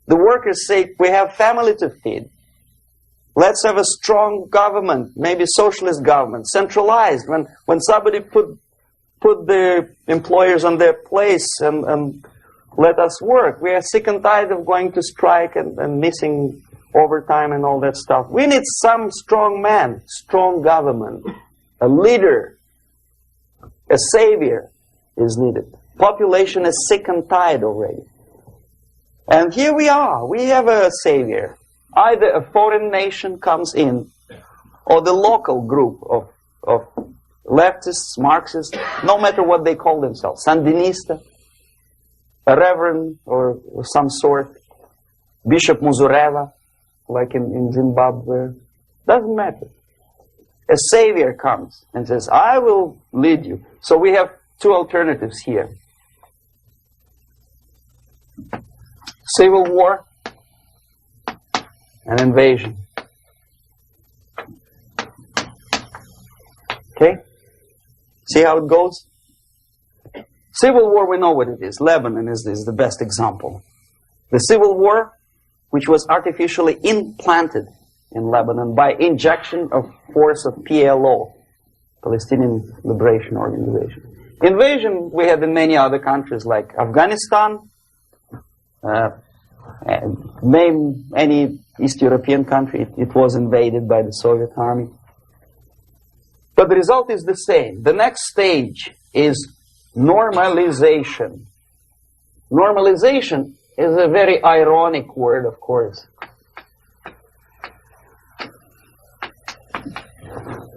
The workers say, we have family to feed. Let's have a strong government, maybe socialist government, centralized. When somebody put the employers on their place and let us work. We are sick and tired of going to strike and missing overtime and all that stuff. We need some strong man, strong government, a leader, a savior is needed. Population is sick and tired already. And here we are. We have a savior. Either a foreign nation comes in, or the local group of leftists, Marxists, no matter what they call themselves, Sandinista, a reverend or some sort, Bishop Muzureva, like in Zimbabwe, doesn't matter. A savior comes and says, I will lead you. So we have two alternatives here. Civil war and invasion. Okay? See how it goes? Civil war, we know what it is. Lebanon is the best example. The civil war, which was artificially implanted in Lebanon by injection of force of PLO, Palestinian Liberation Organization. Invasion we had in many other countries like Afghanistan, name any East European country, it was invaded by the Soviet army. But the result is the same. The next stage is normalization. Normalization is a very ironic word, of course.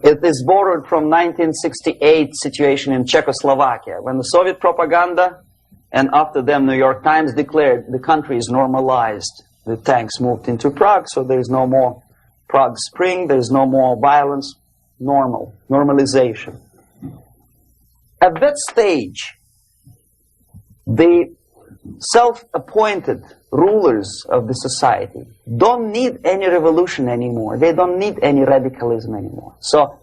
It is borrowed from 1968 situation in Czechoslovakia, when the Soviet propaganda and after them New York Times declared the country is normalized. The tanks moved into Prague, so there is no more Prague Spring, there is no more violence. Normalization. At that stage, the self-appointed rulers of the society don't need any revolution anymore. They don't need any radicalism anymore. So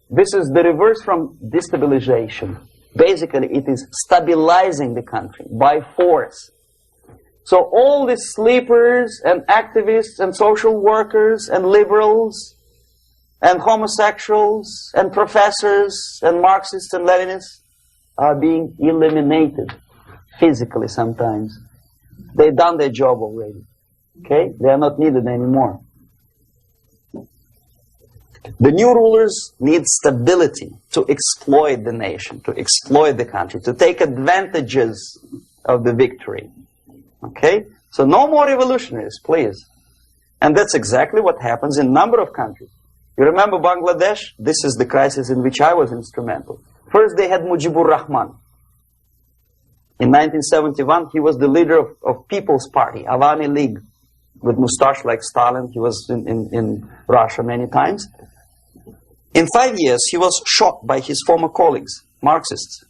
this is the reverse from destabilization. Basically, it is stabilizing the country by force. So all the sleepers and activists and social workers and liberals and homosexuals and professors and Marxists and Leninists are being eliminated physically sometimes. They've done their job already. Okay? They are not needed anymore. The new rulers need stability to exploit the nation, to exploit the country, to take advantages of the victory. Okay? So no more revolutionaries, please. And that's exactly what happens in a number of countries. You remember Bangladesh? This is the crisis in which I was instrumental. First they had Mujibur Rahman. In 1971, he was the leader of People's Party, Awami League, with mustache like Stalin. He was in Russia many times. In 5 years, he was shot by his former colleagues, Marxists.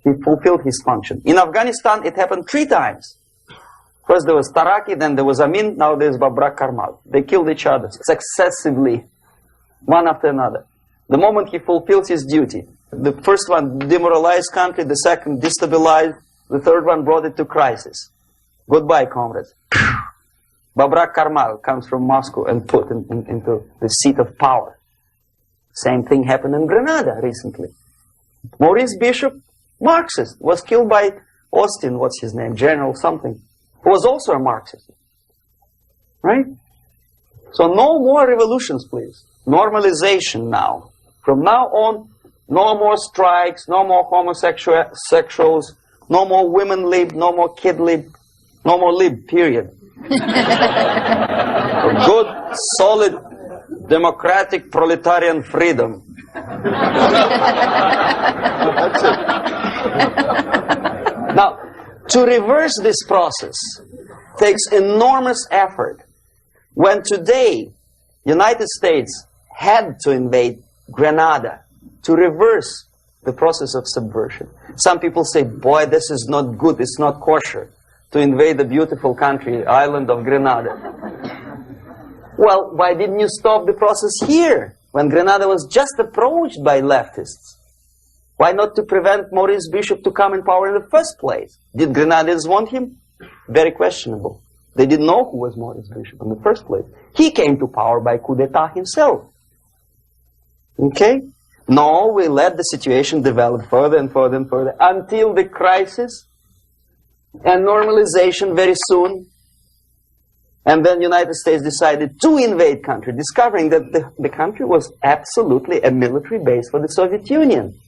He fulfilled his function. In Afghanistan, it happened 3 times. First there was Taraki, then there was Amin, now there's Babrak Karmal. They killed each other successively, one after another. The moment he fulfills his duty, the first one demoralized country, the second destabilized, the third one brought it to crisis. Goodbye, comrades. Babrak Karmal comes from Moscow and put into the seat of power. Same thing happened in Grenada recently. Maurice Bishop, Marxist, was killed by Austin, what's his name, General something, who was also a Marxist. Right? So no more revolutions, please. Normalization now. From now on, no more strikes, no more homosexuals, no more women lib, no more kid lib, no more lib, period. Good, solid, democratic, proletarian freedom. That's it. Now, to reverse this process takes enormous effort. When today, United States had to invade Grenada to reverse the process of subversion. Some people say, boy, this is not good, it's not kosher to invade the beautiful country, island of Grenada. Well, why didn't you stop the process here, when Grenada was just approached by leftists? Why not to prevent Maurice Bishop to come in power in the first place? Did Grenadians want him? Very questionable. They didn't know who was Maurice Bishop in the first place. He came to power by coup d'etat himself. Okay? No, we let the situation develop further and further and further until the crisis and normalization very soon. And then United States decided to invade country, discovering that the country was absolutely a military base for the Soviet Union.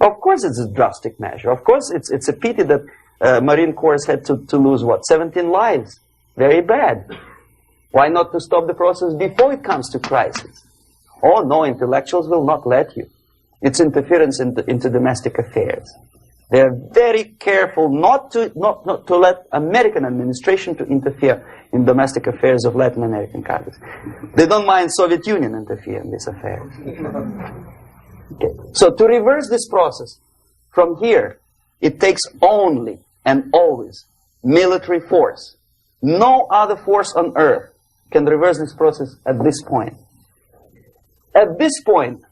Of course it's a drastic measure. Of course it's a pity that Marine Corps had to lose, what, 17 lives. Very bad. Why not to stop the process before it comes to crisis? Oh no, intellectuals will not let you. It's interference into domestic affairs. They are very careful not to let American administration to interfere in domestic affairs of Latin American countries. They don't mind Soviet Union interfere in these affairs. Okay. So to reverse this process from here, it takes only and always military force. No other force on earth can reverse this process at this point. At this point,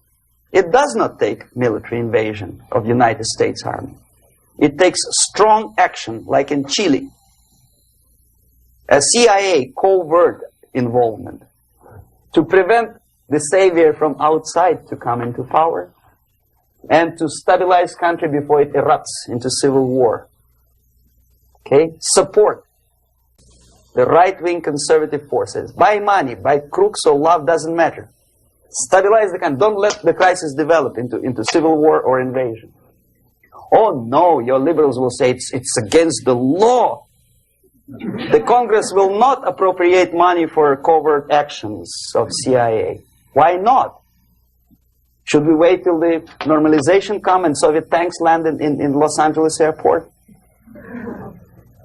it does not take military invasion of the United States Army. It takes strong action, like in Chile. A CIA covert involvement to prevent the savior from outside to come into power and to stabilize country before it erupts into civil war. Okay? Support the right-wing conservative forces. By money, by crooks or love, doesn't matter. Stabilize the country. Don't let the crisis develop into civil war or invasion. Oh no, your liberals will say it's against the law. The Congress will not appropriate money for covert actions of CIA. Why not? Should we wait till the normalization come and Soviet tanks land in Los Angeles airport?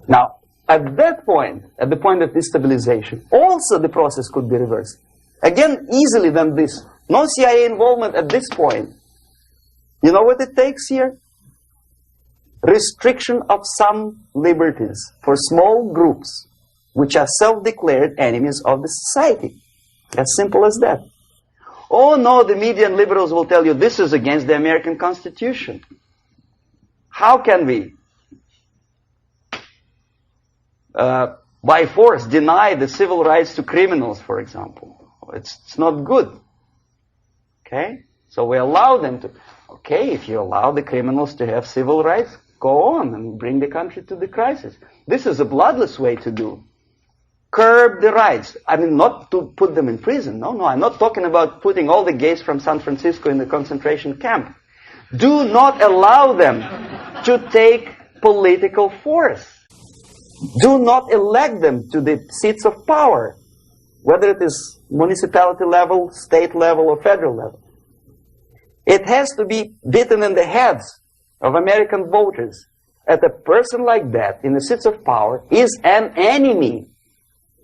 Now, at that point, at the point of destabilization, also the process could be reversed. Again, easily than this. No CIA involvement at this point. You know what it takes here? Restriction of some liberties for small groups which are self-declared enemies of the society. As simple as that. Oh no, the media and liberals will tell you this is against the American Constitution. How can we, by force, deny the civil rights to criminals, for example? It's not good. Okay? So we allow them to. Okay, if you allow the criminals to have civil rights, go on and bring the country to the crisis. This is a bloodless way to do. Curb the rights. I mean, not to put them in prison. No, I'm not talking about putting all the gays from San Francisco in the concentration camp. Do not allow them to take political force. Do not elect them to the seats of power, whether it is municipality level, state level, or federal level. It has to be beaten in the heads of American voters that a person like that in the seats of power is an enemy.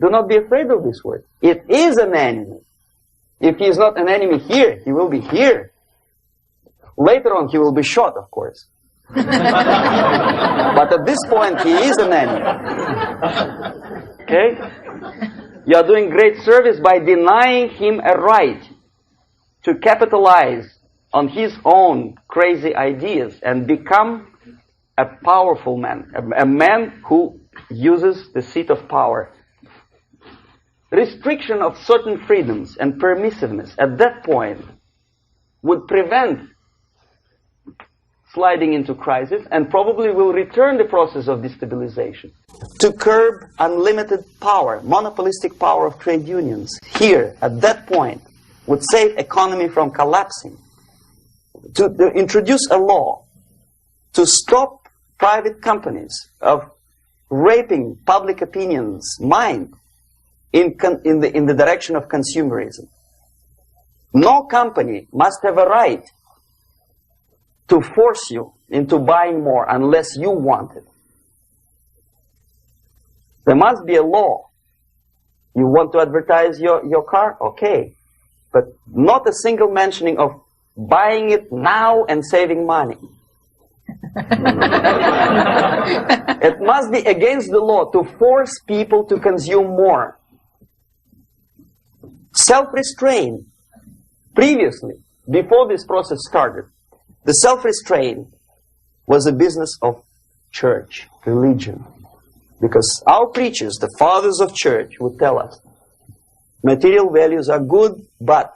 Do not be afraid of this word. It is an enemy. If he is not an enemy here, he will be here. Later on, he will be shot, of course. But at this point, he is an enemy. Okay? You are doing great service by denying him a right to capitalize on his own crazy ideas and become a powerful man, a man who uses the seat of power. Restriction of certain freedoms and permissiveness at that point would prevent sliding into crisis and probably will return the process of destabilization. To curb unlimited power, monopolistic power of trade unions, here, at that point, would save economy from collapsing. To introduce a law to stop private companies of raping public opinion's mind in the direction of consumerism. No company must have a right to force you into buying more unless you want it. There must be a law You want to advertise your car? Okay. But not a single mentioning of buying it now and saving money. It must be against the law to force people to consume more. Self-restraint. Previously, before this process started, the self-restraint was a business of church, religion. Because our preachers, the fathers of church, would tell us, material values are good, but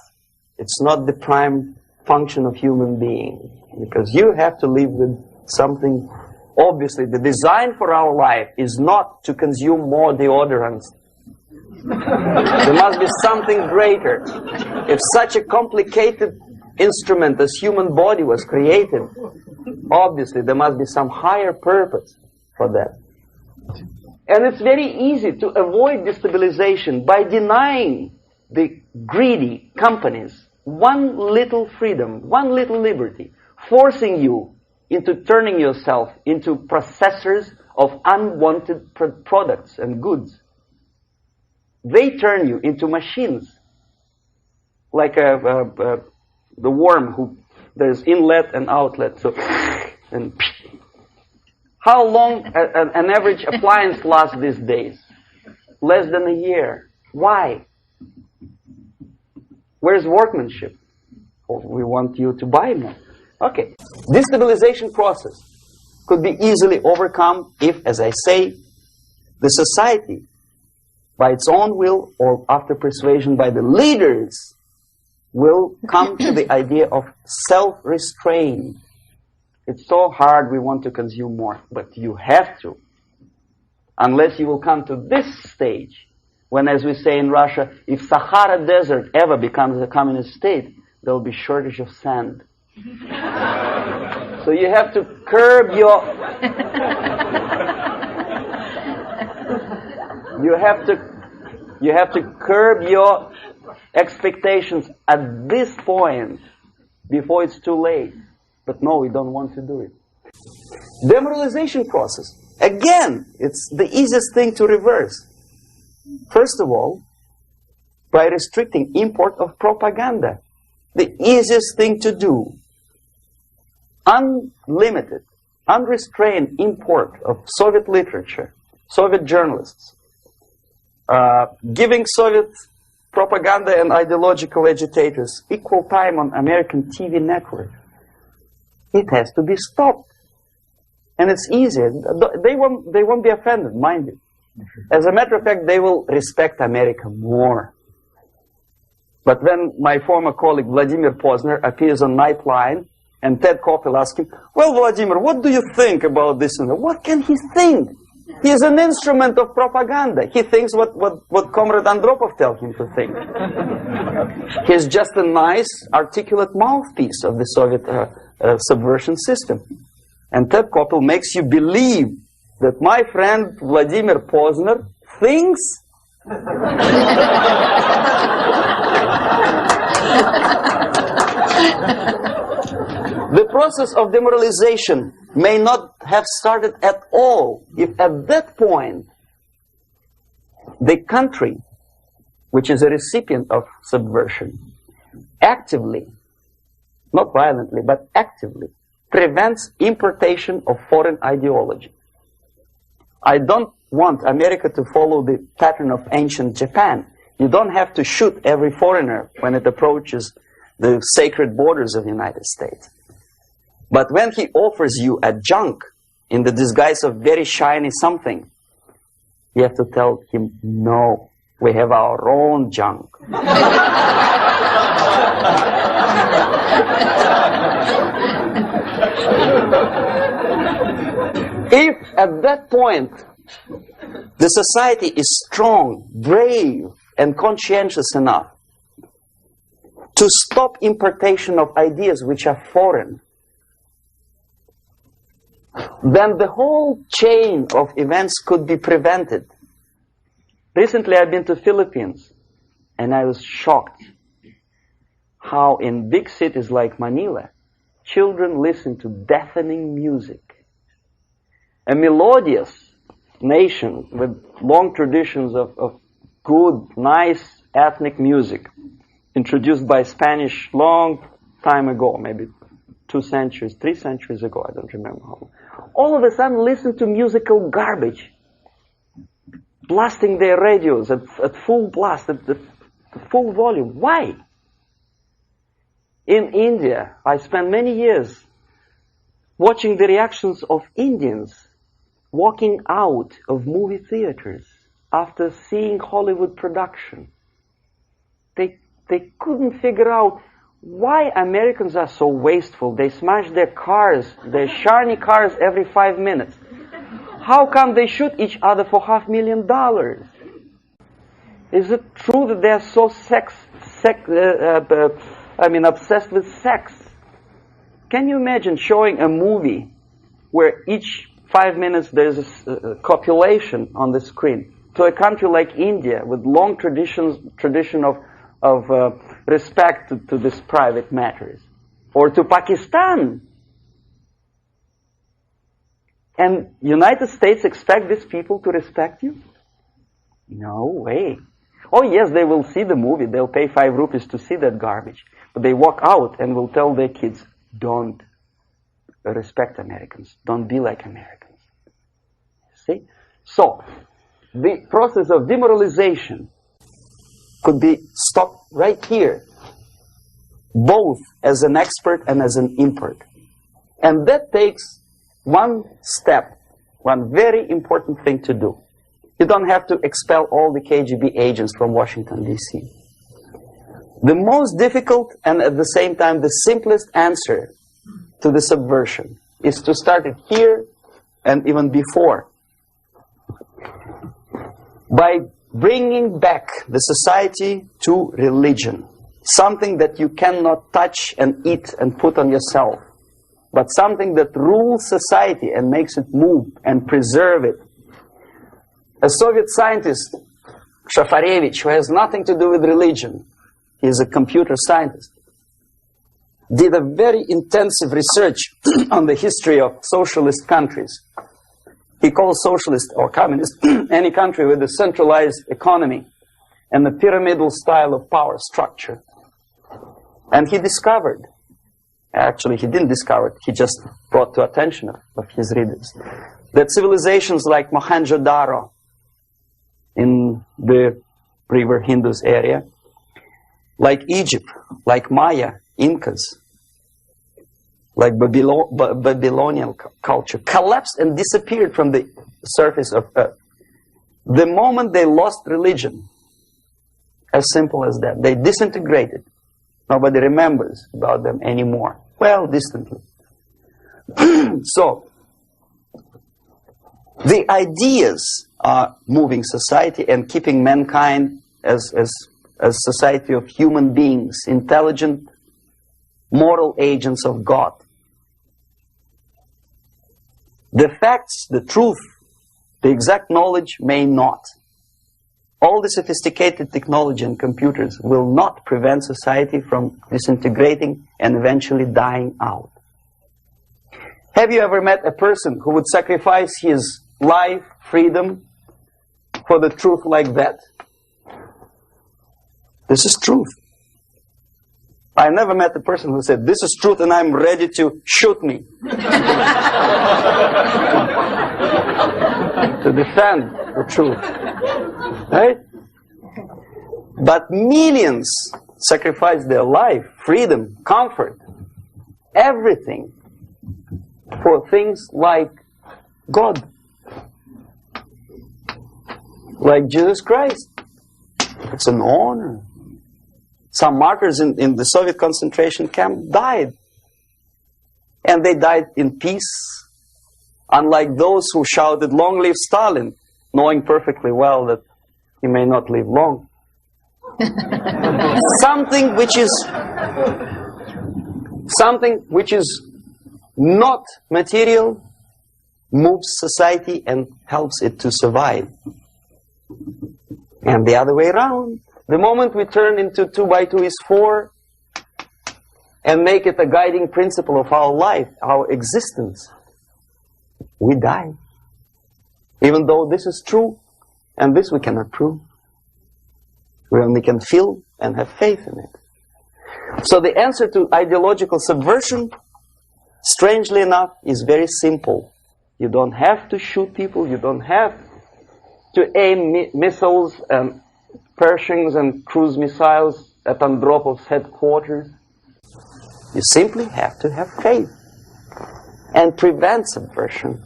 it's not the prime function of human being. Because you have to live with something. Obviously, the design for our life is not to consume more deodorants. There must be something greater. If such a complicated instrument as human body was created, obviously there must be some higher purpose for that. And it's very easy to avoid destabilization by denying the greedy companies one little freedom, one little liberty, forcing you into turning yourself into processors of unwanted products and goods. They turn you into machines, like the worm who there's inlet and outlet. So, and how long an average appliance lasts these days? Less than a year. Why? Where's workmanship? Oh, we want you to buy more. Okay. Destabilization process could be easily overcome if, as I say, the society, by its own will or after persuasion by the leaders, will come to the idea of self-restraint. It's so hard, we want to consume more, but you have to. Unless you will come to this stage, when, as we say in Russia, if Sahara Desert ever becomes a communist state, there will be shortage of sand. So you have to curb your... You have to curb your expectations at this point before it's too late. But no, we don't want to do it. Demoralization process. Again, it's the easiest thing to reverse. First of all, by restricting import of propaganda. The easiest thing to do. Unlimited, unrestrained import of Soviet literature, Soviet journalists. Giving Soviet propaganda and ideological agitators equal time on American TV network. It has to be stopped. And it's easy. They won't be offended, mind you. As a matter of fact, they will respect America more. But when my former colleague Vladimir Posner appears on Nightline and Ted Koppel asks him, well, Vladimir, what do you think about this? And what can he think? He is an instrument of propaganda. He thinks what Comrade Andropov tells him to think. He's just a nice, articulate mouthpiece of the Soviet subversion system. And Ted Koppel makes you believe that my friend Vladimir Posner thinks the process of demoralization may not have started at all if at that point the country, which is a recipient of subversion, actively, not violently, but actively, prevents importation of foreign ideology. I don't want America to follow the pattern of ancient Japan. You don't have to shoot every foreigner when it approaches the sacred borders of the United States. But when he offers you a junk in the disguise of very shiny something, you have to tell him, no, we have our own junk. If at that point the society is strong, brave, and conscientious enough to stop importation of ideas which are foreign, then the whole chain of events could be prevented. Recently I've been to Philippines and I was shocked how in big cities like Manila, children listen to deafening music. A melodious nation with long traditions of good, nice ethnic music introduced by Spanish long time ago, maybe 2 centuries, 3 centuries ago, I don't remember how long. All of a sudden listen to musical garbage, blasting their radios at full blast, at the full volume. Why? In India, I spent many years watching the reactions of Indians walking out of movie theaters after seeing Hollywood production. They couldn't figure out why Americans are so wasteful. They smash their cars, their shiny cars every 5 minutes. How come they shoot each other for $500,000? Is it true that they're so obsessed with sex? Can you imagine showing a movie where each 5 minutes there's a copulation on the screen to a country like India with long tradition of respect to these private matters, or to Pakistan? And United States expect these people to respect you? No way. Oh yes, they will see the movie, they'll pay 5 rupees to see that garbage, but they walk out and will tell their kids, don't respect Americans, don't be like Americans. See? So, the process of demoralization could be stopped right here, both as an expert and as an import. And that takes one step, one very important thing to do. You don't have to expel all the KGB agents from Washington, D.C. The most difficult and at the same time the simplest answer to the subversion is to start it here and even before, by bringing back the society to religion, something that you cannot touch and eat and put on yourself, but something that rules society and makes it move and preserve it. A Soviet scientist, Shafarevich, who has nothing to do with religion, he is a computer scientist, did a very intensive research on the history of socialist countries. He calls socialist or communist any country with a centralized economy and a pyramidal style of power structure. And he discovered, actually he didn't discover it, he just brought to attention of his readers, that civilizations like Mohenjo-Daro in the river Indus area, like Egypt, like Maya, Incas, like Babylonian culture, collapsed and disappeared from the surface of Earth. The moment they lost religion, as simple as that, they disintegrated. Nobody remembers about them anymore. Well, distantly. So, the ideas are moving society and keeping mankind as a society of human beings, intelligent, moral agents of God. The facts, the truth, the exact knowledge may not. All the sophisticated technology and computers will not prevent society from disintegrating and eventually dying out. Have you ever met a person who would sacrifice his life, freedom, for the truth like that? This is truth. I never met a person who said, this is truth and I'm ready to shoot me. To defend the truth. Right? But millions sacrifice their life, freedom, comfort, everything for things like God. Like Jesus Christ. It's an honor. Some martyrs in the Soviet concentration camp died. And they died in peace. Unlike those who shouted, "Long live Stalin," knowing perfectly well that he may not live long. Something which is not material moves society and helps it to survive. And the other way around. The moment we turn into 2 by 2 is 4 and make it a guiding principle of our life, our existence, we die. Even though this is true, and this we cannot prove. We only can feel and have faith in it. So the answer to ideological subversion, strangely enough, is very simple. You don't have to shoot people. You don't have to aim missiles and Pershings and cruise missiles at Andropov's headquarters. You simply have to have faith and prevent subversion.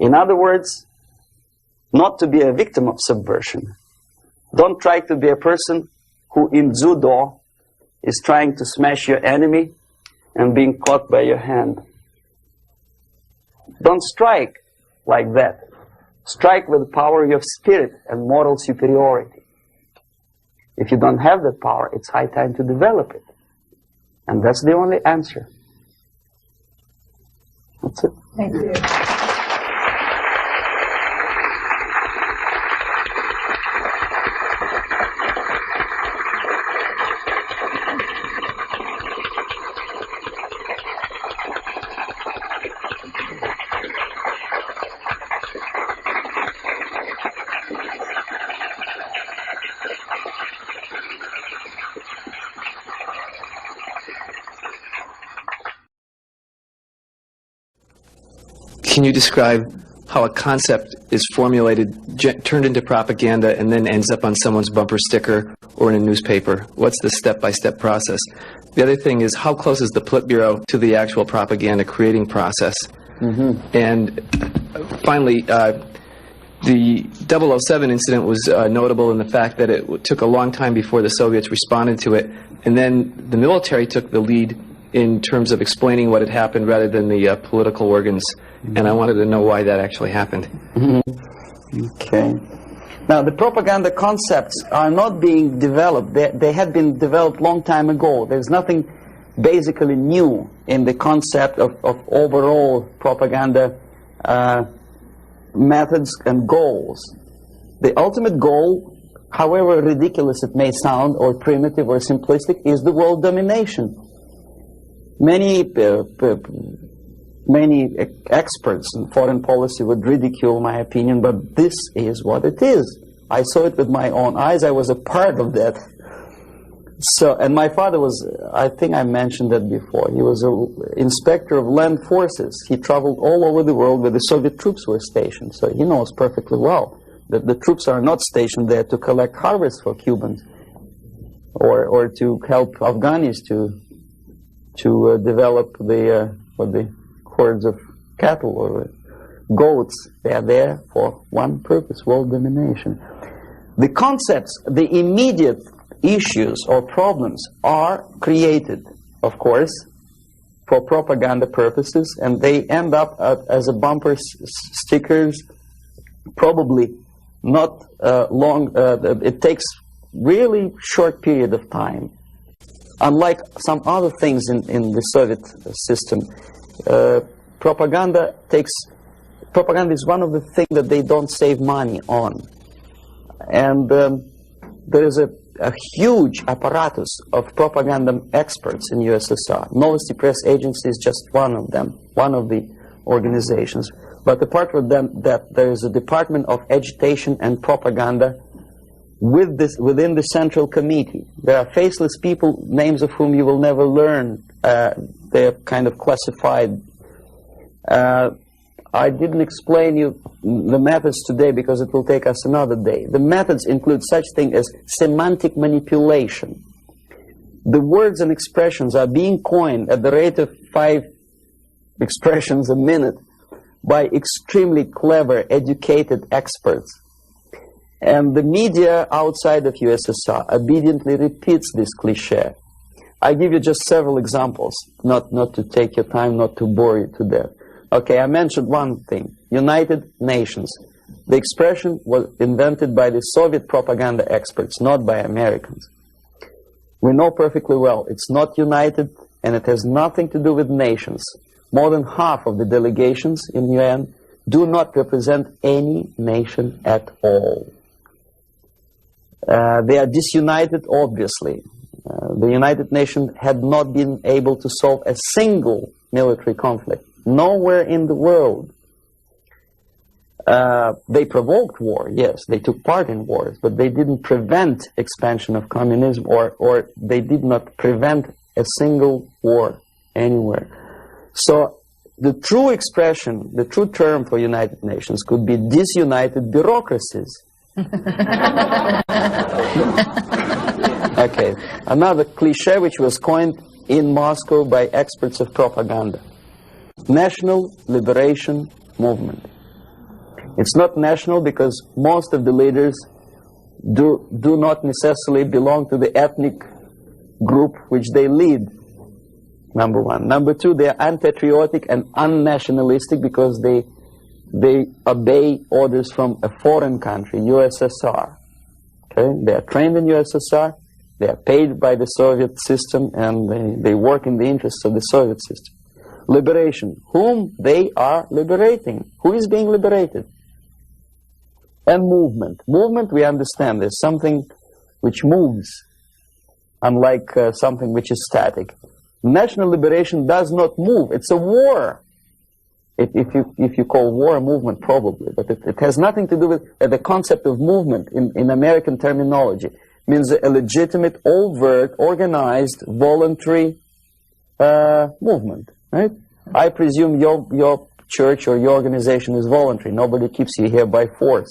In other words, not to be a victim of subversion. Don't try to be a person who in judo is trying to smash your enemy and being caught by your hand. Don't strike like that. Strike with the power of spirit and moral superiority. If you don't have that power, it's high time to develop it. And that's the only answer. That's it. Thank you. Can you describe how a concept is formulated, turned into propaganda, and then ends up on someone's bumper sticker or in a newspaper? What's the step-by-step process? The other thing is, how close is the Politburo to the actual propaganda creating process? And finally, the 007 incident was notable in the fact that it took a long time before the Soviets responded to it, and then the military took the lead in terms of explaining what had happened rather than the political organs. And I wanted to know why that actually happened. Okay. Now, the propaganda concepts are not being developed. They had been developed long time ago. There's nothing basically new in the concept of overall propaganda methods and goals. The ultimate goal, however ridiculous it may sound, or primitive or simplistic, is the world domination. Many experts in foreign policy would ridicule my opinion, but this is what it is. I saw it with my own eyes. I was a part of that. So, and my father was, I think I mentioned that before, he was an inspector of land forces. He traveled all over the world where the Soviet troops were stationed. So he knows perfectly well that the troops are not stationed there to collect harvests for Cubans or to help Afghanis to develop the hordes of cattle or goats. They are there for one purpose: world domination. The concepts, the immediate issues or problems are created, of course, for propaganda purposes, and they end up as a bumper stickers, probably not long. It takes really short period of time. Unlike some other things in the Soviet system, propaganda is one of the things that they don't save money on. And there is a huge apparatus of propaganda experts in USSR. Novosti Press Agency is just one of them, one of the organizations. But apart from that, there is a department of agitation and propaganda within the Central Committee. There are faceless people, names of whom you will never learn. They're kind of classified. I didn't explain you the methods today because it will take us another day. The methods include such thing as semantic manipulation. The words and expressions are being coined at the rate of 5 expressions a minute by extremely clever, educated experts. And the media outside of USSR obediently repeats this cliché. I give you just several examples, not to take your time, not to bore you to death. Okay, I mentioned one thing, United Nations. The expression was invented by the Soviet propaganda experts, not by Americans. We know perfectly well it's not united, and it has nothing to do with nations. More than half of the delegations in UN do not represent any nation at all. They are disunited, obviously. The United Nations had not been able to solve a single military conflict. Nowhere in the world. They provoked war, yes, they took part in wars, but they didn't prevent expansion of communism, or they did not prevent a single war anywhere. So the true expression, the true term for United Nations could be disunited bureaucracies. Okay, another cliche which was coined in Moscow by experts of propaganda. National Liberation Movement. It's not national because most of the leaders do not necessarily belong to the ethnic group which they lead, number one. Number two, they are unpatriotic and unnationalistic because they obey orders from a foreign country, USSR. Okay? They are trained in USSR, they are paid by the Soviet system, and they work in the interests of the Soviet system. Liberation. Whom they are liberating? Who is being liberated? And movement. Movement, we understand, is something which moves, unlike something which is static. National liberation does not move. It's a war. If you call war a movement, probably, but it has nothing to do with the concept of movement in American terminology. It means a legitimate, overt, organized, voluntary movement, right? I presume your church or your organization is voluntary. Nobody keeps you here by force.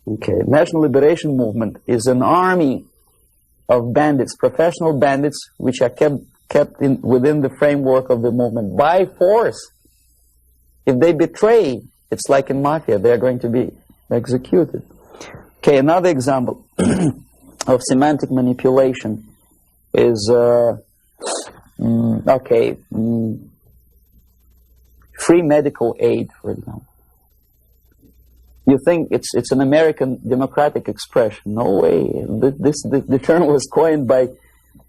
Okay, National Liberation Movement is an army of bandits, professional bandits, which are kept within the framework of the movement by force. If they betray, it's like in mafia, they're going to be executed. Okay, another example of semantic manipulation is, free medical aid, for example. You think it's an American democratic expression. No way. The term was coined by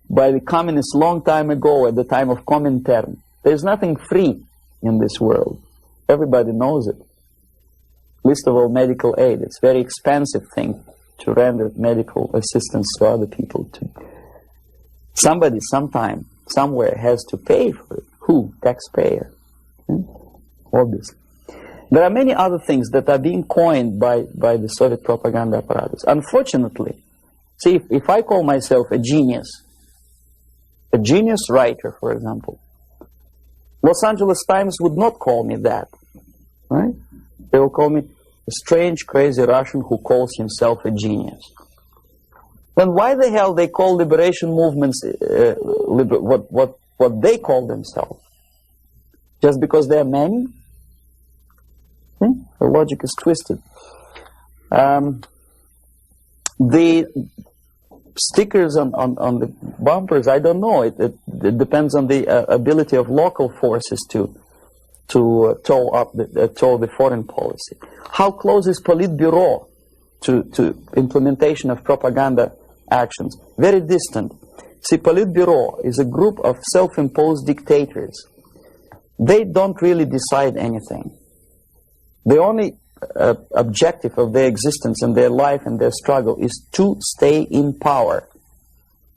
the communists long time ago, at the time of Comintern. There's nothing free in this world. Everybody knows it. Least of all medical aid. It's a very expensive thing to render medical assistance to other people. Somebody, sometime, somewhere has to pay for it. Who? Taxpayer. Obviously. There are many other things that are being coined by the Soviet propaganda apparatus. Unfortunately, see, if I call myself a genius writer, for example, Los Angeles Times would not call me that, right? They will call me a strange, crazy Russian who calls himself a genius. Then why the hell they call liberation movements what they call themselves? Just because they are many? The logic is twisted. The stickers on the bumpers, I don't know. It depends on the ability of local forces to tow the foreign policy. How close is Politburo to implementation of propaganda actions? Very distant. See, Politburo is a group of self-imposed dictators. They don't really decide anything. The only objective of their existence and their life and their struggle is to stay in power.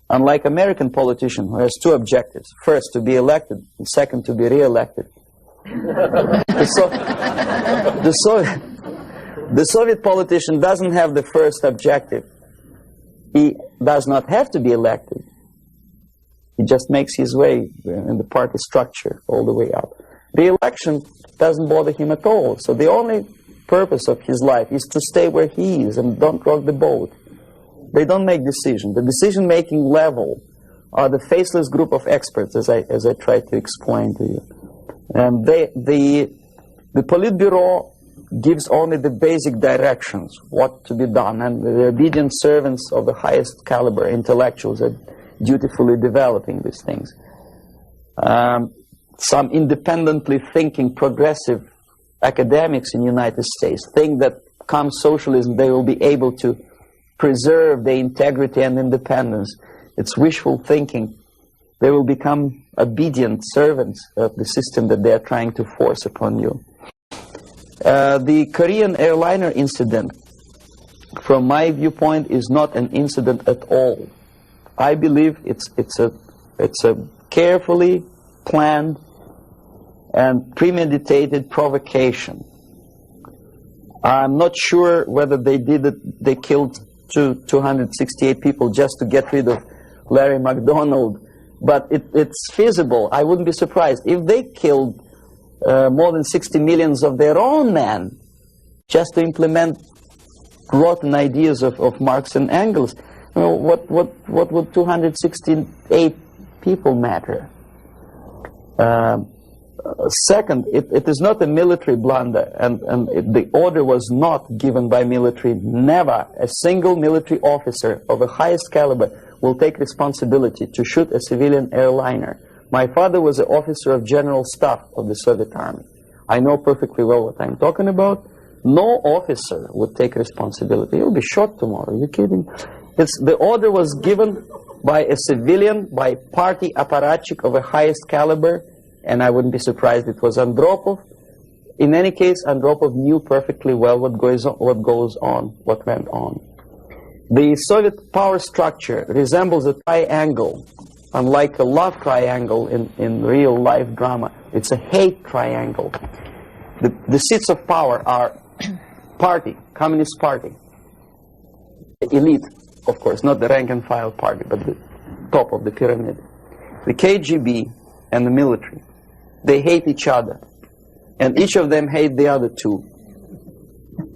Unlike American politician who has two objectives. First, to be elected, and second, to be re-elected. The Soviet politician doesn't have the first objective. He does not have to be elected. He just makes his way in the party structure all the way up. The election doesn't bother him at all. So the only purpose of his life is to stay where he is and don't rock the boat. They don't make decisions. The decision-making level are the faceless group of experts, as I tried to explain to you. And the Politburo gives only the basic directions, what to be done, and the obedient servants of the highest caliber intellectuals are dutifully developing these things. Some independently thinking progressive academics in the United States think that come socialism they will be able to preserve their integrity and independence. It's wishful thinking. They will become obedient servants of the system that they are trying to force upon you. The Korean airliner incident, from my viewpoint, is not an incident at all. I believe it's a carefully planned and premeditated provocation I'm not sure whether they did it. They killed 268 people just to get rid of Larry McDonald, but it's feasible. I wouldn't be surprised if they killed more than 60 million of their own men just to implement rotten ideas of Marx and Engels. You know, what would 268 people matter? Second, it is not a military blunder, and the order was not given by military. Never a single military officer of the highest caliber will take responsibility to shoot a civilian airliner. My father was an officer of general staff of the Soviet Army. I know perfectly well what I'm talking about. No officer would take responsibility. He'll be shot tomorrow. Are you kidding? The order was given by a civilian, by party apparatchik of the highest caliber, and I wouldn't be surprised it was Andropov. In any case, Andropov knew perfectly well what went on. The Soviet power structure resembles a triangle, unlike a love triangle in real life drama. It's a hate triangle. The seats of power are party, Communist Party, elite, of course, not the rank and file party, but the top of the pyramid. The KGB and the military. They hate each other, and each of them hate the other two.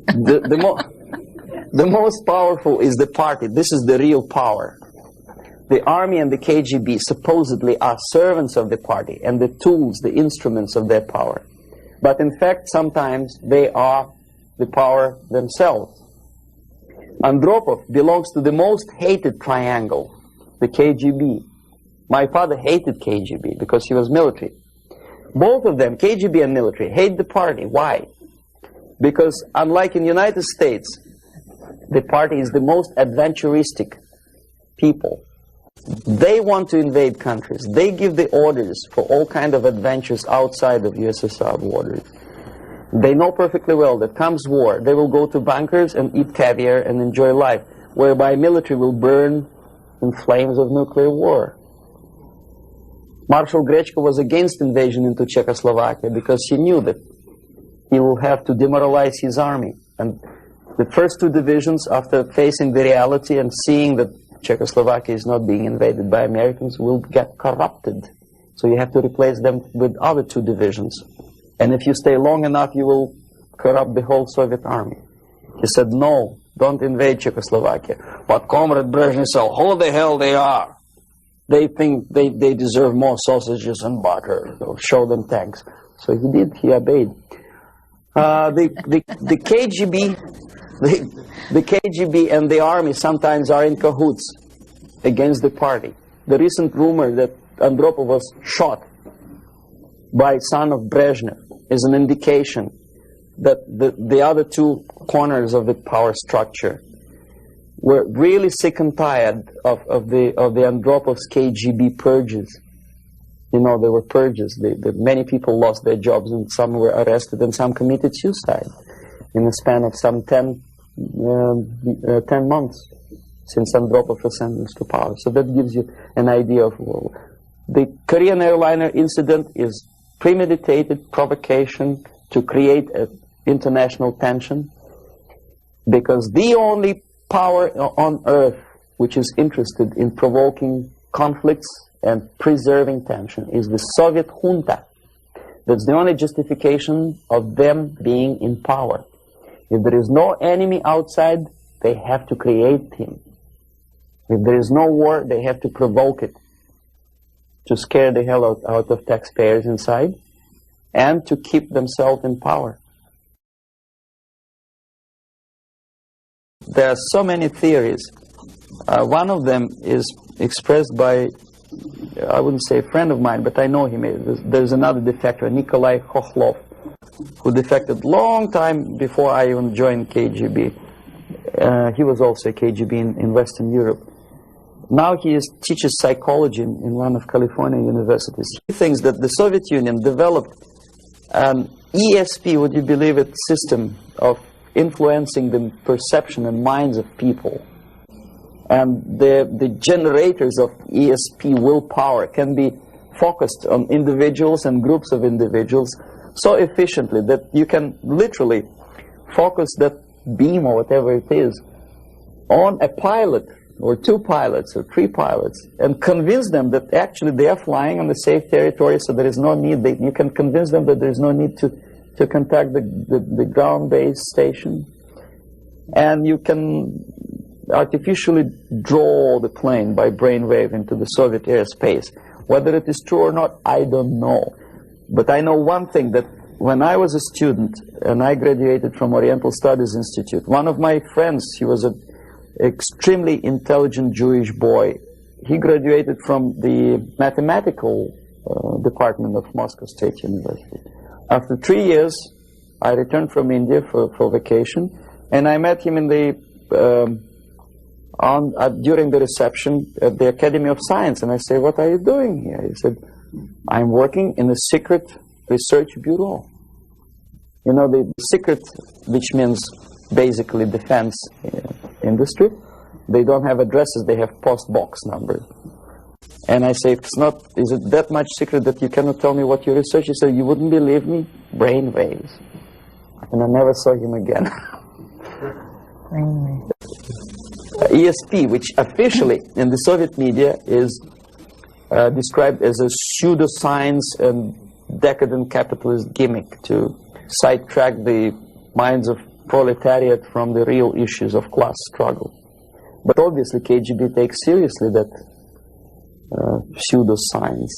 The most powerful is the party. This is the real power. The army and the KGB supposedly are servants of the party and the tools, the instruments of their power. But in fact, sometimes they are the power themselves. Andropov belongs to the most hated triangle, the KGB. My father hated KGB because he was military. Both of them, KGB and military, hate the party. Why? Because unlike in the United States, the party is the most adventuristic people. They want to invade countries. They give the orders for all kinds of adventures outside of USSR borders. They know perfectly well that comes war, they will go to bunkers and eat caviar and enjoy life, whereby military will burn in flames of nuclear war. Marshal Grechko was against invasion into Czechoslovakia because he knew that he will have to demoralize his army. And the first two divisions, after facing the reality and seeing that Czechoslovakia is not being invaded by Americans, will get corrupted. So you have to replace them with other two divisions. And if you stay long enough, you will corrupt the whole Soviet army. He said, no, don't invade Czechoslovakia. But Comrade Brezhnev said, who the hell they are? They think they deserve more sausages and butter. So show them tanks. So he did, he obeyed. The KGB, the KGB and the army sometimes are in cahoots against the party. The recent rumor that Andropov was shot by son of Brezhnev is an indication that the other two corners of the power structure were really sick and tired of the Andropov's KGB purges. You know, there were purges. Many people lost their jobs, and some were arrested, and some committed suicide in the span of some 10 months since Andropov was sentenced to power. So that gives you an idea of the Korean airliner incident is premeditated provocation to create an international tension, because the only power on earth which is interested in provoking conflicts and preserving tension is the Soviet junta. That's the only justification of them being in power. If there is no enemy outside, they have to create him. If there is no war, they have to provoke it, to scare the hell out of taxpayers inside, and to keep themselves in power. There are so many theories. One of them is expressed by, I wouldn't say a friend of mine, but I know him. There's another defector, Nikolai Khokhlov, who defected long time before I even joined KGB. He was also a KGB in Western Europe. Now he teaches psychology in one of California universities. He thinks that the Soviet Union developed an ESP, would you believe it, system of influencing the perception and minds of people. And the generators of ESP willpower can be focused on individuals and groups of individuals so efficiently that you can literally focus that beam or whatever it is on a pilot or 2 pilots or 3 pilots and convince them that actually they are flying on the safe territory, so there is no need, you can convince them that there is no need to contact the ground-based station, and you can artificially draw the plane by brainwave into the Soviet airspace. Whether it is true or not, I don't know. But I know one thing, that when I was a student and I graduated from Oriental Studies Institute, one of my friends, he was an extremely intelligent Jewish boy. He graduated from the mathematical department of Moscow State University. After 3 years, I returned from India for vacation, and I met him in the during the reception at the Academy of Science, and I say, "What are you doing here?" He said, "I'm working in a secret research bureau." You know, the secret, which means basically defense industry, they don't have addresses, they have post box numbers. And I say, is it that much secret that you cannot tell me what you research? He said, "You wouldn't believe me, brain waves." And I never saw him again. ESP, which officially in the Soviet media is described as a pseudoscience and decadent capitalist gimmick to sidetrack the minds of proletariat from the real issues of class struggle. But obviously KGB takes seriously that pseudoscience.